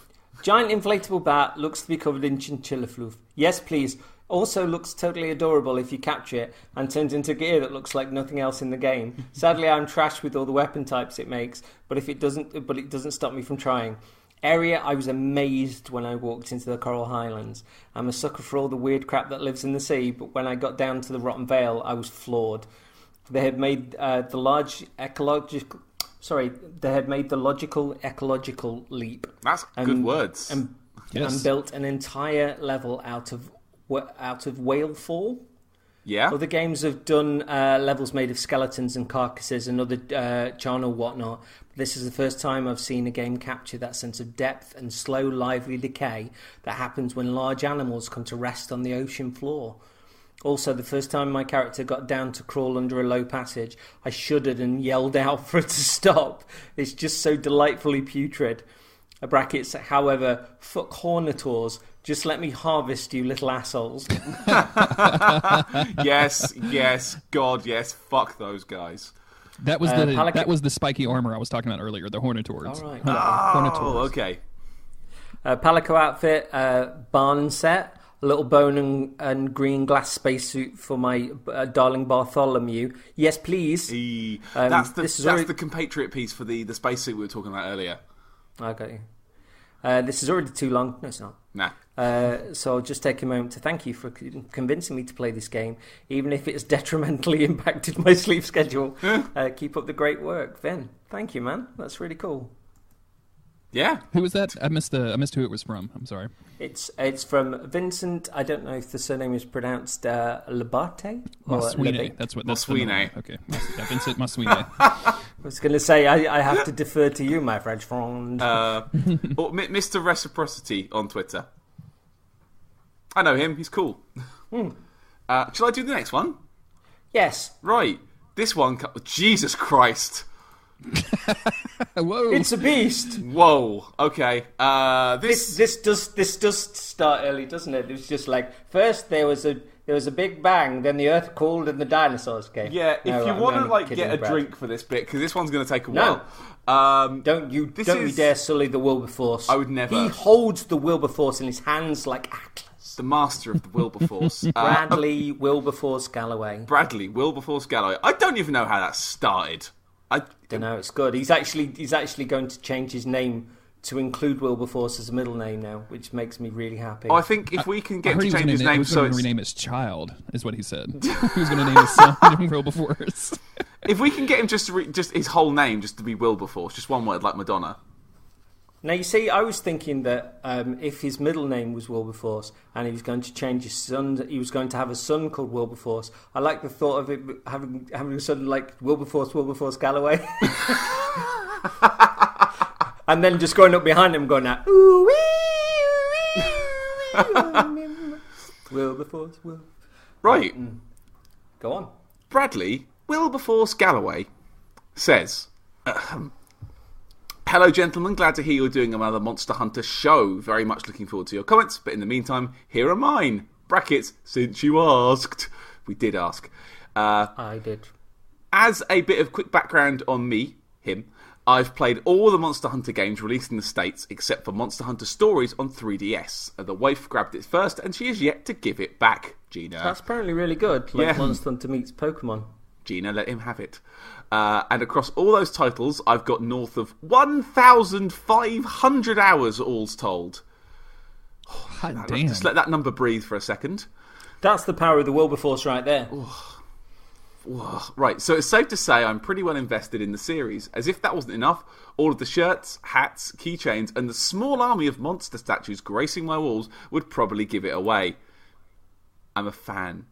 Giant inflatable bat, looks to be covered in chinchilla floof. Yes, please. Also looks totally adorable if you capture it and turns into gear that looks like nothing else in the game. Sadly, I'm trash with all the weapon types it makes, but it doesn't stop me from trying. Area, I was amazed when I walked into the Coral Highlands. I'm a sucker for all the weird crap that lives in the sea, but when I got down to the Rotten Vale, I was floored. They had made the logical ecological leap. That's good words. And built an entire level out of whale fall. Yeah. Other games have done levels made of skeletons and carcasses and other charnel whatnot. This is the first time I've seen a game capture that sense of depth and slow, lively decay that happens when large animals come to rest on the ocean floor. Also, the first time my character got down to crawl under a low passage, I shuddered and yelled out for it to stop. It's just so delightfully putrid. Brackets, however, fuck Hornitors. Just let me harvest you little assholes. Yes, God, yes, fuck those guys. That was that was the spiky armor I was talking about earlier, the Hornitors. All right. Hornitors. Okay. Palico outfit, barn set, a little bone and green glass spacesuit for my darling Bartholomew. Yes, please. That's the compatriot piece for the spacesuit we were talking about earlier. Okay. This is already too long. No, it's not. Nah. So I'll just take a moment to thank you for convincing me to play this game, even if it's detrimentally impacted my sleep schedule. Keep up the great work, Vin. Thank you, man. That's really cool. Yeah. Who was that? I missed who it was from. I'm sorry. It's from Vincent. I don't know if the surname is pronounced Labate or Maswine. That's Maswine. Okay. Vincent Maswine. I was going to say I have to defer to you, my French friend. Mr. Reciprocity on Twitter. I know him. He's cool. Shall I do the next one? Yes. Right. This one. Jesus Christ. Whoa! It's a beast. Whoa. Okay. This does start early, doesn't it? It's just like first there was a big bang, then the Earth cooled and the dinosaurs came. Yeah. If you want to get a drink for this bit, because this one's going to take a while. Don't you dare sully the Wilberforce. I would never. He holds the Wilberforce in his hands like Atlas. The master of the Wilberforce. Bradley Wilberforce Galloway. Bradley Wilberforce Galloway. I don't even know how that started. I don't know. It's good. He's actually going to change his name to include Wilberforce as a middle name now, which makes me really happy. I think if we can get him to change his name, he was going to rename his child, is what he said. He was going to name his son Wilberforce. If we can get him just his whole name just to be Wilberforce, just one word like Madonna. Now, you see, I was thinking that if his middle name was Wilberforce and he was going to change his son, he was going to have a son called Wilberforce. I like the thought of it having a son like Wilberforce Galloway. And then just going up behind him going out, ooh, Wilberforce. Right. Go on. Bradley Wilberforce Galloway says... Hello, gentlemen. Glad to hear you're doing another Monster Hunter show. Very much looking forward to your comments. But in the meantime, here are mine. Brackets, since you asked. We did ask. I did. As a bit of quick background on him, I've played all the Monster Hunter games released in the States except for Monster Hunter Stories on 3DS. The wife grabbed it first and she is yet to give it back, Gina. That's apparently really good. Like Monster Hunter meets Pokemon. Gina, let him have it. And across all those titles, I've got north of 1,500 hours, all's told. God damn. Just let that number breathe for a second. That's the power of the Wilberforce right there. Right, so it's safe to say I'm pretty well invested in the series. As if that wasn't enough, all of the shirts, hats, keychains, and the small army of monster statues gracing my walls would probably give it away. I'm a fan.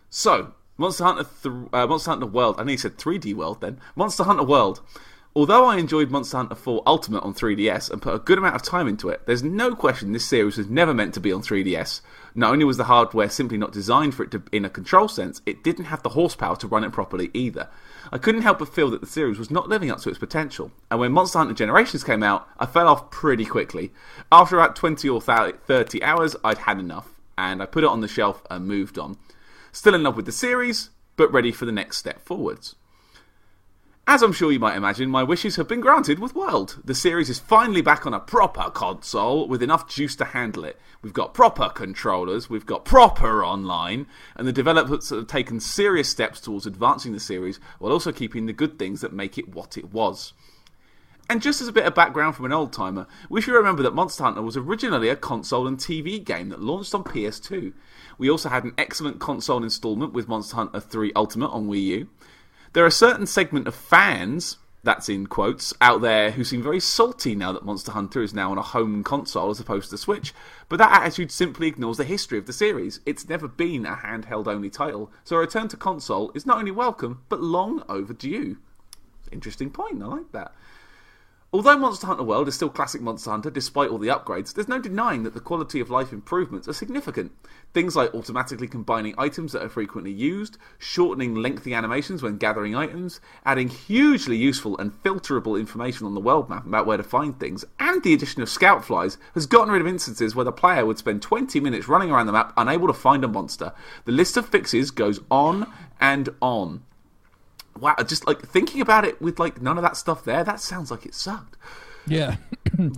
So... Monster Hunter World. I know you said 3D World then. Monster Hunter World. Although I enjoyed Monster Hunter 4 Ultimate on 3DS and put a good amount of time into it, there's no question this series was never meant to be on 3DS. Not only was the hardware simply not designed for it to, in a control sense, it didn't have the horsepower to run it properly either. I couldn't help but feel that the series was not living up to its potential. And when Monster Hunter Generations came out, I fell off pretty quickly. After about 20 or 30 hours, I'd had enough. And I put it on the shelf and moved on. Still in love with the series, but ready for the next step forwards. As I'm sure you might imagine, my wishes have been granted with World. The series is finally back on a proper console with enough juice to handle it. We've got proper controllers, we've got proper online, and the developers have taken serious steps towards advancing the series while also keeping the good things that make it what it was. And just as a bit of background from an old-timer, we should remember that Monster Hunter was originally a console and TV game that launched on PS2. We also had an excellent console installment with Monster Hunter 3 Ultimate on Wii U. There are a certain segment of fans, that's in quotes, out there who seem very salty now that Monster Hunter is now on a home console as opposed to Switch, but that attitude simply ignores the history of the series. It's never been a handheld-only title, so a return to console is not only welcome, but long overdue. Interesting point, I like that. Although Monster Hunter World is still classic Monster Hunter despite all the upgrades, there's no denying that the quality of life improvements are significant. Things like automatically combining items that are frequently used, shortening lengthy animations when gathering items, adding hugely useful and filterable information on the world map about where to find things, and the addition of scout flies has gotten rid of instances where the player would spend 20 minutes running around the map unable to find a monster. The list of fixes goes on and on. Wow, just like thinking about it with like none of that stuff there, that sounds like it sucked. Yeah.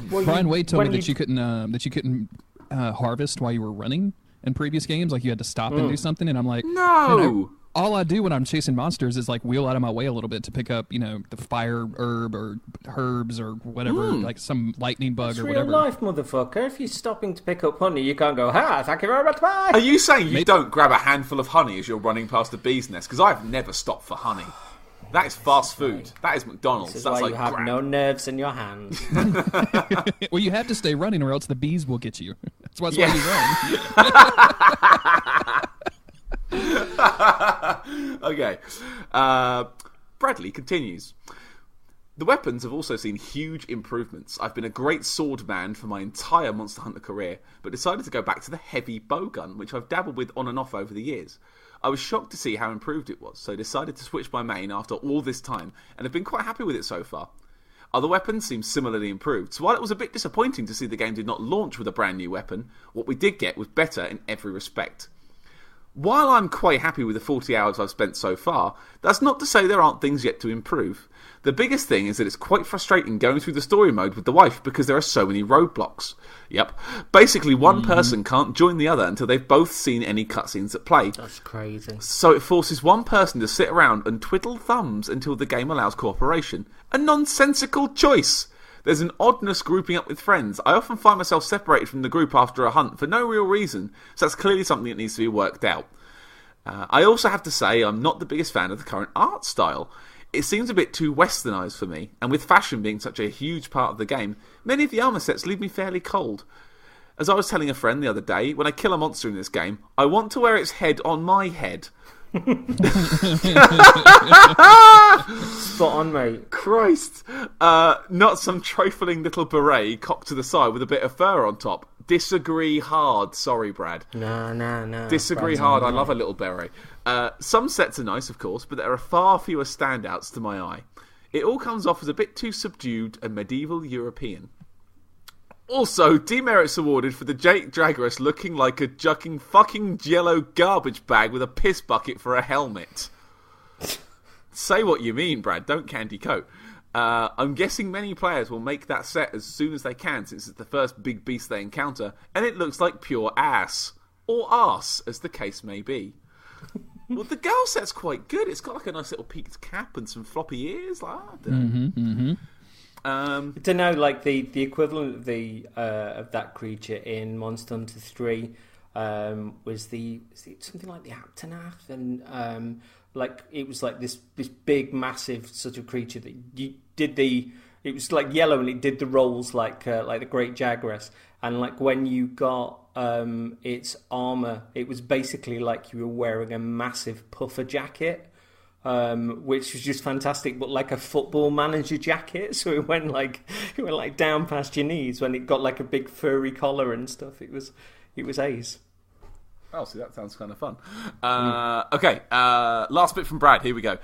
Brian Wade told me that you couldn't harvest while you were running in previous games. Like you had to stop and do something, and I'm like, no. All I do when I'm chasing monsters is like wheel out of my way a little bit to pick up, the fire herb or herbs or whatever, like some lightning bug or whatever. Real life, motherfucker. If you're stopping to pick up honey, you can't go, thank you very much, bye. Are you saying you don't grab a handful of honey as you're running past a bee's nest? Because I've never stopped for honey. That is fast food. That is McDonald's. This is That's why like you have no nerves in your hands. Well, you have to stay running or else the bees will get you. That's why you run. Okay. Bradley continues. The weapons have also seen huge improvements. I've been a great sword man for my entire Monster Hunter career, but decided to go back to the heavy bowgun, which I've dabbled with on and off over the years. I was shocked to see how improved it was, so decided to switch my main after all this time, and have been quite happy with it so far. Other weapons seem similarly improved, so while it was a bit disappointing to see the game did not launch with a brand new weapon, what we did get was better in every respect. While I'm quite happy with the 40 hours I've spent so far, that's not to say there aren't things yet to improve. The biggest thing is that it's quite frustrating going through the story mode with the wife because there are so many roadblocks. Yep. Basically, one person can't join the other until they've both seen any cutscenes at play. That's crazy. So it forces one person to sit around and twiddle thumbs until the game allows cooperation. A nonsensical choice! There's an oddness grouping up with friends. I often find myself separated from the group after a hunt for no real reason, so that's clearly something that needs to be worked out. I also have to say I'm not the biggest fan of the current art style. It seems a bit too westernised for me, and with fashion being such a huge part of the game, many of the armour sets leave me fairly cold. As I was telling a friend the other day, when I kill a monster in this game, I want to wear its head on my head. Spot on, mate. Christ. Not some trifling little beret cocked to the side with a bit of fur on top. Disagree hard. Sorry, Brad. No. Disagree hard. I love a little beret. Some sets are nice, of course, but there are far fewer standouts to my eye. It all comes off as a bit too subdued and medieval European. Also, demerits awarded for the Jake Dragorous looking like a jucking fucking yellow garbage bag with a piss bucket for a helmet. Say what you mean, Brad. Don't candy coat. I'm guessing many players will make that set as soon as they can, since it's the first big beast they encounter, and it looks like pure ass. Or arse, as the case may be. Well, the girl set's quite good. It's got like a nice little peaked cap and some floppy ears. Like, I don't know. I don't know, like the equivalent of the of that creature in Monster Hunter 3 was something like the Aptonath, and like it was like this big massive sort of creature that you did it was like yellow and it did the rolls like the Great Jaguaress, and like when you got its armor, it was basically like you were wearing a massive puffer jacket. Which was just fantastic, but like a football manager jacket, so it went like down past your knees when it got like a big furry collar and stuff. It was ace. Oh, see, that sounds kind of fun. Okay, last bit from Brad. Here we go.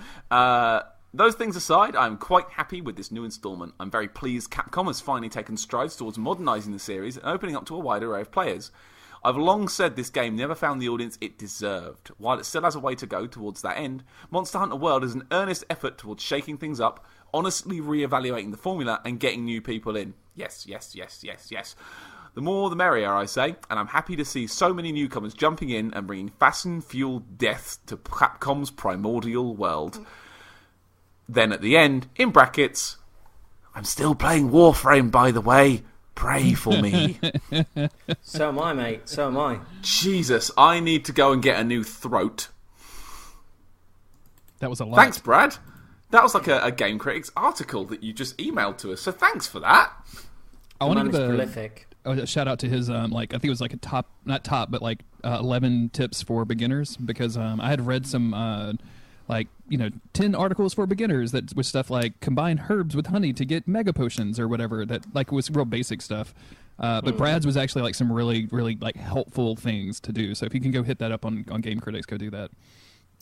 Those things aside, I'm quite happy with this new instalment. I'm very pleased Capcom has finally taken strides towards modernising the series and opening up to a wide array of players. I've long said this game never found the audience it deserved. While it still has a way to go towards that end, Monster Hunter World is an earnest effort towards shaking things up, honestly re-evaluating the formula and getting new people in. Yes. The more the merrier, I say, and I'm happy to see so many newcomers jumping in and bringing fashion-fueled death to Capcom's primordial world. Then at the end, in brackets, I'm still playing Warframe, by the way. Pray for me. So am I, mate. So am I. Jesus, I need to go and get a new throat. That was a lot. Thanks, Brad. That was like a Game Critics article that you just emailed to us, so thanks for that. I want to give prolific. a shout out to his, I think it was like not top, but like 11 tips for beginners, because I had read some like 10 articles for beginners that was stuff like combine herbs with honey to get mega potions or whatever, that like was real basic stuff. But Brad's was actually like some really, really like helpful things to do. So if you can go hit that up on Game Critics, go do that.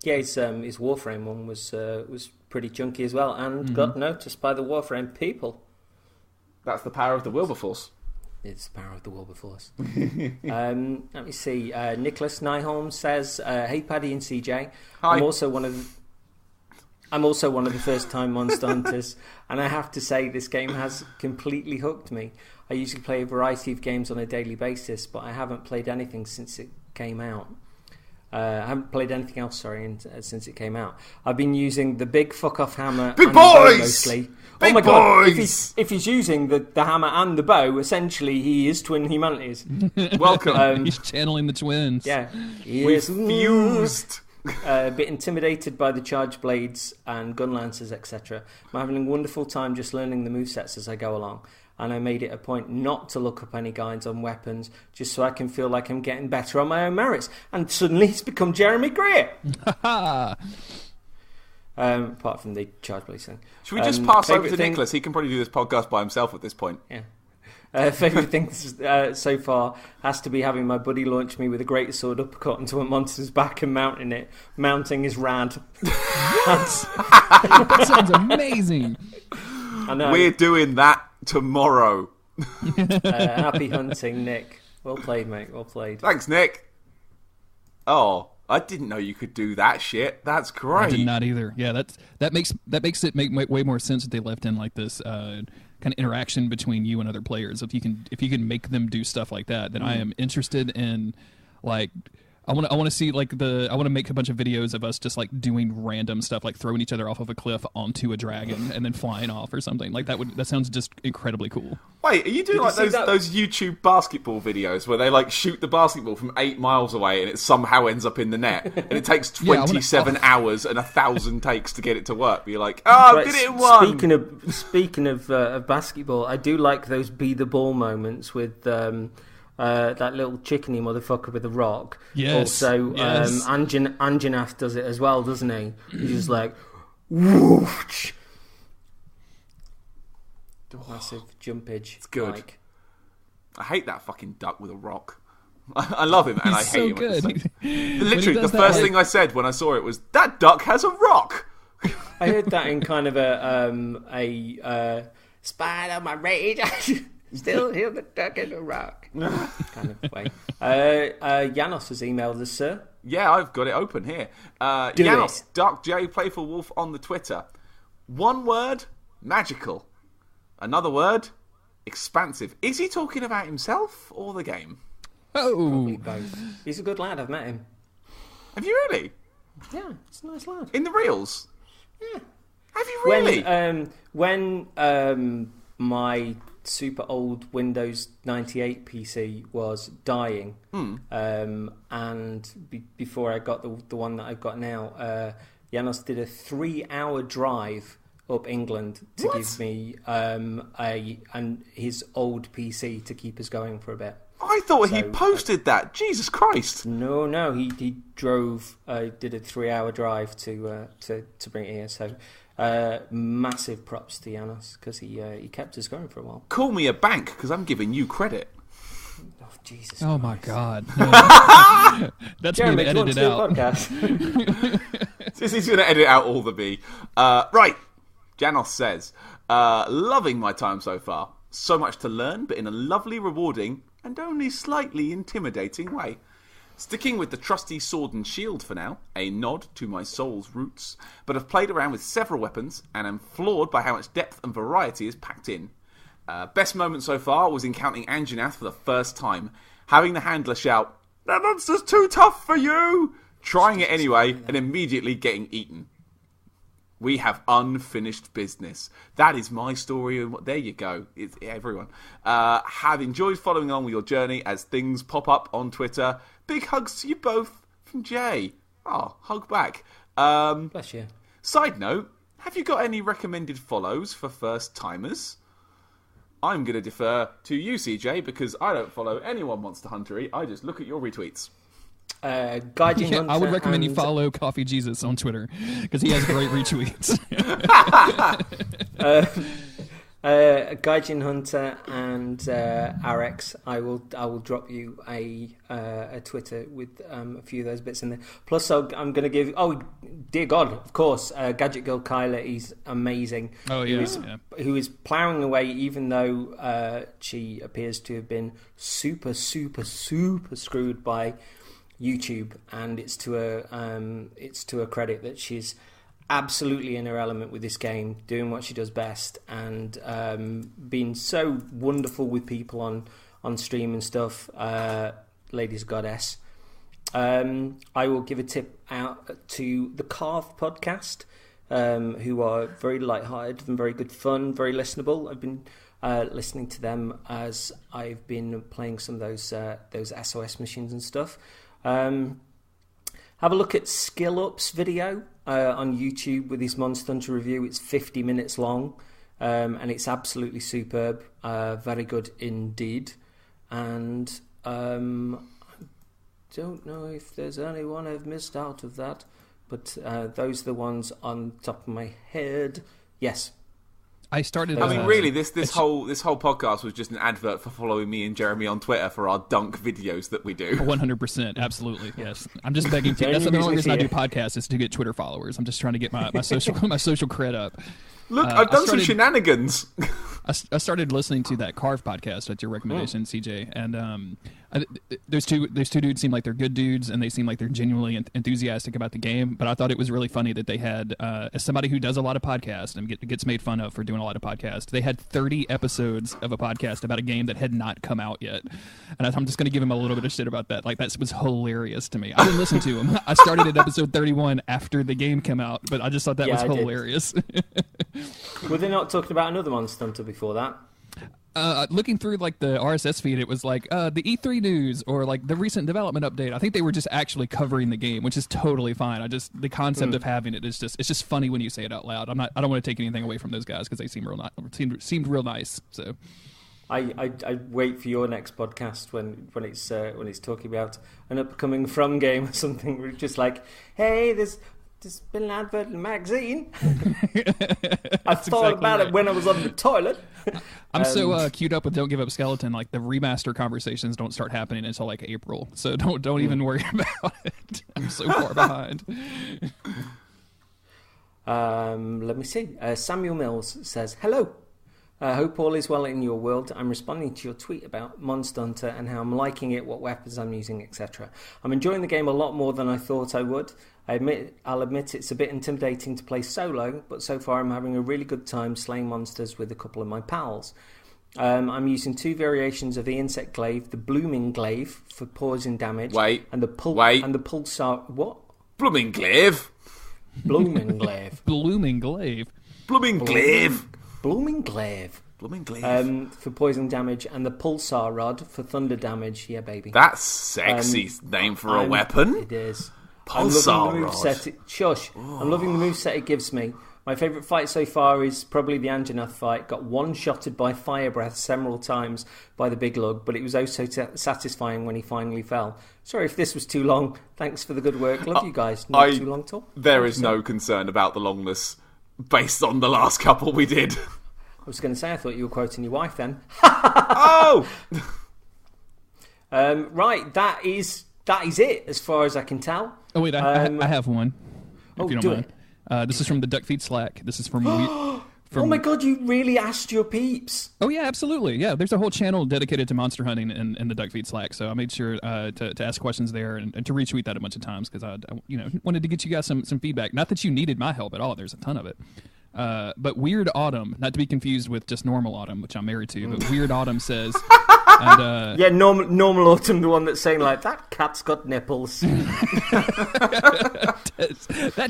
Yeah, his Warframe one was pretty chunky as well, and got noticed by the Warframe people. That's the power of the Wilberforce. It's the power of the Wilberforce. Let me see. Nicholas Nyholm says, "Hey, Paddy and CJ. Hi. I'm also one of the first-time Monster Hunters, and I have to say this game has completely hooked me. I usually play a variety of games on a daily basis, but I haven't played anything since it came out. I haven't played anything else, since it came out. I've been using the big fuck-off hammer Big and the bow boys! mostly. Big Oh my god, boys! if he's using the hammer and the bow, essentially he is twin humanities. Welcome. He's channeling the twins. Yeah. We're fused. A bit intimidated by the charge blades and gun lancers, etc. I'm having a wonderful time just learning the movesets as I go along. And I made it a point not to look up any guides on weapons, just so I can feel like I'm getting better on my own merits. And suddenly he's become Jeremy Greer. Apart from the charge blades thing. Should we just pass over to Nicholas? He can probably do this podcast by himself at this point. Yeah. Favourite things so far has to be having my buddy launch me with a great sword uppercut into a monster's back and mounting it. Mounting is rad. That sounds amazing. I know. We're doing that tomorrow. Happy hunting, Nick. Well played, mate. Well played. Thanks, Nick. Oh, I didn't know you could do that shit. That's great. I did not either. Yeah, that makes it make way more sense that they left in like this kind of interaction between you and other players. If you can make them do stuff like that, then I am interested in like. I want to see I want to make a bunch of videos of us just like doing random stuff, like throwing each other off of a cliff onto a dragon and then flying off or something. Like that sounds just incredibly cool. Wait, are you doing like those YouTube basketball videos where they like shoot the basketball from 8 miles away and it somehow ends up in the net and it takes 27 hours and 1,000 takes to get it to work? But you're like, I did it in one. Speaking of basketball, I do like those be the ball moments with. That little chickeny motherfucker with a rock. Yes. Also, Anjanath does it as well, doesn't he? He's just like, whoosh. Massive jumpage. It's good. Like. I hate that fucking duck with a rock. I love him, and I hate so him. Good. Literally, the first thing I said when I saw it was, that duck has a rock. I heard that in kind of a spider my rage. Still hear the duck in the rock. Kind of way. Janos has emailed us, sir. Yeah, I've got it open here. Janos, Dark J, Playful Wolf on the Twitter. One word, magical. Another word, expansive. Is he talking about himself or the game? Probably both. He's a good lad, I've met him. Have you really? Yeah, he's a nice lad. In the reels? Yeah. Have you really? When my super old Windows 98 PC was dying, and before I got the one that I've got now, Janos did a 3-hour drive up England to give me his old PC to keep us going for a bit. I thought he posted that. Jesus Christ! No, he drove, did a 3-hour drive to bring it here. So. Massive props to Janos because he kept us going for a while. Call me a bank because I'm giving you credit. Oh Jesus! Oh Christ. My God! No. That's going to edit it out. He's going to edit out all the B. Right, Janos says, loving my time so far. So much to learn, but in a lovely, rewarding, and only slightly intimidating way. Sticking with the trusty sword and shield for now, a nod to my soul's roots, but have played around with several weapons and am floored by how much depth and variety is packed in. Best moment so far was encountering Anjanath for the first time, having the handler shout, "That monster's too tough for you!" Trying it anyway and immediately getting eaten. We have unfinished business. That is my story. There you go. It's everyone. Have enjoyed following along with your journey as things pop up on Twitter. Big hugs to you both from Jay. Oh, hug back. Bless you. Side note, have you got any recommended follows for first timers? I'm going to defer to you, CJ, because I don't follow anyone Monster Hunter-y. I just look at your retweets. Gaijin Hunter. I would recommend you follow Coffee Jesus on Twitter because he has great retweets. Gaijin Hunter and Arex, I will drop you a Twitter with a few of those bits in there. Plus, I'm going to give. Oh, dear God, of course, Gadget Girl Kyla. He's amazing. Oh yeah, who is ploughing away, even though she appears to have been super screwed by YouTube, and it's to her credit that she's absolutely in her element with this game, doing what she does best, and being so wonderful with people on stream and stuff. Ladies goddess. I will give a tip out to the Carve podcast, who are very light-hearted and very good fun, very listenable. I've been listening to them as I've been playing some of those SOS machines and stuff. Have a look at Skill Up's video on YouTube with his Monster Hunter review. It's 50 minutes long, and it's absolutely superb. Very good indeed. And I don't know if there's anyone I've missed out of that, but those are the ones on top of my head. Yes. I started. I mean, really, this whole podcast was just an advert for following me and Jeremy on Twitter for our dunk videos that we do. 100%, absolutely, yes. I'm just begging to. That's the only reason I do podcasts is to get Twitter followers. I'm just trying to get my social cred up. Look, I've done some shenanigans. I started listening to that Carve podcast at your recommendation, CJ, and those two dudes seem like they're good dudes, and they seem like they're genuinely enthusiastic about the game. But I thought it was really funny that they had, as somebody who does a lot of podcasts and gets made fun of for doing a lot of podcasts, they had 30 episodes of a podcast about a game that had not come out yet. And I'm just going to give them a little bit of shit about that. Like, that was hilarious to me. I didn't listen to them. I started at episode 31 after the game came out, but I just thought that was hilarious. Were they not talking about another Monster Hunter before that? Looking through like the RSS feed, it was like the E3 news or like the recent development update. I think they were just actually covering the game, which is totally fine. The concept of having it is it's just funny when you say it out loud. I don't want to take anything away from those guys because they seemed real nice. So I wait for your next podcast when it's talking about an upcoming From game or something. We're just like, hey, there's been an advert in the magazine. I thought about it when I was on the toilet. I'm so queued up with Don't Give Up Skeleton. Like, the remaster conversations don't start happening until like April, so don't even worry about it. I'm so far behind. Let me see. Samuel Mills says, hello. Hope all is well in your world. I'm responding to your tweet about Monster Hunter and how I'm liking it, what weapons I'm using, etc. I'm enjoying the game a lot more than I thought I would. I'll admit it's a bit intimidating to play solo, but so far I'm having a really good time slaying monsters with a couple of my pals. I'm using two variations of the insect glaive, the blooming glaive for poison damage, and the pulsar. What? Blooming glaive. Blooming glaive. Blooming glaive. Blooming glaive. Blooming glaive. Blooming glaive. For poison damage, and the pulsar rod for thunder damage. Yeah, baby. That's sexy name for a weapon. It is. Pulsar I'm loving the moveset. I'm loving the moveset it gives me. My favourite fight so far is probably the Anjanath fight. Got one-shotted by fire breath several times by the big lug, but it was oh so satisfying when he finally fell. Sorry if this was too long. Thanks for the good work. Love you guys. Not too long at all. There is no concern about the longness based on the last couple we did. I was going to say, I thought you were quoting your wife then. Oh! Right, that is it as far as I can tell. Oh wait, I have one. If you don't mind. It. This is from the Duckfeed Slack. This is from. Oh my god, you really asked your peeps. Oh yeah, absolutely. Yeah, there's a whole channel dedicated to monster hunting in the Duckfeed Slack. So I made sure to ask questions there and to retweet that a bunch of times because I wanted to get you guys some feedback. Not that you needed my help at all. There's a ton of it. But Weird Autumn, not to be confused with just Normal Autumn, which I'm married to, but Weird Autumn says... And, yeah, normal Autumn, the one that's saying, like, that cat's got nipples. That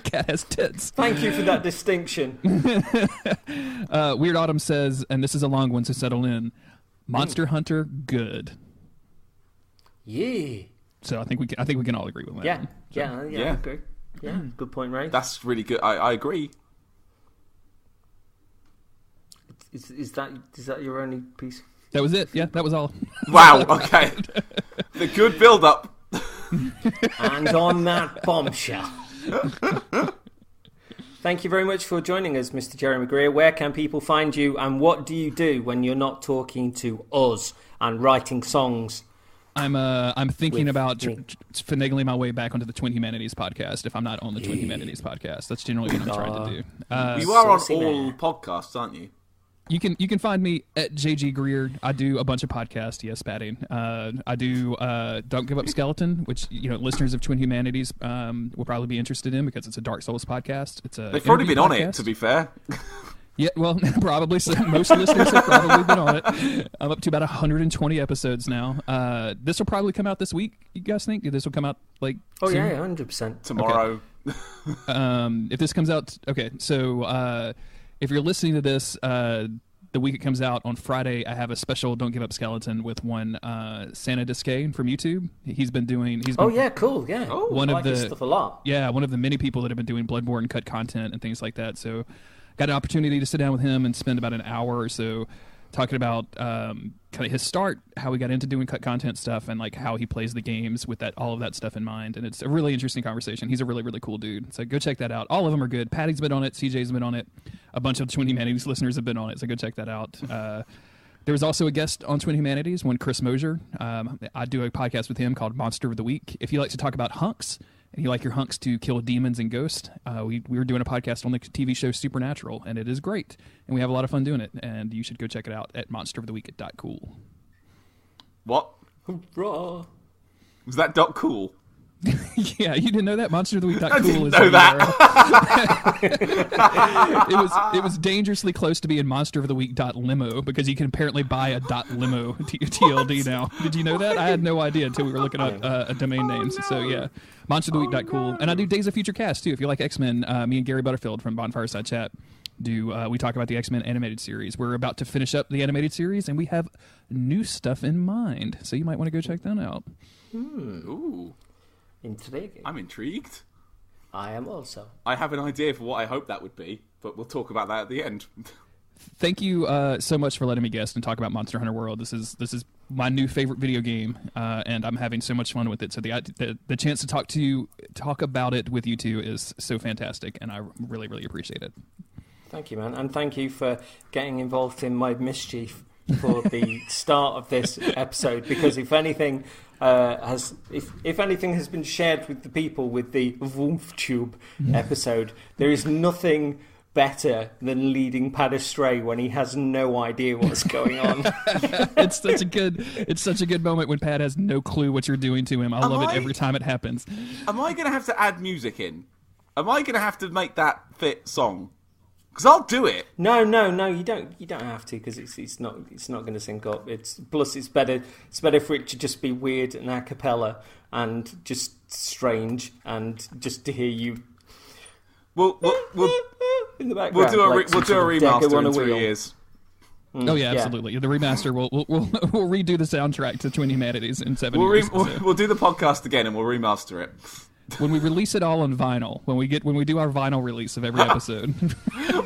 cat has tits. Thank you for that distinction. Weird Autumn says, and this is a long one, so settle in, Monster Hunter, good. Yeah. So I think we can all agree with that. Yeah, I agree. Yeah, good point, Ray. That's really good. I agree. Is that your only piece? That was it. Yeah, that was all. Wow. Okay. The good build-up. And on that bombshell. Thank you very much for joining us, Mr. Jeremy Greer. Where can people find you, and what do you do when you're not talking to us and writing songs? I'm thinking about finagling my way back onto the Twin Humanities podcast if I'm not on the Twin Humanities podcast. That's generally what I'm trying to do. You are on all podcasts, aren't you? You can find me at JG Greer. I do a bunch of podcasts. Yes, Baddy. I do Don't Give Up Skeleton, which listeners of Twin Humanities will probably be interested in because it's a Dark Souls podcast. They've probably been on it, to be fair. Yeah, well, probably so. Most listeners have probably been on it. I'm up to about 120 episodes now. This will probably come out this week. You guys think this will come out soon? Yeah, 100%. Tomorrow. Okay. If this comes out, okay. So if you're listening to this, the week it comes out on Friday, I have a special Don't Give Up Skeleton with one Santa Disque from YouTube. He's been cool. Yeah. I like his stuff a lot. Yeah, one of the many people that have been doing Bloodborne cut content and things like that. So got an opportunity to sit down with him and spend about an hour or so talking about kind of his start, how he got into doing cut content stuff, and like how he plays the games with all of that stuff in mind. And it's a really interesting conversation. He's a really, really cool dude. So go check that out. All of them are good. Patty's been on it. CJ's been on it. A bunch of Twin Humanities listeners have been on it. So go check that out. There was also a guest on Twin Humanities, Chris Mosier. I do a podcast with him called Monster of the Week. If you like to talk about hunks, and you like your hunks to kill demons and ghosts, we were doing a podcast on the TV show Supernatural, and it is great. And we have a lot of fun doing it, and you should go check it out at monsteroftheweek.cool. What? Hurrah. Was that .cool? Yeah, you didn't know that? Monsteroftheweek.cool I didn't is know that. It was dangerously close to being monsteroftheweek.limo because you can apparently buy a .limo TLD now. Did you know that? I had no idea until we were looking up domain names. So yeah, monsteroftheweek.cool. And I do Days of Future Cast too. If you like X-Men, me and Gary Butterfield from Bonfireside Chat we talk about the X-Men animated series. We're about to finish up the animated series, and we have new stuff in mind. So you might want to go check that out. Ooh. Intriguing. I'm intrigued. I am also. I have an idea for what I hope that would be, but we'll talk about that at the end. Thank you so much for letting me guest and talk about Monster Hunter World. This is my new favorite video game, and I'm having so much fun with it. So the chance to talk about it with you two is so fantastic, and I really, really appreciate it. Thank you, man, and thank you for getting involved in my mischief for the start of this episode, because if anything has been shared with the people with the WoompTube episode, there is nothing better than leading Pad astray when he has no idea what's going on. It's such a good moment when Pad has no clue what you're doing to him. I love it every time it happens. Am I going to have to add music in? Am I going to have to make that fit song? Because I'll do it. No, you don't have to, because it's not going to sync up. It's better for it to just be weird and a cappella and just strange and just to hear you. We'll in the background. We'll do a remaster in 3 years. Oh yeah, absolutely. The remaster. We'll redo the soundtrack to Twin Humanities in 7 years. We'll do the podcast again and we'll remaster it. When we release it all on vinyl, when we do our vinyl release of every episode.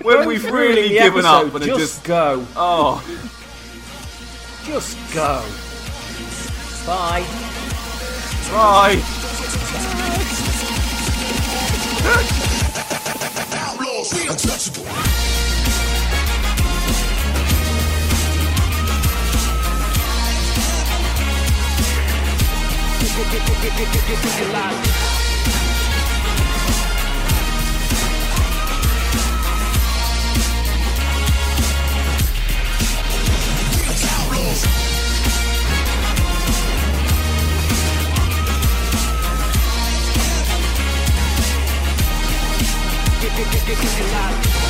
When we've really given up and just go. Oh. Just go. Bye. Bye. Outlaws, untouchable. Get